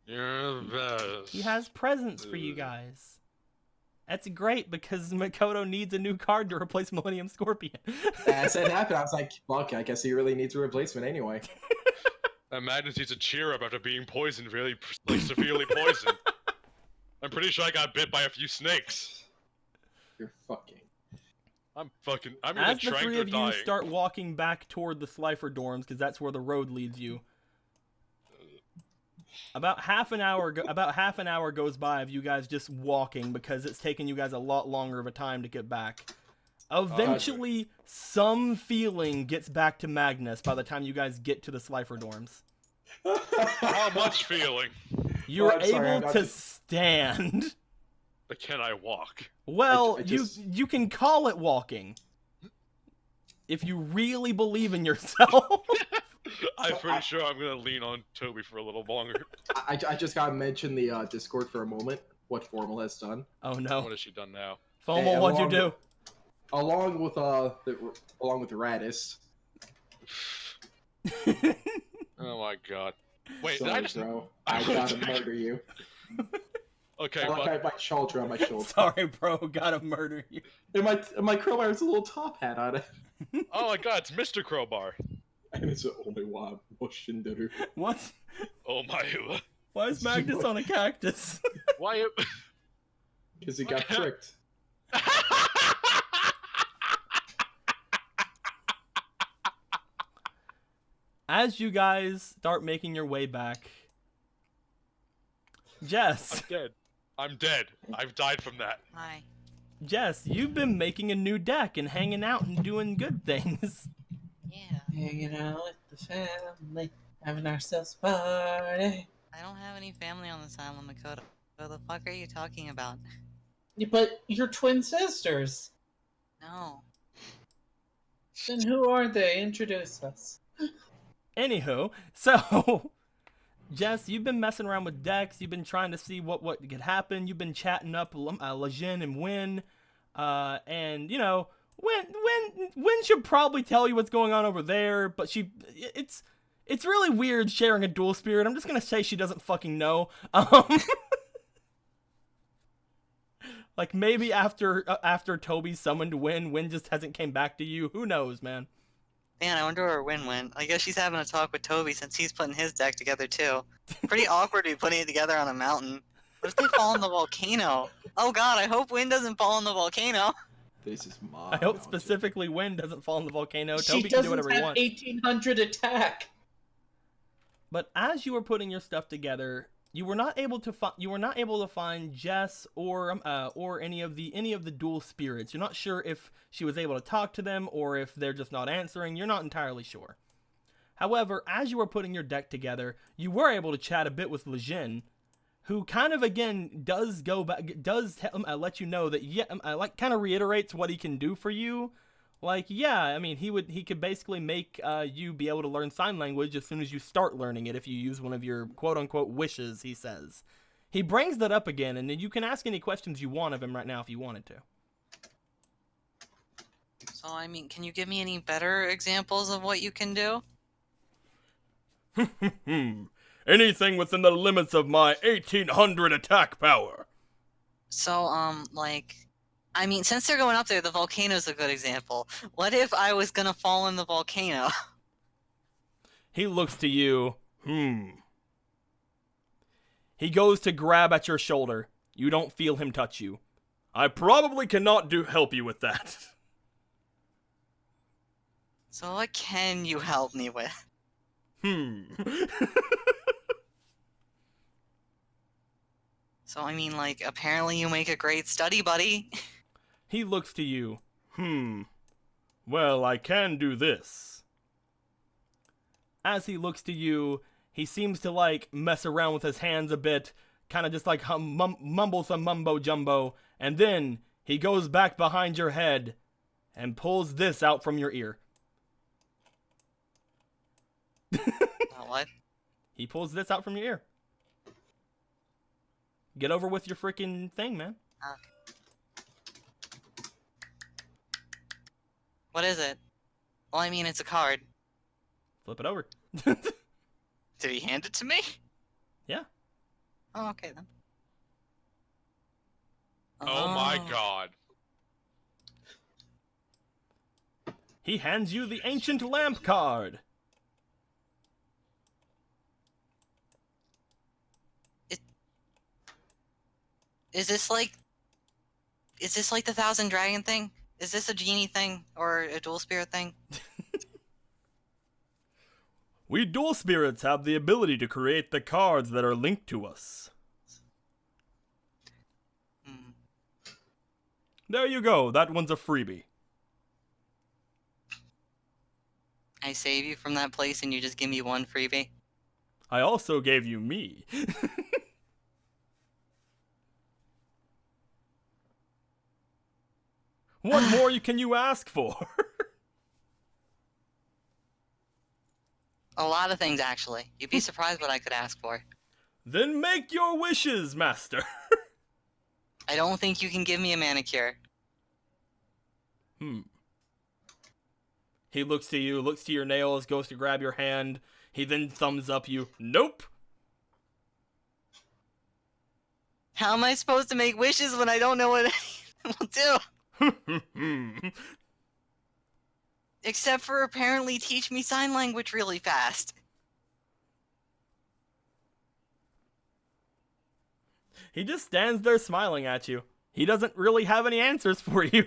You're the best. He has presents for you guys. That's great because Makoto needs a new card to replace Millennium Scorpion. As it happened, I was like, fuck, I guess he really needs a replacement anyway. And Magnus needs to cheer up after being poisoned, really, like, severely poisoned. I'm pretty sure I got bit by a few snakes. You're fucking. I'm either As the tranked three or of you dying. start walking back toward the Slifer dorms, because that's where the road leads you, about half an hour goes by of you guys just walking because it's taken you guys a lot longer of a time to get back. Eventually, some feeling gets back to Magnus by the time you guys get to the Slifer dorms. How much feeling? You're I'm sorry, I'm able not to just- stand. But can I walk? Well, I just- you can call it walking. If you really believe in yourself. I'm pretty sure I'm gonna lean on Toby for a little longer. I just gotta mention the Discord for a moment. What Formal has done, Oh What no. has she done now? FOMO, Hey, what'd you along- do? along with Radis. Oh my god. Wait, did I Sorry, just... bro. I gotta murder you. Okay, I but... like my shoulder on my shoulder. Sorry, bro. Gotta murder you. And my crowbar has a little top hat on it. Oh my god, it's Mr. Crowbar. And it's only one Shinderu. What? Oh my... Why is Magnus on a cactus? Why... Because he got tricked. As you guys start making your way back, Jess, I'm dead. I've died from that. Hi. Jess, you've been making a new deck and hanging out and doing good things. Yeah. Hanging out with the family, having ourselves a party. I don't have any family on this island, Makoto. What the fuck are you talking about? But you're twin sisters. No. Then who are they? Introduce us. Anywho, so Jess, you've been messing around with decks. You've been trying to see what could happen. You've been chatting up Lejin and Win, and you know Win should probably tell you what's going on over there, but it's really weird sharing a dual spirit. I'm just gonna say she doesn't fucking know. Like maybe after Toby summoned Win just hasn't came back to you. Who knows, man? Man, I wonder where Win went. I guess she's having a talk with Toby since he's putting his deck together too. Pretty awkward to be putting it together on a mountain. What if they fall in the volcano? Oh god, I hope Win doesn't fall in the volcano. This is my. I hope specifically Win doesn't fall in the volcano. She Toby can do doesn't whatever he have wants. 1800 attack. But as you were putting your stuff together, you were not able to find Jess or any of the dual spirits. You're not sure if she was able to talk to them or if they're just not answering. You're not entirely sure. However, as you were putting your deck together, you were able to chat a bit with Lejin, who kind of again does let you know that kind of reiterates what he can do for you. Like, yeah, I mean, he could basically make you be able to learn sign language as soon as you start learning it if you use one of your quote-unquote wishes, he says. He brings that up again, and then you can ask any questions you want of him right now if you wanted to. So, I mean, can you give me any better examples of what you can do? Anything within the limits of my 1800 attack power. So, I mean, since they're going up there, the volcano's a good example. What if I was gonna fall in the volcano? He looks to you. He goes to grab at your shoulder. You don't feel him touch you. I probably cannot help you with that. So what can you help me with? So, I mean, like, apparently you make a great study buddy. He looks to you. Well, I can do this. As he looks to you, he seems to, like, mess around with his hands a bit, kind of just, like, mumble some mumbo-jumbo, and then he goes back behind your head and pulls this out from your ear. What? He pulls this out from your ear. Get over with your freaking thing, man. What is it? Well, I mean, it's a card. Flip it over. Did he hand it to me? Yeah. Oh, okay then. Oh my god. He hands you the Ancient Lamp card. Is this like the Thousand Dragon thing? Is this a genie thing or a dual spirit thing? We dual spirits have the ability to create the cards that are linked to us. Hmm. There you go. That one's a freebie. I save you from that place and you just give me one freebie? I also gave you me. What more can you ask for? A lot of things, actually. You'd be surprised what I could ask for. Then make your wishes, master. I don't think you can give me a manicure. He looks to you, looks to your nails, goes to grab your hand. He then thumbs up you. Nope. How am I supposed to make wishes when I don't know what anyone will do? Except for apparently teach me sign language really fast. He just stands there smiling at you. He doesn't really have any answers for you.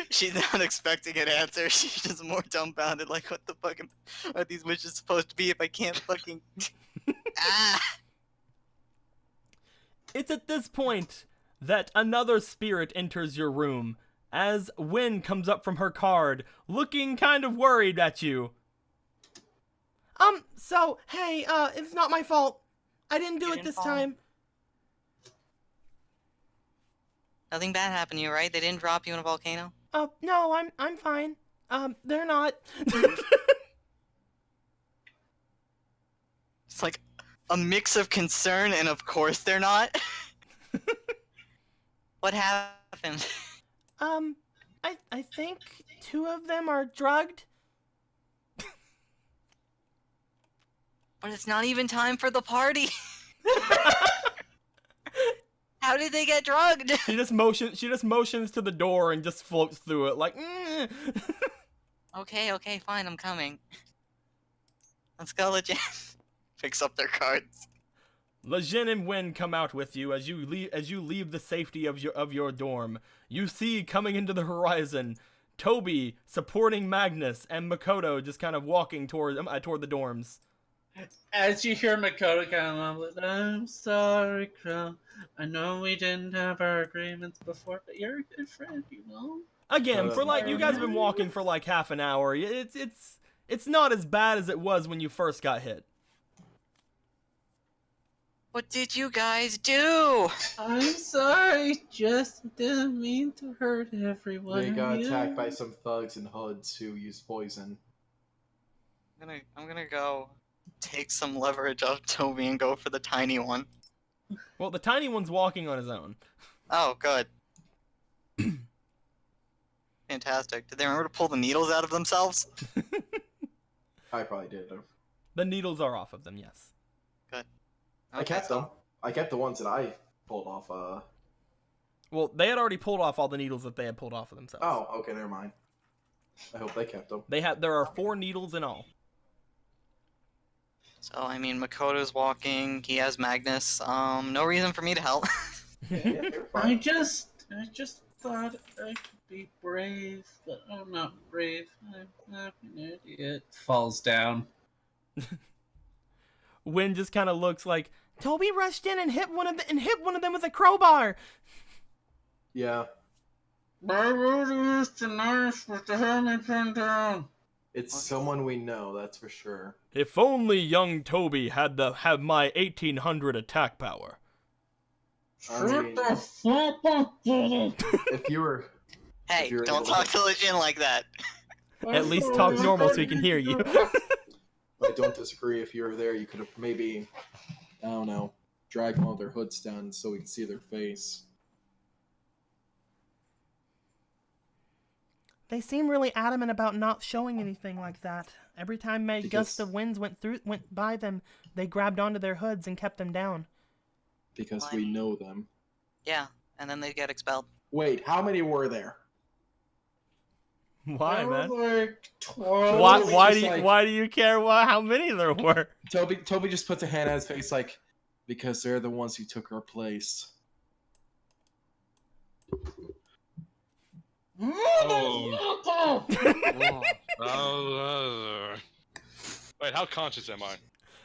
She's not expecting an answer. She's just more dumbfounded, like, what the fuck are these wishes supposed to be if I can't fucking... Ah! It's at this point that another spirit enters your room, as Wynn comes up from her card, looking kind of worried at you. Hey, it's not my fault. I didn't do it this time. Nothing bad happened to you, right? They didn't drop you in a volcano? No, I'm fine. They're not. It's like a mix of concern and of course they're not. What happened? I think 2 of them are drugged. But it's not even time for the party. How did they get drugged? She just motions to the door and just floats through it like. Okay, fine, I'm coming. Let's go, legit. Picks up their cards. Lejin and Wynn come out with you as you leave the safety of your dorm. You see coming into the horizon, Toby supporting Magnus and Makoto just kind of walking toward the dorms. As you hear Makoto kind of mumble, I'm sorry, Crow. I know we didn't have our agreements before, but you're a good friend, you know? Again, for like you guys have been walking for like half an hour. It's not as bad as it was when you first got hit. What did you guys do? I'm sorry, just didn't mean to hurt everyone. They got attacked by some thugs and hoods who used poison. I'm gonna go take some leverage off Toby and go for the tiny one. Well, the tiny one's walking on his own. Oh, good. Fantastic. Did they remember to pull the needles out of themselves? I probably did. The needles are off of them, yes. Good. I kept them. I kept the ones that I pulled off. Well, they had already pulled off all the needles that they had pulled off of themselves. Oh, okay, never mind. I hope they kept them. There are 4 needles in all. So, I mean, Makoto's walking, he has Magnus, no reason for me to help. Yeah, you're I fine. just thought I could be brave, but I'm not brave. I'm an idiot. Falls down. Wynn just kind of looks like Toby rushed in and hit one of them with a crowbar. Yeah, I really used to nice, but they had me pinned down. it's someone we know, that's for sure. If only young Toby had my 1800 attack power. I mean, Shut the fuck up, Diddy. if you were, Hey, You're don't able talk to- to Legend like that. At least talk normal so he can hear you. I don't disagree. If you were there, you could have maybe, I don't know, dragged one of their hoods down so we can see their face. They seem really adamant about not showing anything like that. Every time a gust of winds went by them, they grabbed onto their hoods and kept them down. Because Why? we know them. Yeah, and then they get expelled. Wait, how many were there? Why, There man? were like 12. Why do you care how many there were? Toby just puts a hand on his face like, because they're the ones who took our place. Oh. Wait, how conscious am I?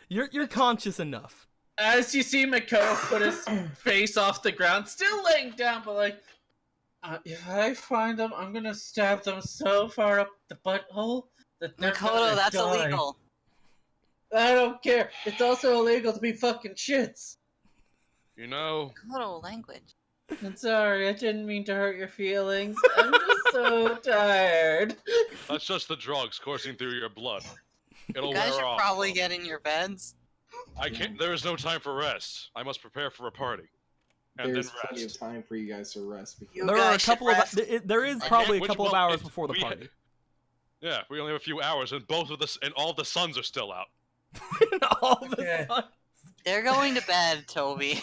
You're conscious enough. As you see Makoto put his face off the ground, still laying down, but like, if I find them, I'm gonna stab them so far up the butthole that they're Makoto, gonna that's die. illegal. I don't care. It's also illegal to be fucking shits. You know, Makoto language. I'm sorry, I didn't mean to hurt your feelings. I'm just so tired. that's just the drugs coursing through your blood. It'll You guys wear should off. probably get in your beds. I can't. There is no time for rest. I must prepare for a party, and There's then plenty of rest. time for you guys to rest. Before. You There are a guys should couple of rest. there is I probably a can't- couple of well, hours it's- before the we- party. Yeah, we only have a few hours, and all the suns are still out. All the Okay. suns, They're going to bed, Toby.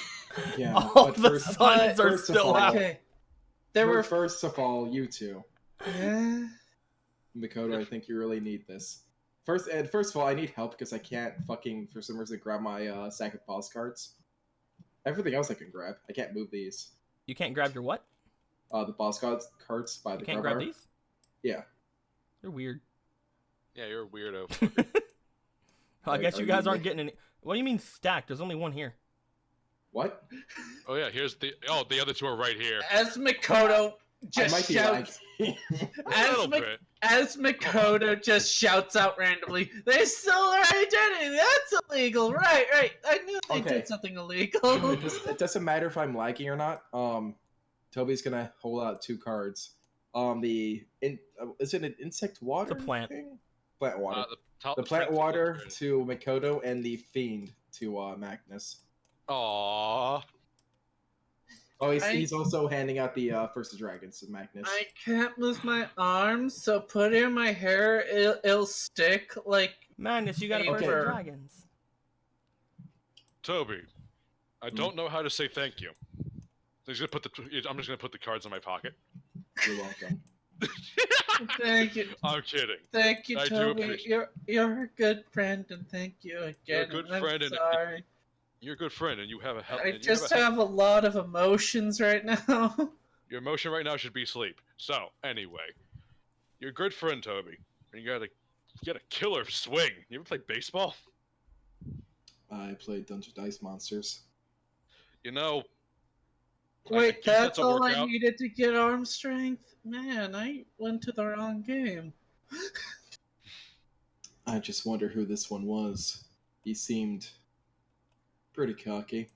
Yeah, all but the first, suns are first of still all- out. Okay. There were. first of all, you two, Yeah. Makoto, I think you really need this. First of all, I need help because I can't fucking for some reason grab my sack of boss cards. Everything else I can grab. I can't move these. You can't grab your what? The boss cards by the You can't grab grab bar. these? Yeah. They're weird. Yeah, you're a weirdo. I Wait, guess are you guys you- aren't getting any. What do you mean stacked? There's only one here. What? Oh yeah, here's the. Oh, the other two are right here. As Makoto I just might be shouts. lagging. A As little bit. As Makoto just shouts out randomly, they stole our identity. That's illegal. Right. I knew they Okay. did something illegal. It doesn't matter if I'm lagging or not. Toby's gonna hold out two cards. Is it an insect water? It's a plant. thing? Plant water. The Plant water to Makoto and the fiend to Magnus. Aww. Oh, he's, I- he's also handing out the First of Dragons to Magnus. I can't move my arms, so put in my hair. It'll stick like. Magnus, you got a Okay. first of dragons. Toby, I don't know how to say thank you. I'm just gonna put the cards in my pocket. You're welcome. Thank you. I'm kidding. Thank you, I do Toby. appreciate You're a good friend, and thank you again. You're a good I'm friend, and- sorry. You're a good friend, and you have a help. I just have a lot of emotions right now. Your emotion right now should be sleep. So anyway, you're a good friend, Toby, and you got a killer swing. You ever play baseball? I played Dungeon Dice Monsters. You know. I Wait, think that's a all I workout. needed to get arm strength? Man, I went to the wrong game. I just wonder who this one was. He seemed pretty cocky.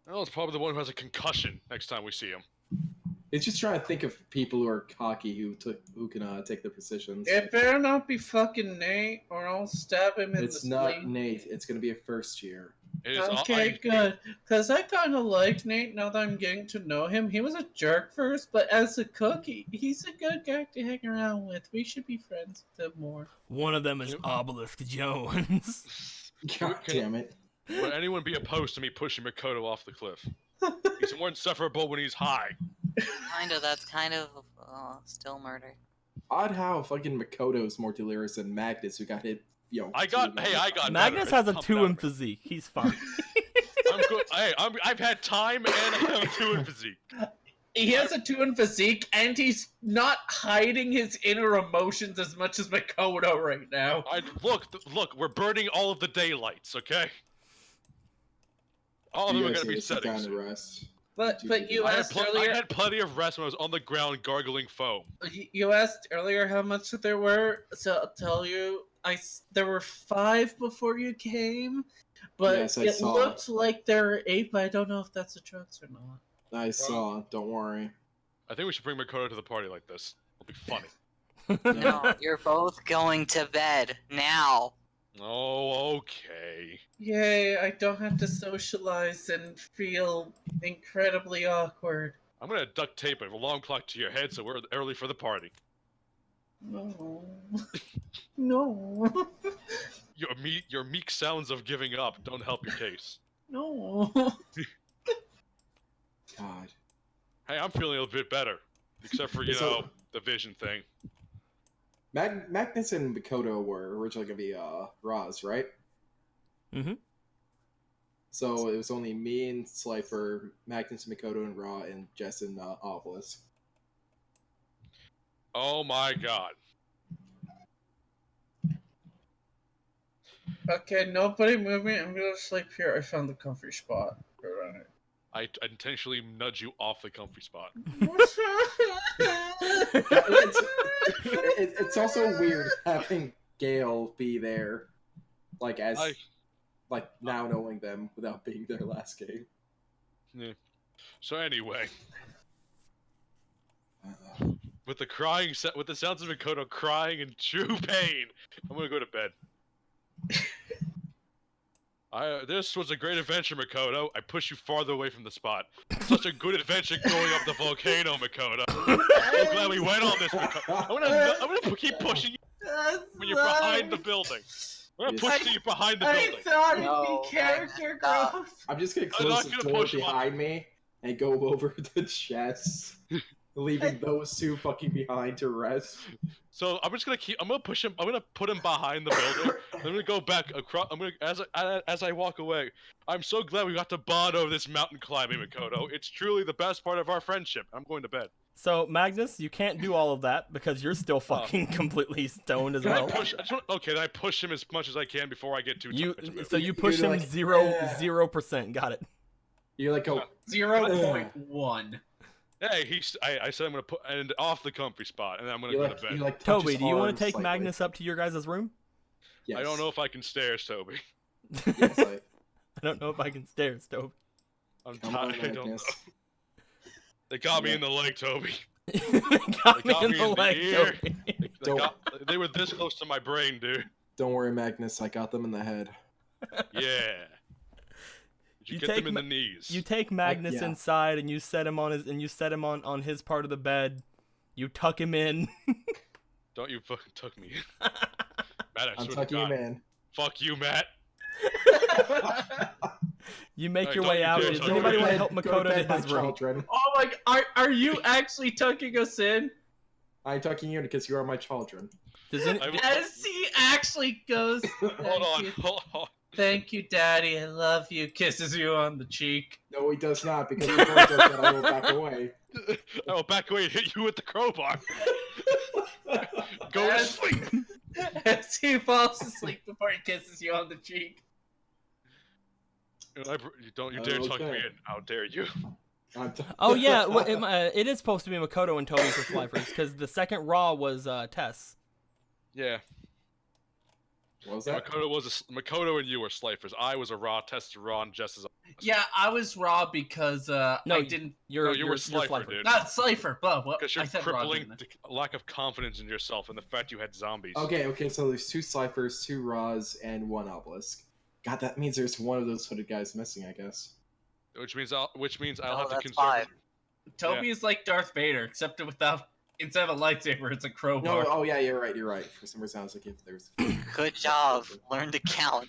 Well, it's probably the one who has a concussion next time we see him. He's just trying to think of people who are cocky who can take the positions. It better not be fucking Nate, or I'll stab him in It's the not sleeve. Nate. It's gonna be a first year. It is, Okay, good. Because I kind of liked Nate now that I'm getting to know him. He was a jerk first, but as a cook, he's a good guy to hang around with. We should be friends with him more. One of them is Obelisk Jones. God damn it. Would anyone be opposed to me pushing Makoto off the cliff? He's more insufferable when he's high. Kinda, that's kind of still murder. Odd how fucking Makoto's more delirious than Magnus, who got hit. I got Magnus better has a at 2 in pumping physique. He's fine. I'm good. Hey, I've had time and I have a 2 in physique. He has a 2 in physique, and he's not hiding his inner emotions as much as Makoto right now. Look, we're burning all of the daylights, okay? All of them You are guys gonna need be to sit down settings. and rest. But you I asked earlier. had plenty of rest when I was on the ground gargling foam. You asked earlier how much there were, so I'll tell you. There were 5 before you came, but Yes, I it saw. looked like there were 8. But I don't know if that's the drugs or not. I saw. Don't worry. I think we should bring Makoto to the party like this. It'll be funny. No, you're both going to bed now. Oh, okay. Yay! I don't have to socialize and feel incredibly awkward. I'm gonna duct tape a long clock to your head so we're early for the party. No. No. Your meek sounds of giving up don't help your case. No. God. Hey, I'm feeling a bit better, except for So- the vision thing. Magnus and Mikoto were originally gonna be Roz, right? Mhm. So it was only me and Slifer, Magnus and Mikoto and Ra, and Jess and Obelisk. Oh my god. Okay, nobody move me. I'm gonna sleep here. I found the comfy spot. I intentionally nudge you off the comfy spot. It's also weird having Gale be there, like like now knowing them without being their last game. Yeah. So anyway, Uh, with the sounds of Mikoto crying in true pain, I'm gonna go to bed. This was a great adventure, Mikoto. I pushed you farther away from the spot. Such a good adventure going up the volcano, Mikoto. I'm so glad we went on this, Mikoto. I'm gonna keep pushing you when you're behind the building. I'm gonna push you behind the I building. thought it'd No, be character stop. growth. I'm just gonna I'm not close the gonna door push him up. behind me and go over to Jess, leaving those two fucking behind to rest. So I'm gonna push him. I'm gonna put him behind the building. I'm gonna go back across. As I walk away. I'm so glad we got to bond over this mountain climbing, Mikoto. It's truly the best part of our friendship. I'm going to bed. So Magnus, you can't do all of that because you're still fucking completely stoned as Can well. then I push him as much as I can before I get too tired to move. So you push You're him like, 0%. Got it. You're like, oh, 0.1. Hey, I said I'm gonna put and off the comfy spot, and then I'm gonna go to bed. touch Toby, his do you want arm to take slightly. Magnus up to your guys' room? Yes. I don't know if I can stairs, Toby. Yes, I don't know if I can stairs, Toby. I'm Come on, tired. I don't know. Magnus. They got me in the leg, Toby. got me got in me the in the leg, ear. Toby. They were this close to my brain, dude. Don't worry, Magnus. I got them in the head. Yeah. Did you, get them in the knees? You take Magnus yeah. inside and you set him on his part of the bed. You tuck him in. Don't you fucking tuck me in. Matt, I I'm swear to tucking him God. in. Fuck you, Matt. You make Hey, your don't way you out. dare Does tuck anybody me want to in. help Go to Makoto bed, to my his room? children. Oh my! Are you actually tucking us in? I'm tucking you in because you are my children. Does any, As he actually goes. Hold on. Thank you, Daddy. I love you. Kisses you on the cheek. No, he does not because he told us that I will back away. I will back away and hit you with the crowbar. Go to As- sleep. As he falls asleep before he kisses you on the cheek. Don't you dare tuck me Okay. in. How dare you? Oh yeah, it is supposed to be Makoto and Toby for Slifers because the second Raw was Tess. Yeah. What was that? Makoto and you were Slifers. I was a Raw, Test Raw, and Jess is a... Yeah, I was raw because No, I didn't. You're, No, you you're, were you're Slifer, dude. Not Slifer, but what? Because I you're said raw. crippling didn't I? the lack of confidence in yourself and the fact you had zombies. Okay, so there's 2 Slifers, 2 Raws, and 1 Obelisk. God, that means there's one of those hooded guys missing, I guess. Which means I'll Oh, have to that's conserve. 5. Toby is like Darth Vader, except instead of a lightsaber, it's a crowbar. No, oh yeah, you're right. For some reason, I was like, if there's. Good job. Learn to count.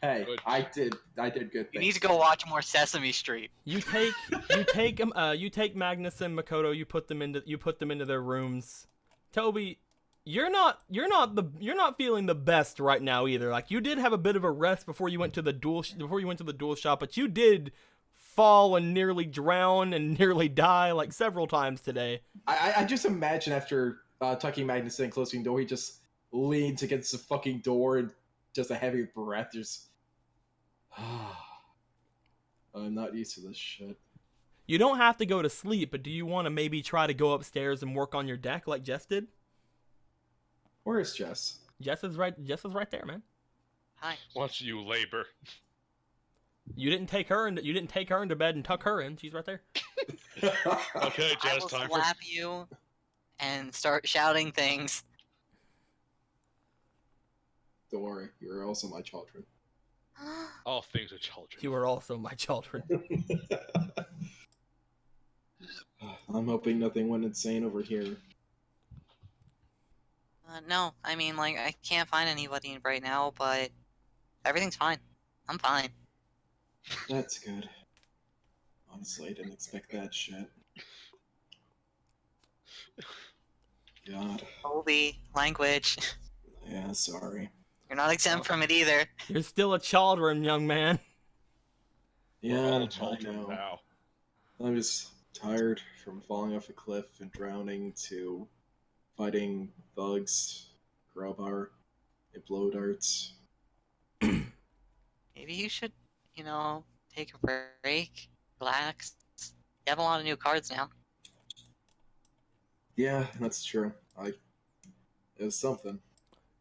Hey, Good. I did good things. You need to go watch more Sesame Street. You take Magnus and Makoto. You put them into their rooms. Toby, you're not feeling the best right now either. Like you did have a bit of a rest before you went to the duel shop, but you did fall and nearly drown and nearly die like several times today. I just imagine after tucking Magnus in, closing the door, he just leans against the fucking door and just a heavy breath. Just. I'm not used to this shit. You don't have to go to sleep, but do you want to maybe try to go upstairs and work on your deck like Jess did? Where is Jess? Jess is right there, man. Hi. Once you labor. You didn't take her into bed and tuck her in. She's right there. Okay, I Jess, will time for... slap you and start shouting things. Don't worry, you're also my children. All things are children. You are also my children. I'm hoping nothing went insane over here. No, I mean, like, I can't find anybody right now, but everything's fine. I'm fine. That's good. Honestly, I didn't expect that shit. God. Toby, language. Yeah, sorry. You're not exempt from it either. You're still a children, young man. We're Yeah, all I children know. now. I'm just tired from falling off a cliff and drowning to fighting thugs, crowbar, and blow darts. Maybe you should, take a break, relax. You have a lot of new cards now. Yeah, that's true. It was something.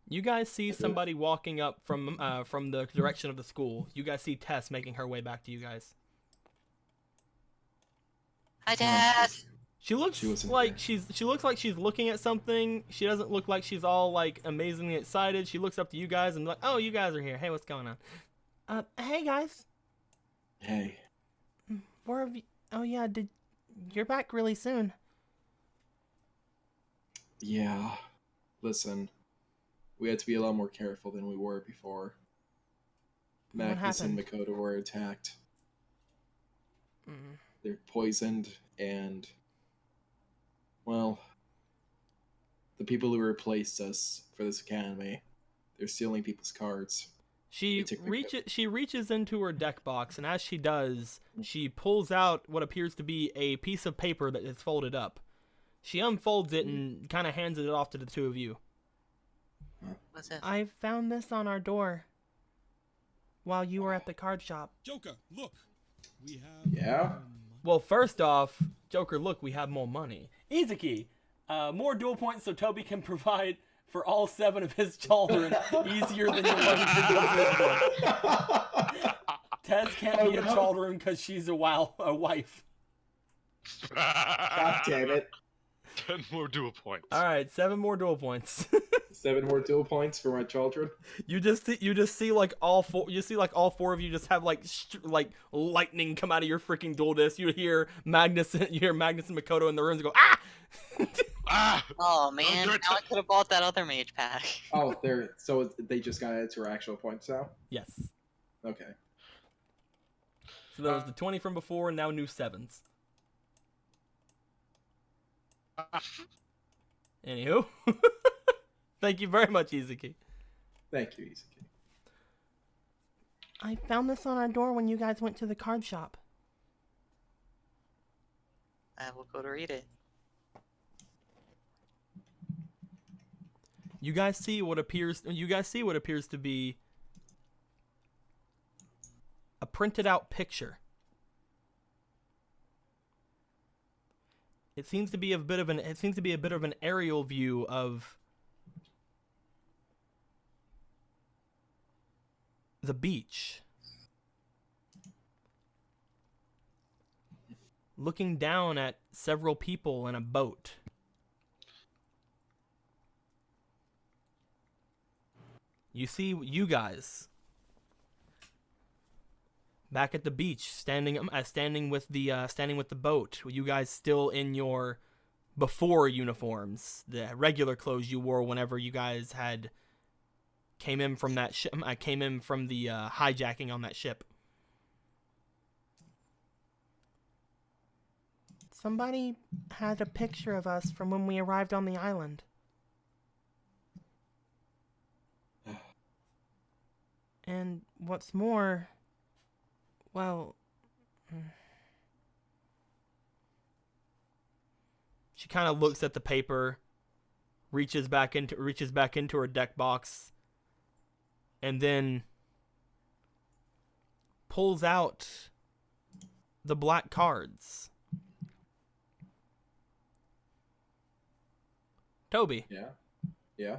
You guys see somebody walking up from the direction of the school. You guys see Tess making her way back to you guys. Hi, Dad. She looks She wasn't like here. she looks like she's looking at something. She doesn't look like she's all like amazingly excited. She looks up to you guys and like, "Oh, you guys are here. Hey, what's going on?" Hey guys. Hey, Where have you? Oh yeah, you're back really soon. yeah. Listen, we had to be a lot more careful than we were before. What Magnus and happened? Makoto were attacked. Mm. They're poisoned, and well, the people who replaced us for this academy, they're stealing people's cards. She They took the She reaches into her deck box, and as she does, she pulls out what appears to be a piece of paper that is folded up. She unfolds it and kind of hands it off to the two of you. What's it? I found this on our door while you were at the card shop. Joker, look. We have Yeah? more money. Well, first off, Joker, look, we have more money. Izuki, more duel points so Toby can provide for all 7 of his children easier than your one. Tess can't be a children because she's a wife. God damn it. 10 more dual points. All right, 7 more duel points. 7 more dual points for my children. You just see like all 4. You see like all 4 of you just have like lightning come out of your freaking duel disc. You hear Magnus and Makoto in the rooms go ah. Ah! Oh man, do now it. I could have bought that other mage pack. Oh, they just got added to our actual points now? Yes. Okay. So that was the 20 from before, and now new 7s. Anywho, thank you very much, Izuki. Thank you, Izuki. I found this on our door when you guys went to the card shop. I will go to read it. You guys see what appears to be a printed out picture. It seems to be a bit of an aerial view of the beach. Looking down at several people in a boat. You see you guys back at the beach, standing with the boat. You guys still in your before uniforms, the regular clothes you wore whenever you guys had came in from that ship. Came in from the hijacking on that ship. Somebody had a picture of us from when we arrived on the island. And what's more, well, she kind of looks at the paper, reaches back into her deck box, and then pulls out the black cards. Toby, Yeah?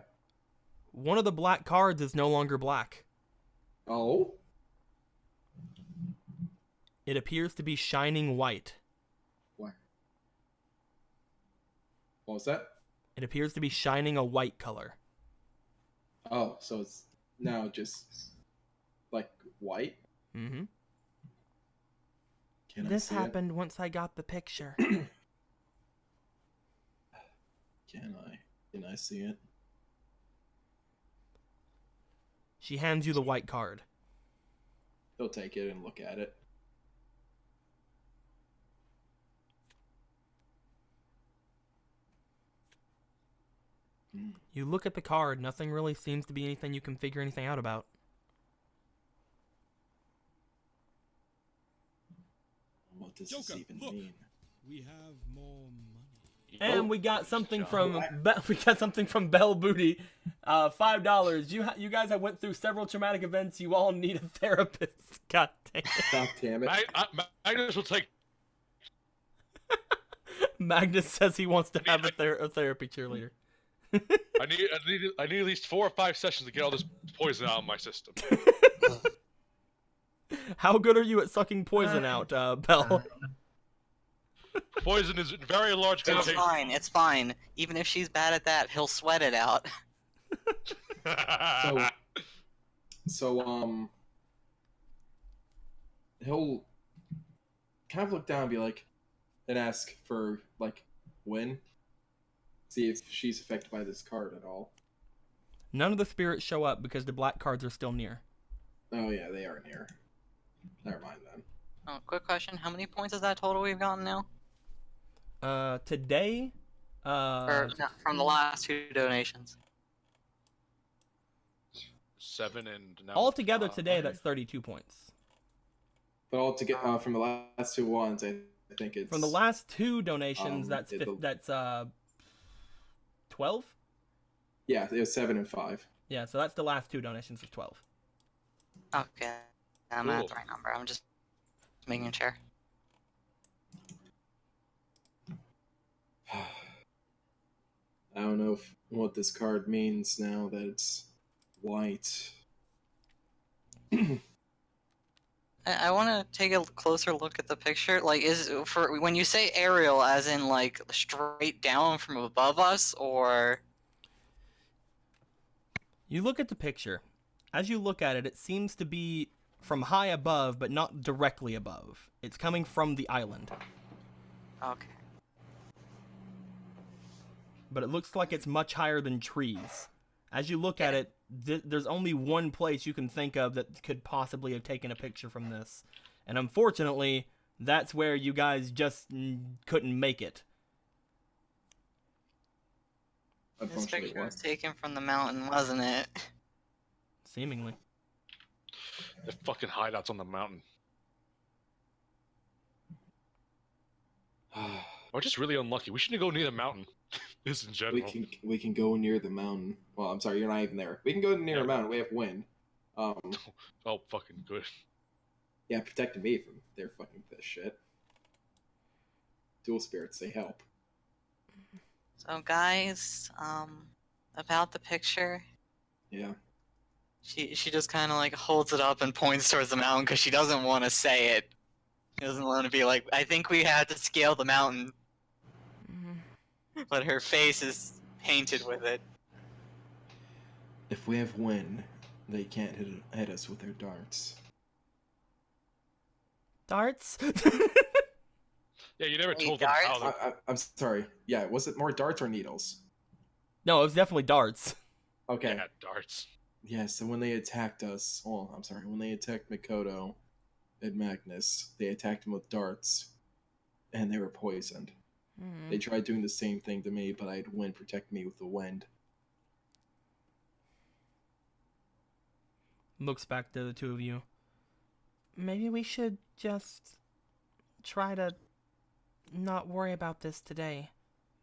one of the black cards is no longer black. Oh? It appears to be shining white. What? What was that? It appears to be shining a white color. Oh, so it's now just like white? Mm-hmm. Can I This see happened once I got the picture. it? Can I see it? She hands you the white card. He'll take it and look at it. You look at the card. Nothing really seems to be anything you can figure anything out about. What does Joker, this even look. mean? We have more money. And we got something from Bell Booty, $5. You guys have went through several traumatic events. You all need a therapist. God damn it. God damn it. Magnus will take. Magnus says he wants to have a therapy cheerleader. I need at least 4 or 5 sessions to get all this poison out of my system. How good are you at sucking poison out, Bell? Poison is in very large It's concentration. fine. It's fine. Even if she's bad at that, he'll sweat it out. So, he'll kind of look down and be like, and ask for, like, when? See if she's affected by this card at all. None of the spirits show up because the black cards are still near. Oh, yeah, they are near. Never mind then. Oh, quick question. How many points is that total we've gotten now? Today, Or no, from the last 2 donations? 7 and now. altogether today, that's 32 points. But all to get from the last 2 ones, I think it's From the last 2 donations, that's it'll- 12. Yeah, it was 7 and 5. Yeah, so that's the last 2 donations of 12. Okay. I'm at Cool. the right number. I'm just making sure. I don't know what this card means now that it's white. I want to take a closer look at the picture. Like, for when you say aerial, as in like straight down from above us, or You look at the picture. As you look at it, it seems to be from high above, but not directly above. It's coming from the island, okay. but it looks like it's much higher than trees. As you look at it, there's only one place you can think of that could possibly have taken a picture from this. And unfortunately, that's where you guys just couldn't make it. This Unfortunately, picture was what? taken from the mountain, wasn't it? Seemingly. The fucking hideouts on the mountain. We're just really unlucky. We shouldn't go near the mountain. Just in general. we can go near the mountain. Well, I'm sorry, you're not even there. We can go near a mountain. We have wind. Oh, fucking good. Yeah, protecting me from their fucking this shit. Dual spirits, they help. So guys, about the picture, Yeah. she just kind of like holds it up and points towards the mountain because she doesn't want to say it. She doesn't want to be like, I think we had to scale the mountain. But her face is painted with it. If we have wind, they can't hit us with their darts. Darts? Yeah, you never Hey, told them how guys. they... I'm sorry. Yeah, was it more darts or needles? No, it was definitely darts. Okay. Yeah, darts. Yes, and when they attacked us, oh, I'm sorry, when they attacked Mikoto and Magnus, they attacked him with darts, and they were poisoned. They tried doing the same thing to me, but I had wind protect me with the wind. Looks back to the two of you. Maybe we should just try to not worry about this today.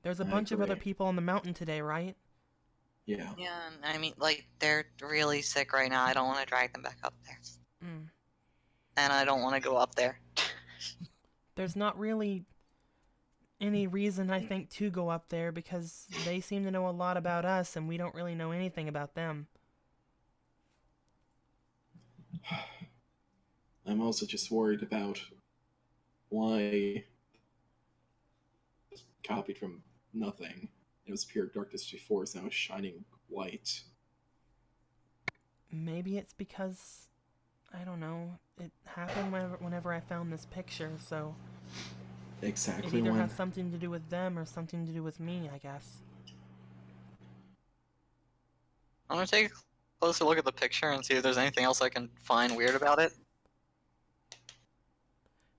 There's a I bunch of other agree. people on the mountain today, right? Yeah. Yeah, and I mean, like, they're really sick right now. I don't want to drag them back up there. Mm. And I don't want to go up there. There's not really any reason, I think, to go up there because they seem to know a lot about us and we don't really know anything about them. I'm also just worried about why copied from nothing. It was pure darkness before, so now it's shining white. Maybe it's because, I don't know, it happened whenever I found this picture, so it Exactly either when. has something to do with them or something to do with me, I guess. I'm gonna take a closer look at the picture and see if there's anything else I can find weird about it.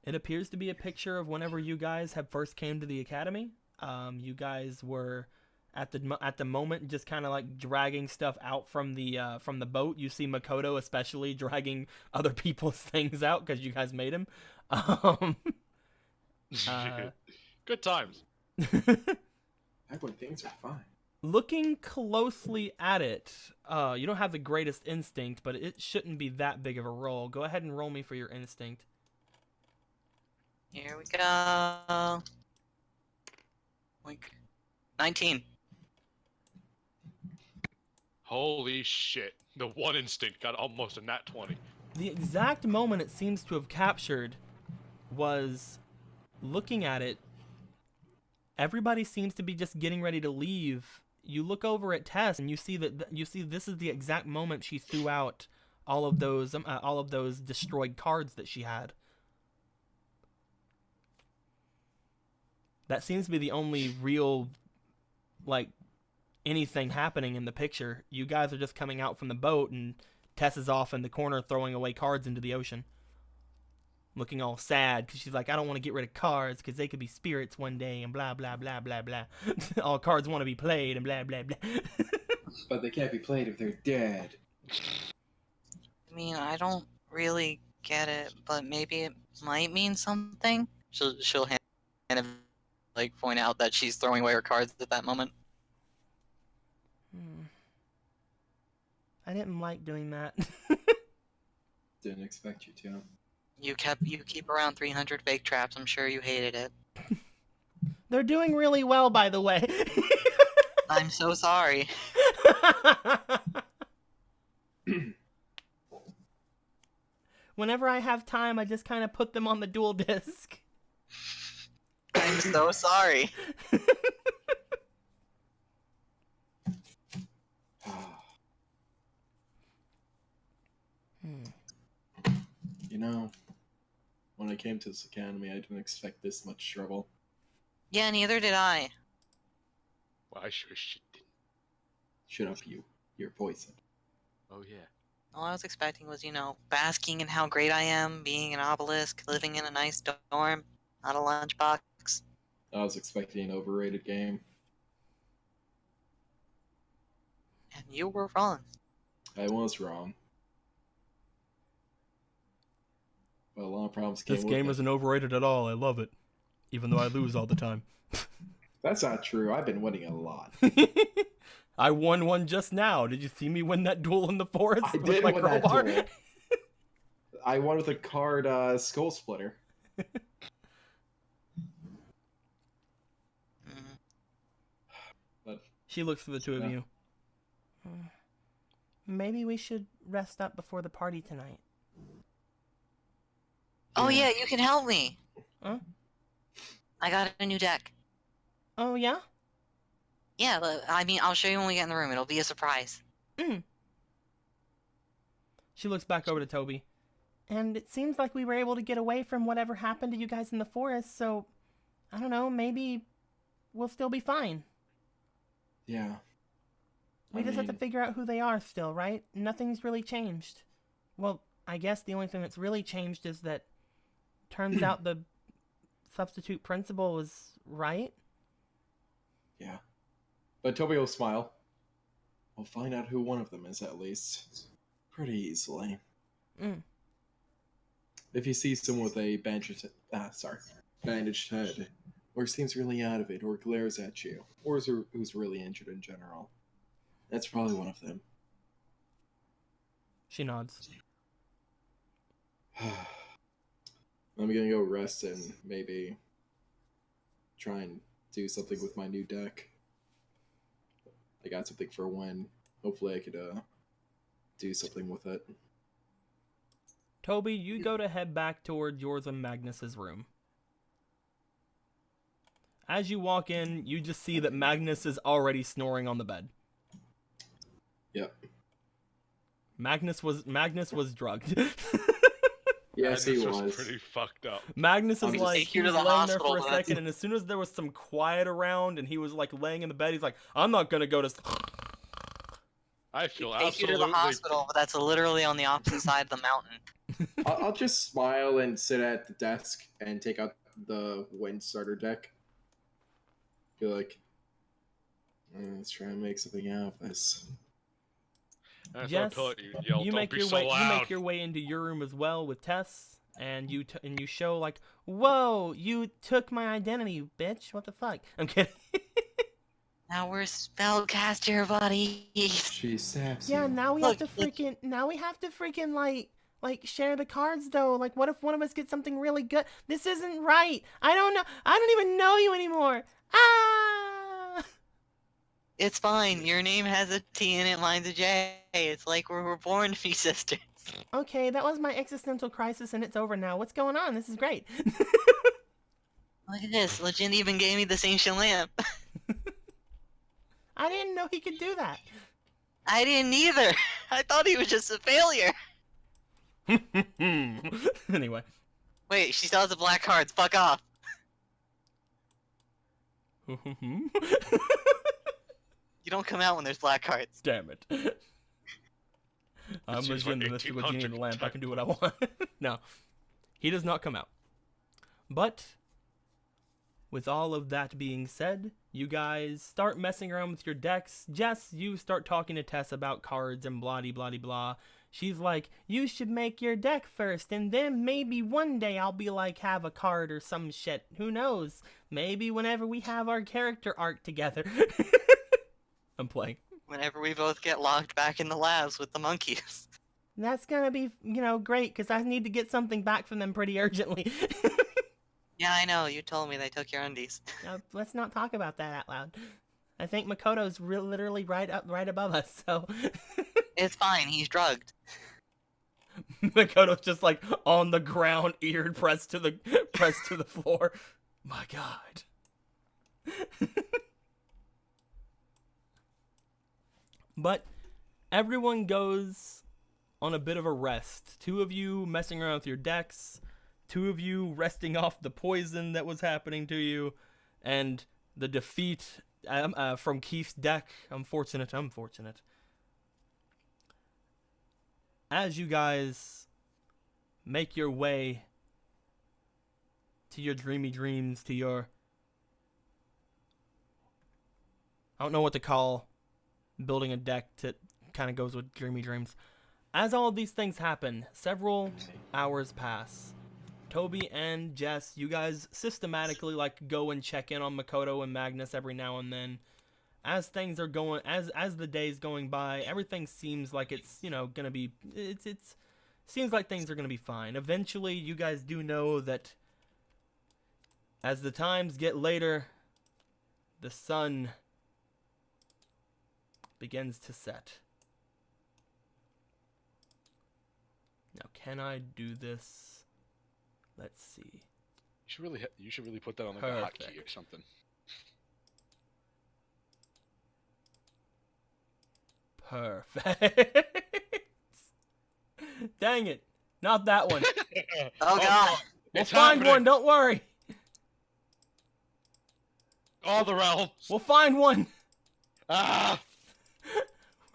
It appears to be a picture of whenever you guys have first came to the academy. You guys were at the moment just kind of like dragging stuff out from the boat. You see Makoto especially dragging other people's things out because you guys made him. Good times. Act like things are fine. Looking closely at it, you don't have the greatest instinct, but it shouldn't be that big of a roll. Go ahead and roll me for your instinct. Here we go. Like 19. Holy shit. The one instinct got almost a nat 20. The exact moment it seems to have captured was looking at it. Everybody seems to be just getting ready to leave. You look over at Tess and you see this is the exact moment she threw out all of those destroyed cards that she had. That seems to be the only real, like, anything happening in the picture. You guys are just coming out from the boat, and Tess is off in the corner throwing away cards into the ocean. Looking all sad, because she's like, I don't want to get rid of cards, because they could be spirits one day, and blah, blah, blah, blah, blah. All cards want to be played, and blah, blah, blah. But they can't be played if they're dead. I mean, I don't really get it, but maybe it might mean something. She'll kind of like point out that she's throwing away her cards at that moment. I didn't like doing that. Didn't expect you to. You keep around 300 fake traps. I'm sure you hated it. They're doing really well, by the way. I'm so sorry. Whenever I have time, I just kind of put them on the dual disc. I'm so sorry. You know, when I came to this academy, I didn't expect this much trouble. Yeah, neither did I. Well, I sure shit didn't. Shut up, you. You're poisoned. Oh, yeah. All I was expecting was, basking in how great I am, being an obelisk, living in a nice dorm, not a lunchbox. I was expecting an overrated game. And you were wrong. I was wrong. But a lot of problems came This with game it. isn't overrated at all. I love it. Even though I lose all the time. That's not true. I've been winning a lot. I won one just now. Did you see me win that duel in the forest I with did my win that crowbar? duel. I won with a card Skull Splitter. But She looks for the two of Yeah. you. Maybe we should rest up before the party tonight. Oh yeah, you can help me. Huh? I got a new deck. Oh, yeah? Yeah, I'll show you when we get in the room. It'll be a surprise. She looks back over to Toby. And it seems like we were able to get away from whatever happened to you guys in the forest, so I don't know, maybe we'll still be fine. yeah. We just have to figure out who they are still, right? Nothing's really changed. Well, I guess the only thing that's really changed is that turns out the substitute principal was right. Yeah. But Toby will smile. We'll find out who one of them is at least. Pretty easily. If you see someone with a bandaged head, or seems really out of it, or glares at you, or who's really injured in general, that's probably one of them. She nods. I'm gonna go rest and maybe try and do something with my new deck. I got something for when. Hopefully I could do something with it. Toby, you go to head back toward yours and Magnus's room. As you walk in, you just see that Magnus is already snoring on the bed. Yep. Magnus was drugged. Yes, he This was. pretty fucked up. Magnus I'm is just- like, Take he you to was the laying there hospital, for a bud. second, and as soon as there was some quiet around and he was like laying in the bed, he's like, I'm not gonna go to I feel Take you to absolutely. the hospital, but that's literally on the opposite side of the mountain. I'll just smile and sit at the desk and take out the wind starter deck. Be like, let's try and make something out of this. And I Yes, throw a pillow at you, and yell, you "Don't make be your so way. You loud." make your way into your room as well with Tess, and you show like, whoa, you took my identity, bitch. What the fuck? I'm kidding. Now we're spellcaster buddies. She stabs Yeah, you. now we Look, have to look. freaking like share the cards though. Like, what if one of us gets something really good? This isn't right. I don't know. I don't even know you anymore. Ah! It's fine. Your name has a T in it, mine's a J. It's like we're born to be sisters. Okay, that was my existential crisis, and it's over now. What's going on? This is great. Look at this. Legend even gave me this ancient lamp. I didn't know he could do that. I didn't either. I thought he was just a failure. Anyway. Wait, she still has the black cards. Fuck off. You don't come out when there's black cards. Damn it. I'm It's used for Legend, the mystical genie in the lamp. I can do what I want. No. He does not come out. But, with all of that being said, you guys start messing around with your decks. Jess, you start talking to Tess about cards and blah-de-blah-de-blah. She's like, you should make your deck first, and then maybe one day I'll be like, have a card or some shit. Who knows? Maybe whenever we have our character arc together. I'm playing. Whenever we both get locked back in the labs with the monkeys. That's gonna be, great, because I need to get something back from them pretty urgently. Yeah, I know. You told me they took your undies. Let's not talk about that out loud. I think Makoto's literally right above us, so... It's fine. He's drugged. Makoto's just like on the ground, ear pressed to the floor. My God. But everyone goes on a bit of a rest. 2 of you messing around with your decks, 2 of you resting off the poison that was happening to you, and the defeat from Keith's deck. Unfortunate. As you guys make your way to your dreamy dreams, to your... I don't know what to call building a deck that kind of goes with dreamy dreams. As all of these things happen, several hours pass. Toby and Jess, you guys systematically go and check in on Makoto and Magnus every now and then. As things are going, as the day's going by, everything seems like it's gonna be. It's seems like things are gonna be fine. Eventually, you guys do know that as the times get later, the sun begins to set. Now, can I do this? Let's see. You should really put that on like a hotkey or something. Perfect. Dang it. Not that one. Oh God. We'll It's find happening. one, don't worry. All the realms. We'll find one. Ah!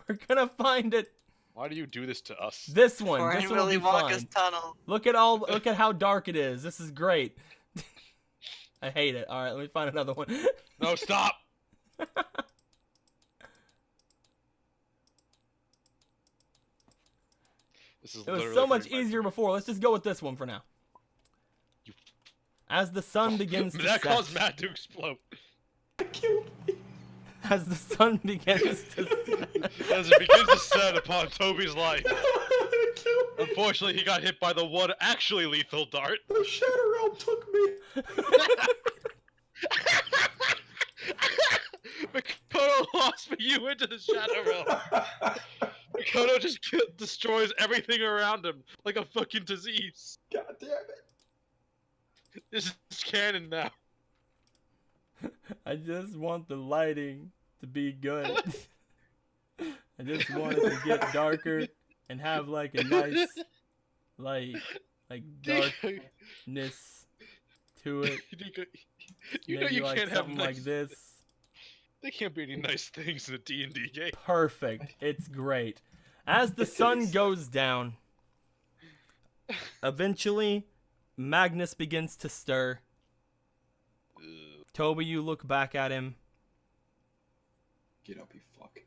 We're gonna find it. Why do you do this to us? This one. We're This in one will Willy be Wonka's fine. tunnel. Look at how dark it is. This is great. I hate it. Alright, let me find another one. No, stop! This is It was literally so much hurting my easier before. Let's just go with this one for now. As the sun begins to That set. caused Matt to explode. As the sun begins to set. As it begins to set upon Toby's life. Unfortunately, he got hit by the one actually lethal dart. The Shadow Realm took me. Makoto lost you into the Shadow Realm. Makoto just destroys everything around him like a fucking disease. God damn it. This is canon now. I just want the lighting to be good. I just want it to get darker and have like a nice like darkness to it. You know Maybe you like can't have something nice... like this. They can't be any nice things in a D&D game. Perfect. It's great. As the sun goes down, eventually, Magnus begins to stir. Toby, you look back at him. Get up, you fuck.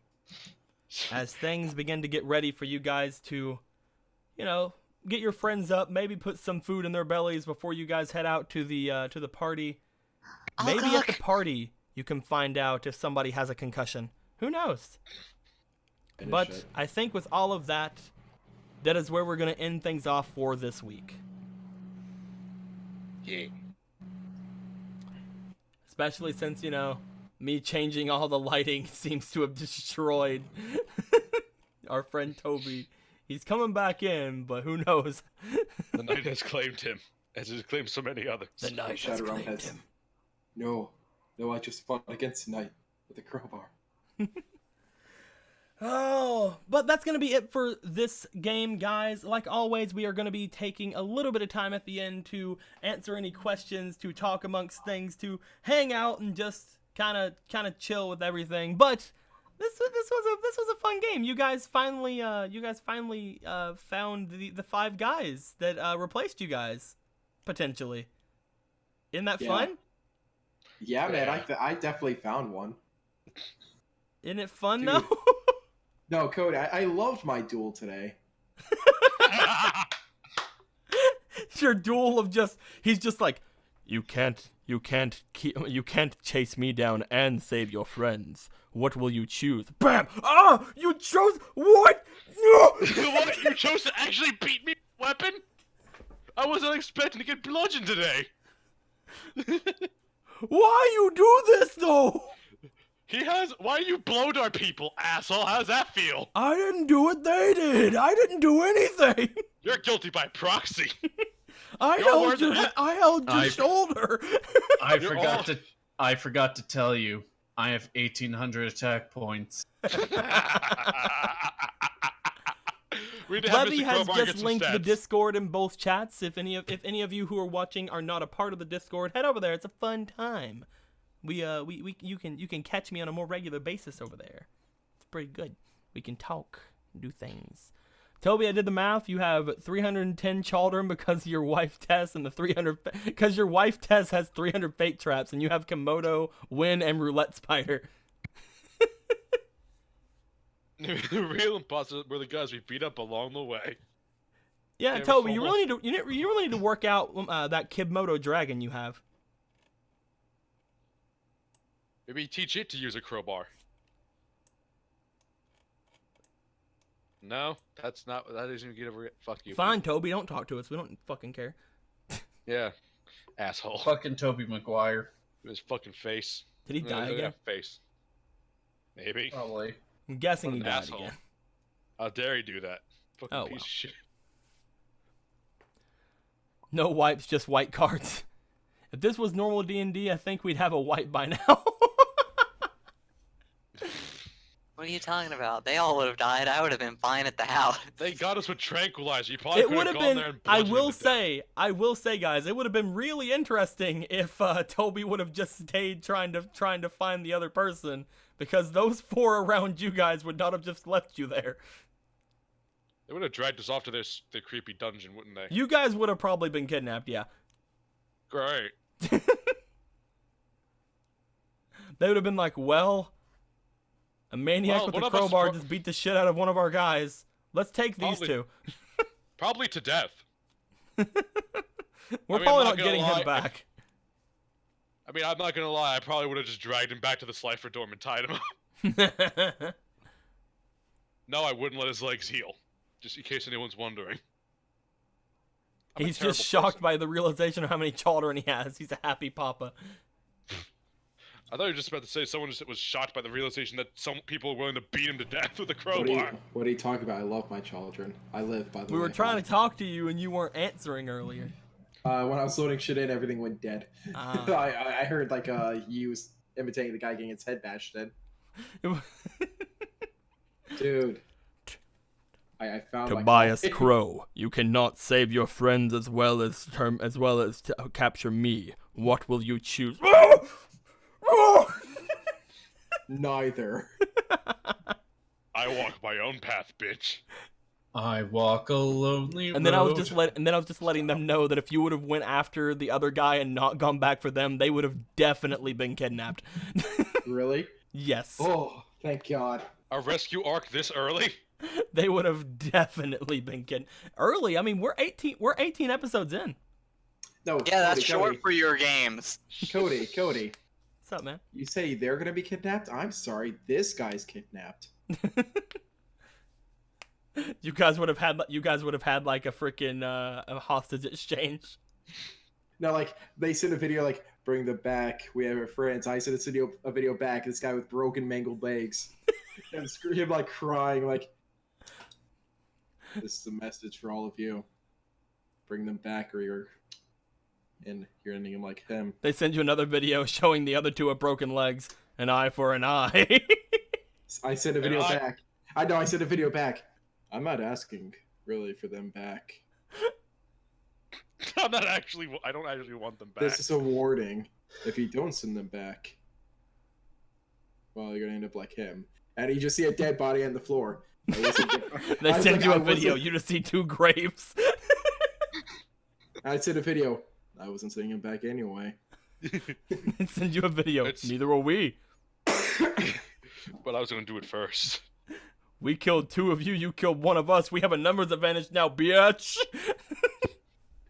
As things begin to get ready for you guys to, get your friends up, maybe put some food in their bellies before you guys head out to the party. I'll Maybe at cook. the party you can find out if somebody has a concussion. Who knows? Finish But it. I think with all of that, that is where we're going to end things off for this week. Yeah. Especially since, me changing all the lighting seems to have destroyed our friend Toby. He's coming back in, but who knows? The night has claimed him, as it has claimed so many others. The night has Shadowrun claimed has- him. No, I just fought against Night with a crowbar. Oh, but that's going to be it for this game, guys. Like always, we are going to be taking a little bit of time at the end to answer any questions, to talk amongst things, to hang out and just kind of chill with everything. But this was a fun game. You guys finally found the 5 guys that replaced you guys potentially. Isn't that Yeah. fun? Yeah, man, I definitely found one. Isn't it fun Dude. though? No, Cody, I loved my duel today. Your duel of he's just like, you can't chase me down and save your friends. What will you choose? Bam! Ah! You chose what? No! What? You chose to actually beat me with a weapon? I wasn't expecting to get bludgeoned today. Why you do this though? Why you blowed our people, asshole? How does that feel? I didn't do what they did. I didn't do anything. You're guilty by proxy. I You're held worth your it. I held your I- shoulder. You're all- I forgot to tell you. I have 1,800 attack points. We need to have Levy Mr. has Crowbar get just some linked the stats. Discord in both chats. If any of you who are watching are not a part of the Discord, head over there. It's a fun time. You can catch me on a more regular basis over there. It's pretty good. We can talk, do things. Toby, I did the math. You have 310 children because your wife Tess and the 300 because your wife Tess has 300 fate traps and you have Komodo, Win, and Roulette Spider. The real imposters were the guys we beat up along the way. Yeah, They were Toby, you full. really need to work out that Komodo dragon you have. Maybe teach it to use a crowbar. No, that isn't even get over it. Fuck you. Fine, Toby, don't talk to us. We don't fucking care. Yeah, asshole. Fucking Toby Maguire. His fucking face. Did he die Look at again? that face. Maybe. Probably. I'm guessing What he an died asshole. again. How dare he do that? Fucking Oh, piece well. of shit. No wipes, just white cards. If this was normal D&D, I think we'd have a wipe by now. What are you talking about? They all would have died. I would have been fine at the house. They got us with tranquilizer. You probably It could would have have gone been. there and I bludgeoned him will to death. say, guys, it would have been really interesting if Toby would have just stayed trying to find the other person, because those 4 around you guys would not have just left you there. They would have dragged us off to their creepy dungeon, wouldn't they? You guys would have probably been kidnapped. Yeah, Great. they would have been like, well, a maniac Well, with one a of us crowbar pro- just beat the shit out of one of our guys. Let's take these Probably- two. Probably to death. We're I'm probably not not gonna getting lie. him back. I mean, I'm not gonna lie. I probably would have just dragged him back to the Slifer dorm and tied him up. No, I wouldn't let his legs heal. Just in case anyone's wondering. I'm a He's terrible just shocked person. by the realization of how many children he has. He's a happy papa. I thought you were just about to say someone just was shocked by the realization that some people are willing to beat him to death with a What are you crowbar. talking about? I love my children. I live by the We way. were trying to talk to you and you weren't answering earlier. When I was loading shit in, everything went dead. Ah. I heard like you was imitating the guy getting his head bashed in. Dude. I found Tobias my Crow, you cannot save your friends as well as capture me. What will you choose? Neither. I walk my own path, bitch. I walk a lonely road. And then I was just letting them know that if you would have went after the other guy and not gone back for them, they would have definitely been kidnapped. Really? Yes. Oh, thank God. A rescue arc this early? They would have definitely been kidnapped. Early, I mean, we're 18 episodes in. No. Yeah, that's Cody, short Cody, for your games. Cody. What's up, man? You say they're gonna be kidnapped? I'm sorry, this guy's kidnapped. You guys would have had like a freaking a hostage exchange. No, like they sent a video like, bring them back. We have our friends. I sent a video back. This guy with broken, mangled legs, and him like crying, like, this is a message for all of you. Bring them back, or you're ending him like him. They send you another video showing the other two with broken legs. An eye for an eye. I sent a video back. I know. I sent a video back. I'm not asking really for them back. I don't actually want them back. This is a warning. If you don't send them back, well, you're gonna end up like him. And you just see a dead body on the floor. They send you a video. You just see two graves. I sent a video. I wasn't sending him back anyway. They send you a video. It's- Neither will we. But I was gonna do it first. We killed two of you. You killed one of us. We have a numbers advantage now, bitch.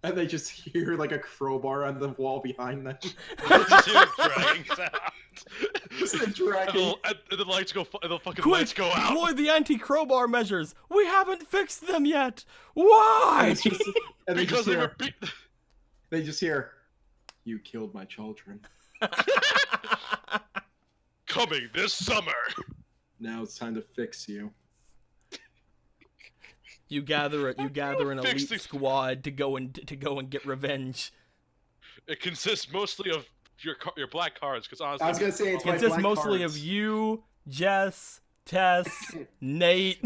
And they just hear like a crowbar on the wall behind them. Just hear dragging sound. Just a dragging. And the lights go. And the fucking Quick, lights go out. deploy the anti-crowbar measures. We haven't fixed them yet. Why? And they Because just they hear, were. they just hear, you killed my children. Coming this summer. Now it's time to fix you. You gather an Fix elite the- squad to go and get revenge. It consists mostly of your black cards, because honestly, I was gonna say it's It my consists black mostly cards. of you, Jess, Tess, Nate,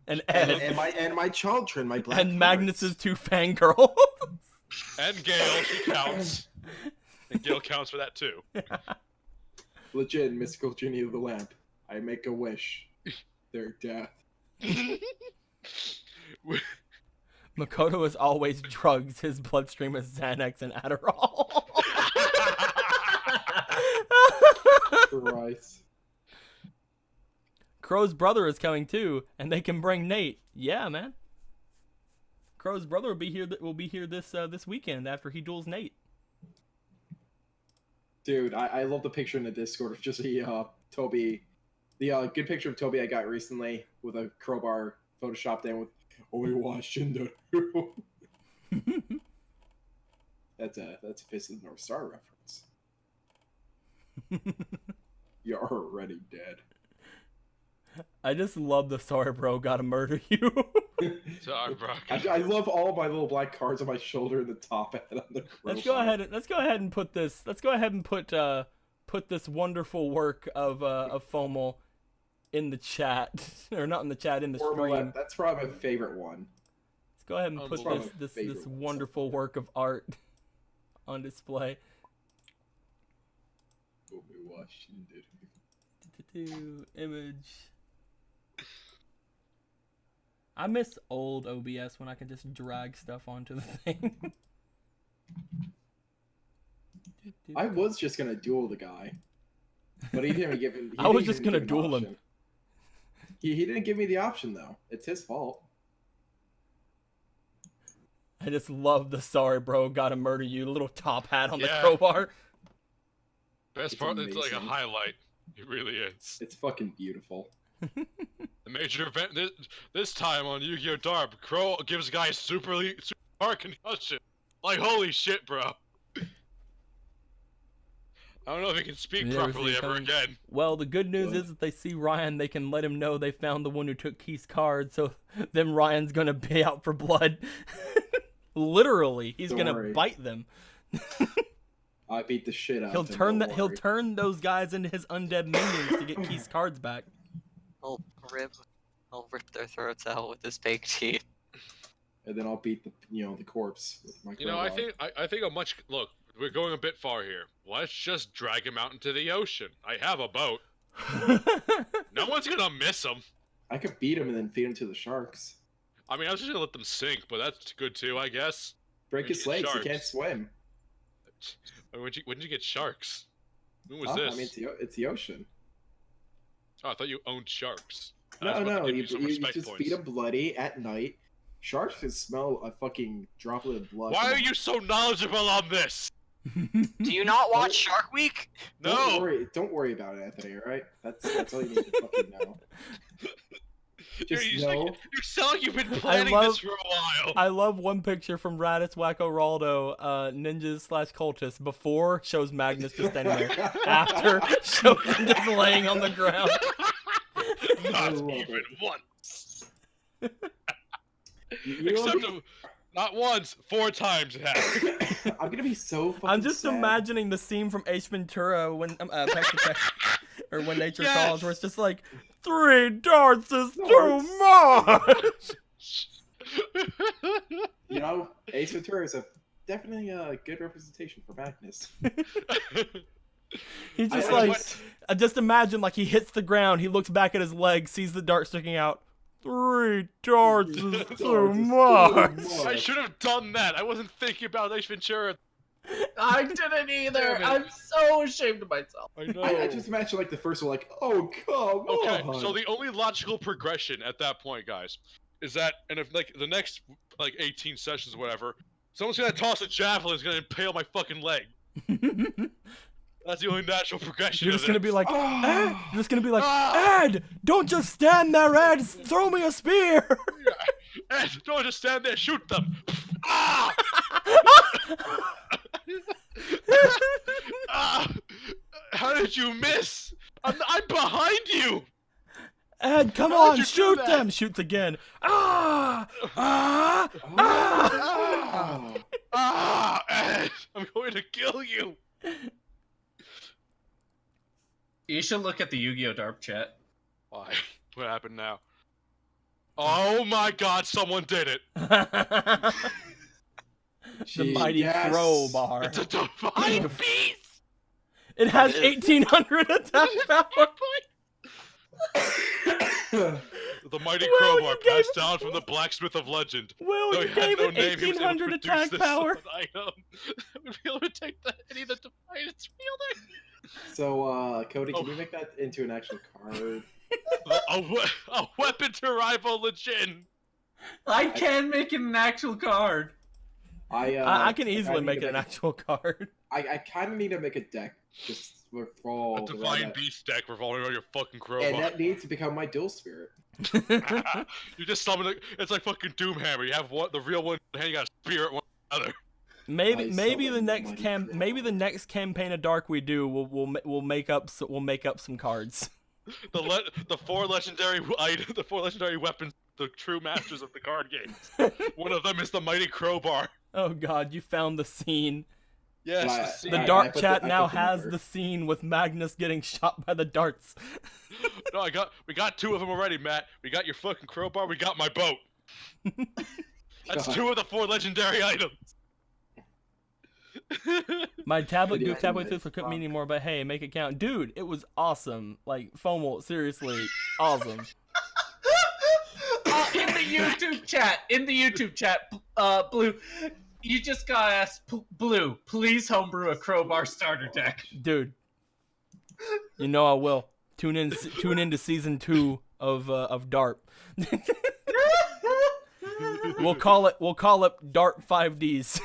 and Ed, and my children, my black and cards. Magnus's two fangirls. and Gail, she counts. And Gail counts for that too. Legit mystical genie of the lamp. I make a wish. Their death. Makoto is always drugs. His bloodstream is Xanax and Adderall. Christ. Crow's brother is coming too, and they can bring Nate. Yeah, man. Crow's brother will be here. This weekend after he duels Nate. Dude, I love the picture in the Discord of just Toby. The good picture of Toby I got recently with a crowbar photoshopped in with only watching the That's a Fist of the North Star reference. You're already dead. I just love the sorry bro gotta murder you. Sorry, bro. I love all my little black cards on my shoulder and the top hat on the Let's crowbar. go ahead and put this. Let's go ahead and put this wonderful work of FOML in the chat, or not in the chat, in the stream. That's probably my favorite one. Let's go ahead and Oh, put Lord. this Favorite one. wonderful work of art on display. Only watching the Image. I miss old OBS when I could just drag stuff onto the thing. I was just gonna duel the guy, but he didn't give me. I was just gonna duel him. He didn't give me the option though. It's his fault. I just love the sorry bro gotta murder you little top hat on the Yeah. crowbar. Best It's part, it's like a amazing. highlight. It really is. It's fucking beautiful. The major event this time on Yu-Gi-Oh! Dark, Crow gives guys super hard concussion. Like, holy shit, bro. I don't know if he can speak You never properly see ever coming. again. Well, the good news What? is that they see Ryan, they can let him know they found the one who took Keith's card, so then Ryan's gonna be out for blood. Literally, he's Don't gonna worry. bite them. I beat the shit out He'll of him. turn don't that. He'll worry. turn those guys into his undead minions to get Keith's cards back. I'll rip their throats out with his fake teeth. And then I'll beat the corpse with my You know, I crowbar. think a much look. We're going a bit far here. Let's just drag him out into the ocean. I have a boat. No one's gonna miss him. I could beat him and then feed him to the sharks. I mean, I was just gonna let them sink, but that's good too, I guess. Break his legs. Sharks. He can't swim. When did you get sharks? When was Oh, this? I mean, it's the ocean. Oh, I thought you owned sharks. I No, was about to no, give you some just respect points. feed him bloody at night. Sharks can smell a fucking droplet of blood. Why are you so knowledgeable on this? Do you not watch Shark Week? No. Don't worry about it, Anthony. All right, that's all you need to fucking know. Just you know. you sound like you've been planning this for a while. I love one picture from Raditz Wacko Raldo, ninjas / cultists. Before shows Magnus just standing there. After shows him just laying on the ground. Not love even it. once. You know, Not once, 4 times it happened. I'm gonna be so fucking I'm just sad. imagining the scene from Ace Ventura when or when Nature Yes. Calls, where it's just like 3 darts is too much. You know, Ace Ventura is definitely a good representation for Magnus. He's just I like, just imagine like he hits the ground, he looks back at his leg, sees the dart sticking out. 3 darts is too much. I should have done that. I wasn't thinking about Ace Ventura. I didn't either. Damn it. I'm so ashamed of myself. I know. I just imagine like the first one, like, oh come Okay, on. so the only logical progression at that point, guys, is that, and if like the next like 18 sessions or whatever, someone's gonna toss a javelin, is gonna impale my fucking leg. That's the only natural progression. You're just of gonna it. be like, Oh. Ed! You're just gonna be like, Ah! Ed! Don't just stand there, Ed! Throw me a spear! Ed, don't just stand there, shoot them. Ah! Ah! How did you miss? I'm behind you. Ed, come How'd on, you do shoot that? them! Shoot again! Ah! Ah! Ah! Oh. Ah, Ed, I'm going to kill you. You should look at the Yu-Gi-Oh! Dark chat. Why? What happened now? Oh my God! Someone did it. The mighty Yes. crowbar. It's a divine beast. It has 1800 attack power. The mighty Will, crowbar you gave passed it- down from the blacksmith of legend. Will, Though you he had gave no it name, he was able to 1800 produce attack this power. item that would be able to take any of the defiance wielder. So, Cody, can Oh. you make that into an actual card? A weapon to rival the Jin. I can make it an actual card. I can easily need make to it an actual card. I kind of need to make a deck just for all A the divine that. beast deck revolving around your fucking And crowbar. that needs to become my dual spirit. You just summon it. It's like fucking Doomhammer. You have one, the real one, and you got a spirit one other. Maybe I maybe summon the next mighty maybe crowbar. the next campaign of Dark we do we'll make up some cards. The 4 legendary the 4 legendary weapons, the true masters of the card game. One of them is the mighty crowbar. Oh God, you found the scene. Yes, Right. the scene. The I dark put chat I now put the has number. the scene with Magnus getting shot by the darts. No, we got 2 of them already, Matt. We got your fucking crowbar. We got my boat. That's God. 2 of the 4 legendary items. My tablet Yeah, goofed halfway nice. through, so it couldn't be anymore. But hey, make it count, dude. It was awesome. Like FOMO, seriously, awesome. In the YouTube chat, Blue, you just gotta ask Blue, please homebrew a crowbar starter deck. Dude, you know I will. Tune in to season 2 of Dart. We'll call it Dart 5Ds.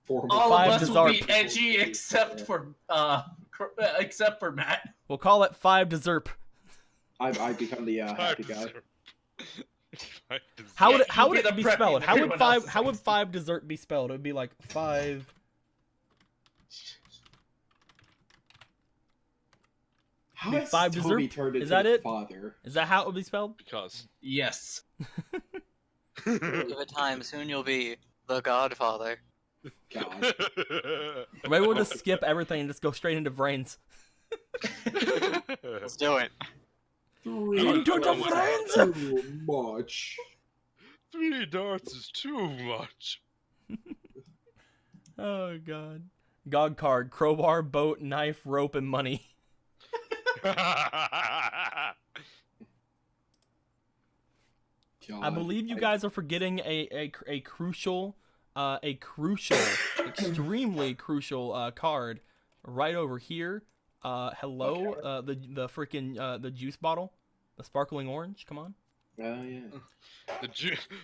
All Five of us will be Dessert. edgy except for Matt. We'll call it 5 Dessert. I become the happy guy. How would Yeah, it, how you would get it the be preppy spelled? that How would everyone else 5 is how would like. 5 Dessert be spelled? It would be like 5. How Be has 5 Toby dessert? turned Is into that the it? father? Is that how it would be spelled? Because. Yes. Give it time, soon you'll be the Godfather. God. Or maybe we'll just skip everything and just go straight into brains. Let's do it. Into the brains! Too much. 3 darts is too much. Oh god. God card: crowbar, boat, knife, rope, and money. I believe you guys are forgetting a crucial, extremely crucial card right over here. Hello, the freaking the juice bottle, the sparkling orange. Come on. Oh yeah.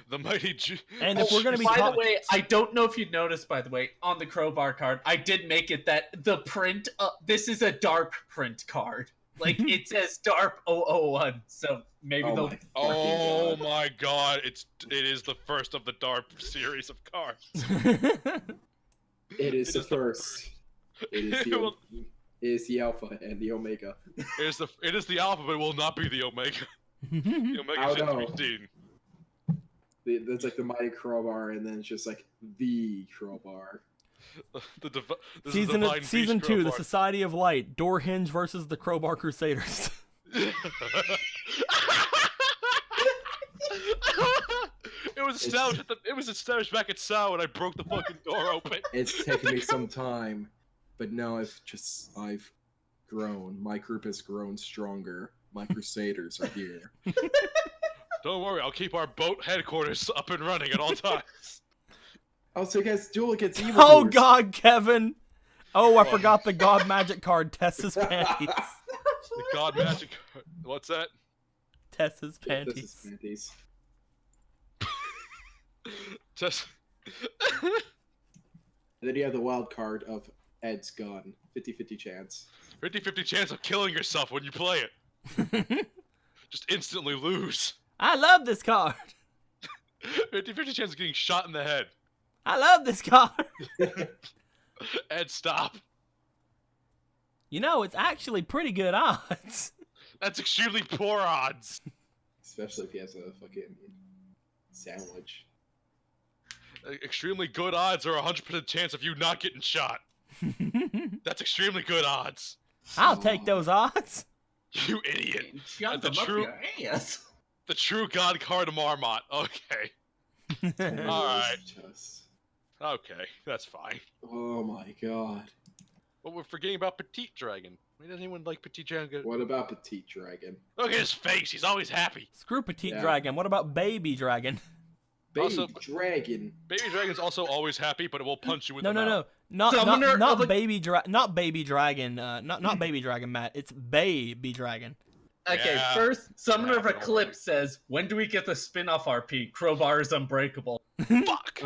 The mighty And if we're gonna be By the way, I don't know if you noticed, by the way, on the crowbar card, I did make it that the print, this is a DARP print card. Like, it says DARP 001, so maybe they'll... Oh my god, it is the first of the DARP series of cards. It is the first. It is the alpha and the omega. It is the alpha, but it will not be the omega. The omega is yet to be seen. That's like the mighty crowbar, and then it's just like the crowbar. Season 2, the Society of Light, Door Hinge versus the Crowbar Crusaders. It was established back at SAO when I broke the fucking door open. It's taken me some time, but now I've grown. My group has grown stronger. My Crusaders are here. Don't worry, I'll keep our boat headquarters up and running at all times. Oh, so you guys duel against evil. Oh god, Kevin! Oh, I forgot the God Magic card, Tessa's panties. The God Magic card. What's that? Tessa's panties. Tessa's panties. Just... And then you have the wild card of Ed's gun. 50-50 chance. 50-50 chance of killing yourself when you play it. Just instantly lose. I love this card. 50-50 chance of getting shot in the head. I love this card. Ed, stop. You know, it's actually pretty good odds. That's extremely poor odds. Especially if he has a fucking sandwich. Extremely good odds are 100% chance of you not getting shot. That's extremely good odds. I'll take those odds. You idiot. Shove them up your ass. The true God card of Marmot. Okay. Alright. Okay, that's fine. Oh my god. But we're forgetting about Petite Dragon. Why doesn't anyone like Petite Dragon? What about Petite Dragon? Look at his face, he's always happy. Screw Petite Dragon. What about Baby Dragon? Baby Dragon. Baby Dragon's also always happy, but it will punch you in the mouth. No. Not Baby Dragon. Not Baby Dragon. Not Baby Dragon, Matt. It's Baby Dragon. Okay, Yeah. first, Summoner of don't Eclipse says, when do we get the spin-off RP? Crowbar is unbreakable. Fuck!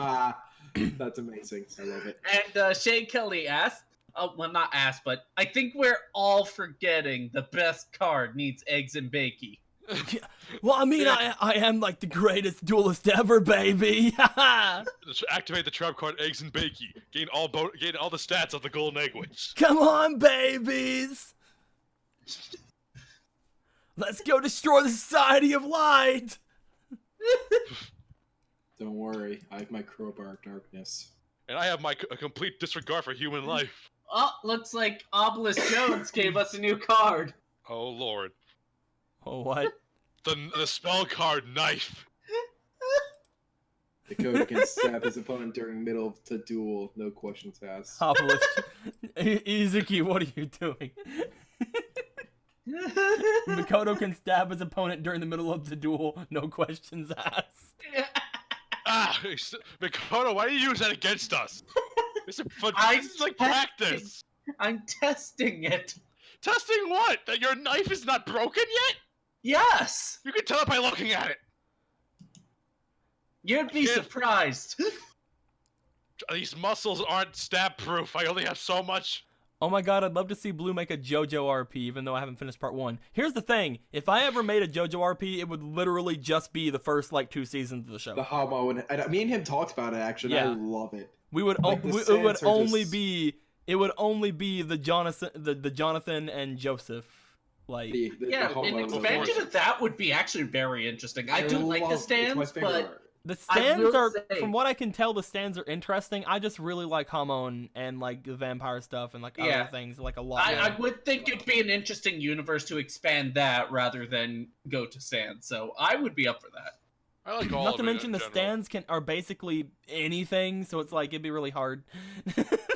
That's amazing. I love it. And Shane Kelly asked, well, not asked, but I think we're all forgetting the best card needs eggs and bakey. Well, I mean, I am like the greatest duelist ever, baby. Just activate the trap card Eggs and Bakey. Gain all the stats of the Golden Egg Witch. Come on, babies. Let's go destroy the Society of Light. Don't worry, I have my crowbar of darkness. And I have a complete disregard for human life. Oh, looks like Obelisk Jones gave us a new card. Oh lord. Oh, what? The spell card Knife. The code can stab his opponent during middle of the duel, no questions asked. Obelisk. Izuki, what are you doing? Makoto can stab his opponent during the middle of the duel, no questions asked. Makoto, why do you use that against us? This is like practice. I'm testing it. Testing what? That your knife is not broken yet? Yes! You can tell it by looking at it. You'd be surprised. These muscles aren't stab-proof. I only have so much. Oh my god, I'd love to see Blue make a JoJo RP, even though I haven't finished part 1. Here's the thing, if I ever made a JoJo RP, it would literally just be the first, 2 seasons of the show. The Homo, and me and him talked about it, actually, Yeah. I love it. We would, Like, the it would stats are only just- be, it would only be the Jonathan and Joseph, Yeah, Homo an is expansion of that would be actually very interesting. I do like the it's my stands, favorite but art. The I stands will are, say- from what I can tell, the stands are interesting. I just really like Hamon and the vampire stuff and Yeah. other things a lot. I would think it'd be an interesting universe to expand that rather than go to stands. So I would be up for that. I like all Not of to it mention in the general. stands are basically anything, so it's like it'd be really hard.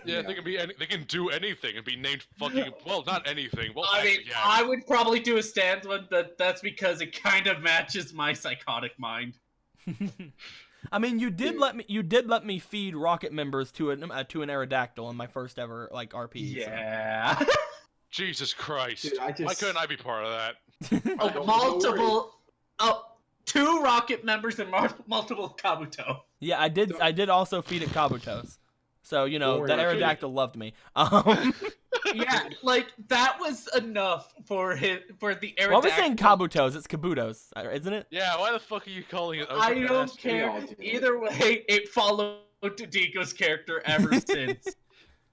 Yeah, they can be they can do anything and be named fucking well, not anything. Well, I mean, actually, yeah. I would probably do a stands one, but that's because it kind of matches my psychotic mind. I mean, you did let me feed Rocket members to an Aerodactyl in my first ever like RP. Yeah. Jesus Christ! Dude, Why couldn't I be part of that? Oh, Don't multiple. Oh, 2 Rocket members and multiple Kabuto. Yeah, I did also feed it Kabutos. So, you know, Don't that worry. Aerodactyl loved me. Yeah, like that was enough for the Aerodactyl. Well, I was saying Kabutos, it's Kabutos, isn't it? Yeah, why the fuck are you calling it? I don't Overpass? care. all do. Either way, it followed Diko's character ever since.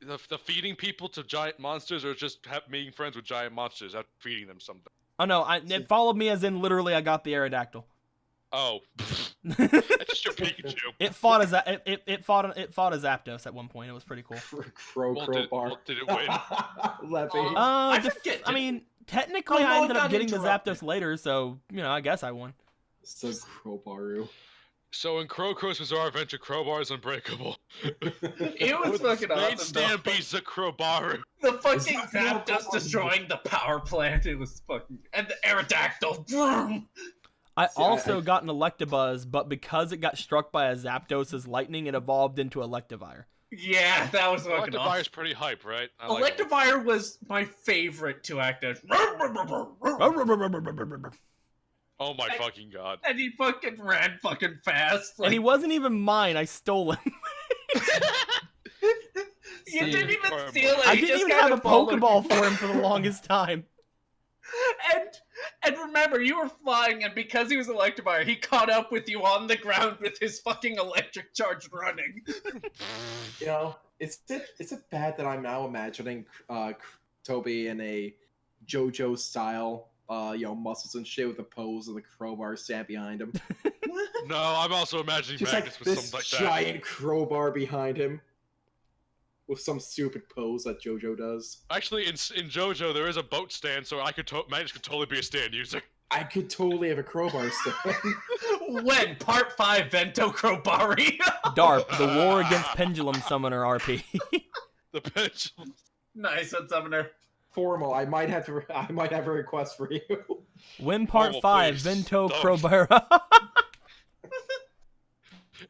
The feeding people to giant monsters, or just being friends with giant monsters, not feeding them something. Oh no, it followed me as in literally I got the Aerodactyl. Oh, that's just your Pikachu. It fought as it fought a Zapdos at one point. It was pretty cool. Crowbar. Did it win? Levy. I forget. I mean, technically, Oh, no, I it ended up got getting the interrupted. Zapdos later, so you know, I guess I won. So Crowbaru. So in Crowcross was our adventure, Crowbar is unbreakable. It was With fucking main awesome. though. Stampede the Crowbaru. The fucking Is that Zapdos destroying the power plant. It was fucking and the Aerodactyl. Vroom. I See, also I- got an Electabuzz, but because it got struck by a Zapdos' lightning, it evolved into Electivire. Yeah, that was fucking Electivire's awesome. pretty hype, right? I like it. Electivire was my favorite to act as. Oh my fucking god. And he fucking ran fucking fast. Like, And he wasn't even mine. I stole him. you didn't even Horrible. steal it. I he didn't just even have a kinda followed Pokeball you. for him for the longest time. And remember, you were flying, and because he was Electivire, he caught up with you on the ground with his fucking electric charge running. You know, is it bad that I'm now imagining Toby in a JoJo style, muscles and shit with a pose of the crowbar stand behind him? No, I'm also imagining Just Magnus like with this something like that. giant crowbar behind him. With some stupid pose that JoJo does. Actually, in JoJo, there is a boat stand, so Magnus could totally be a stand user. I could totally have a crowbar stand. When Part 5 Vento Crowbari. DARP, the War Against Pendulum Summoner RP. The pendulum. Nice one, Summoner. Formal, I might have a request for you. Win Part Normal, 5, please. Vento Don't. Crowbara.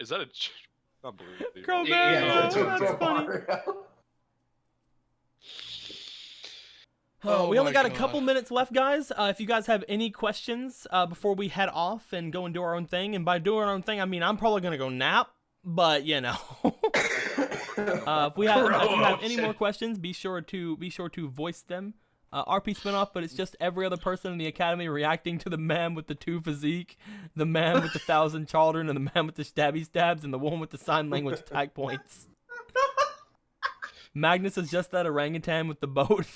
Is that a... Unbelievable. Crowbar. Yeah, Oh, that's funny. Oh We only my got a God. couple minutes left, guys. If you guys have any questions before we head off and go and do our own thing, and by doing our own thing, I mean I'm probably gonna go nap, but you know. If you have any more questions, be sure to voice them. RP spinoff, but it's just every other person in the academy reacting to the man with the 2 physique, the man with the 1,000 children, and the man with the stabby stabs, and the one with the sign language attack points. Magnus is just that orangutan with the boat.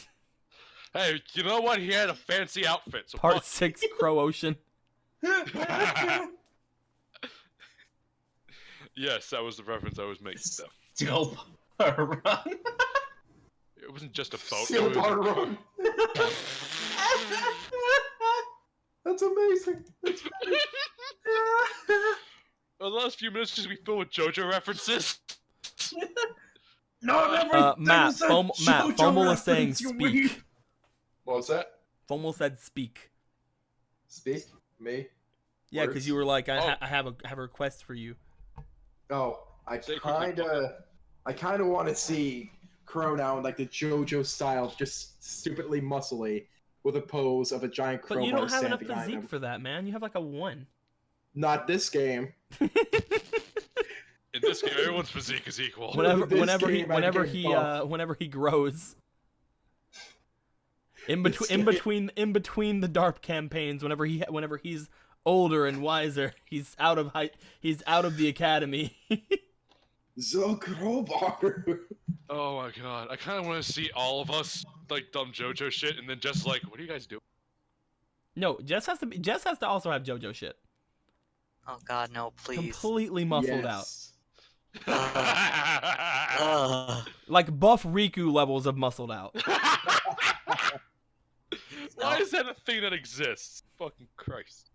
Hey, you know what? He had a fancy outfit. So Part fuck 6 Crow Ocean. Yes, that was the reference I was making. Stuff. Still run. It wasn't just a boat. Still it was a- run. That's amazing. That's funny. The last few minutes just be filled with JoJo references. Matt, Fomal is saying speak. What was that? Fomal said speak. Speak? Me? Yeah, because Words? you were like, Oh. I have a request for you. Oh, I Say quickly. kinda want to see Crow now in like the JoJo style, just stupidly muscly, with a pose of a giant But crowbar you don't have stand enough behind physique him. for that, man. You have like a 1. Not this game. In this game, everyone's physique is equal. Whenever This whenever he game, I whenever get he buff. whenever he grows. In This between game- in between the DARP campaigns, whenever he's older and wiser, he's out of the academy. The crowbar. Oh my god, I kind of want to see all of us like dumb JoJo shit, and then just like, what do you guys do? No, Jess has to also have JoJo shit. Oh God, no, please. Completely muscled out. Yes. Like buff Riku levels of muscled out. Why is that a thing that exists? Fucking Christ.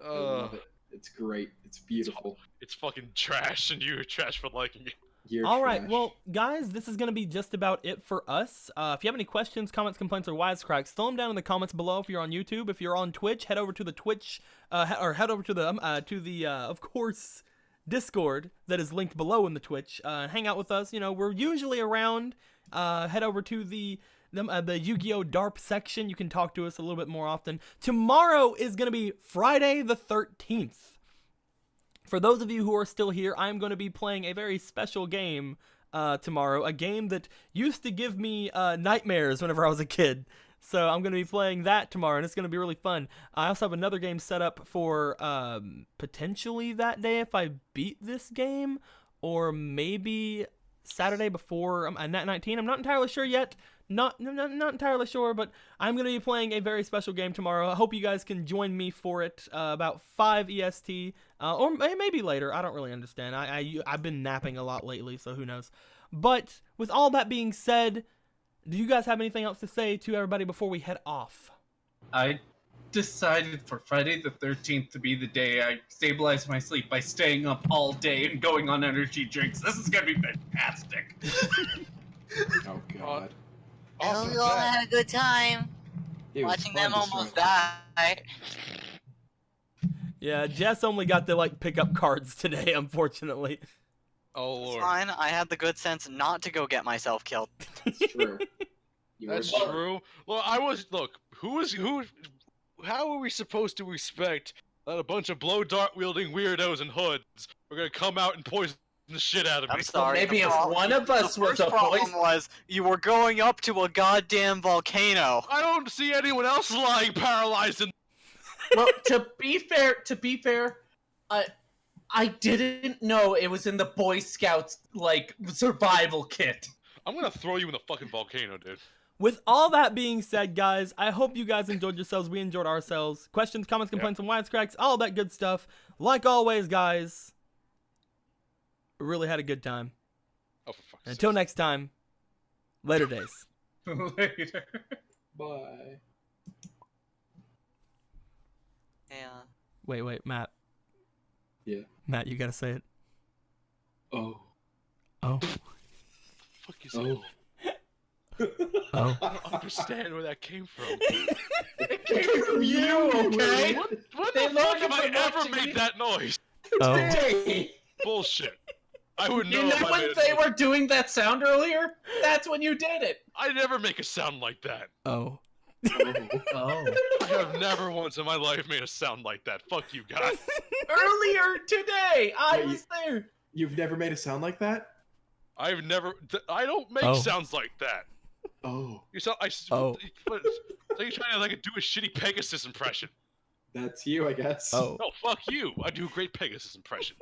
I love it. It's great. It's beautiful. It's fucking trash, and you're trash for liking it. You're All right, trash. well, guys, this is going to be just about it for us. If you have any questions, comments, complaints, or wisecracks, throw them down in the comments below. If you're on YouTube, if you're on Twitch, head over to the Twitch, or head over to the of course, Discord that is linked below in the Twitch. Hang out with us. You know, we're usually around. Head over to the Yu-Gi-Oh! DARP section. You can talk to us a little bit more often. Tomorrow is going to be Friday the 13th. For those of you who are still here, I'm going to be playing a very special game tomorrow. A game that used to give me nightmares whenever I was a kid. So I'm going to be playing that tomorrow, and it's going to be really fun. I also have another game set up for potentially that day if I beat this game, or maybe Saturday before Nat 19. I'm not entirely sure yet. Not entirely sure, but I'm going to be playing a very special game tomorrow. I hope you guys can join me for it about 5 EST, or maybe later. I don't really understand. I've been napping a lot lately, so who knows. But with all that being said, do you guys have anything else to say to everybody before we head off? I decided for Friday the 13th to be the day I stabilize my sleep by staying up all day and going on energy drinks. This is going to be fantastic. Oh god. I hope Awesome. you all had a good time It was watching fun them to almost start. die. Yeah, Jess only got to pick up cards today, unfortunately. Oh It's lord. fine. I had the good sense not to go get myself killed. It's true. You were That's smart. true. Well, who? How are we supposed to expect that a bunch of blow dart wielding weirdos and hoods are gonna come out and poison the shit out of me? I'm sorry. maybe the if prob- one of us the was first a problem poison- was you were going up to a goddamn volcano. I don't see anyone else lying paralyzed. Well, to be fair, I didn't know it was in the Boy Scouts like survival kit. I'm gonna throw you in the fucking volcano, dude. With all that being said, guys, I hope you guys enjoyed yourselves. We enjoyed ourselves. Questions, comments, complaints, and wisecracks, all that good stuff. Like always, guys, we really had a good time. Oh, for fuck's sake. Until next time, later days. Later. Bye. Yeah. Wait, Matt. Yeah. Matt, you gotta say it. Oh. Oh. Fuck is Oh. Oh. I don't understand where that came from. It came from you, okay? What They the fuck learned have I from ever watching made me. that noise? Oh. Today. Bullshit. I would know You know if I when made it. they were doing that sound earlier? That's when you did it. I never make a sound like that. Oh. Oh. I have never once in my life made a sound like that. Fuck you guys. Earlier today, I Wait, was there. You've never made a sound like that? I've never. I don't make Oh. sounds like that. Oh. You sound. Oh. What, so you're trying to do a shitty Pegasus impression? That's you, I guess. Oh. No, fuck you. I do a great Pegasus impression.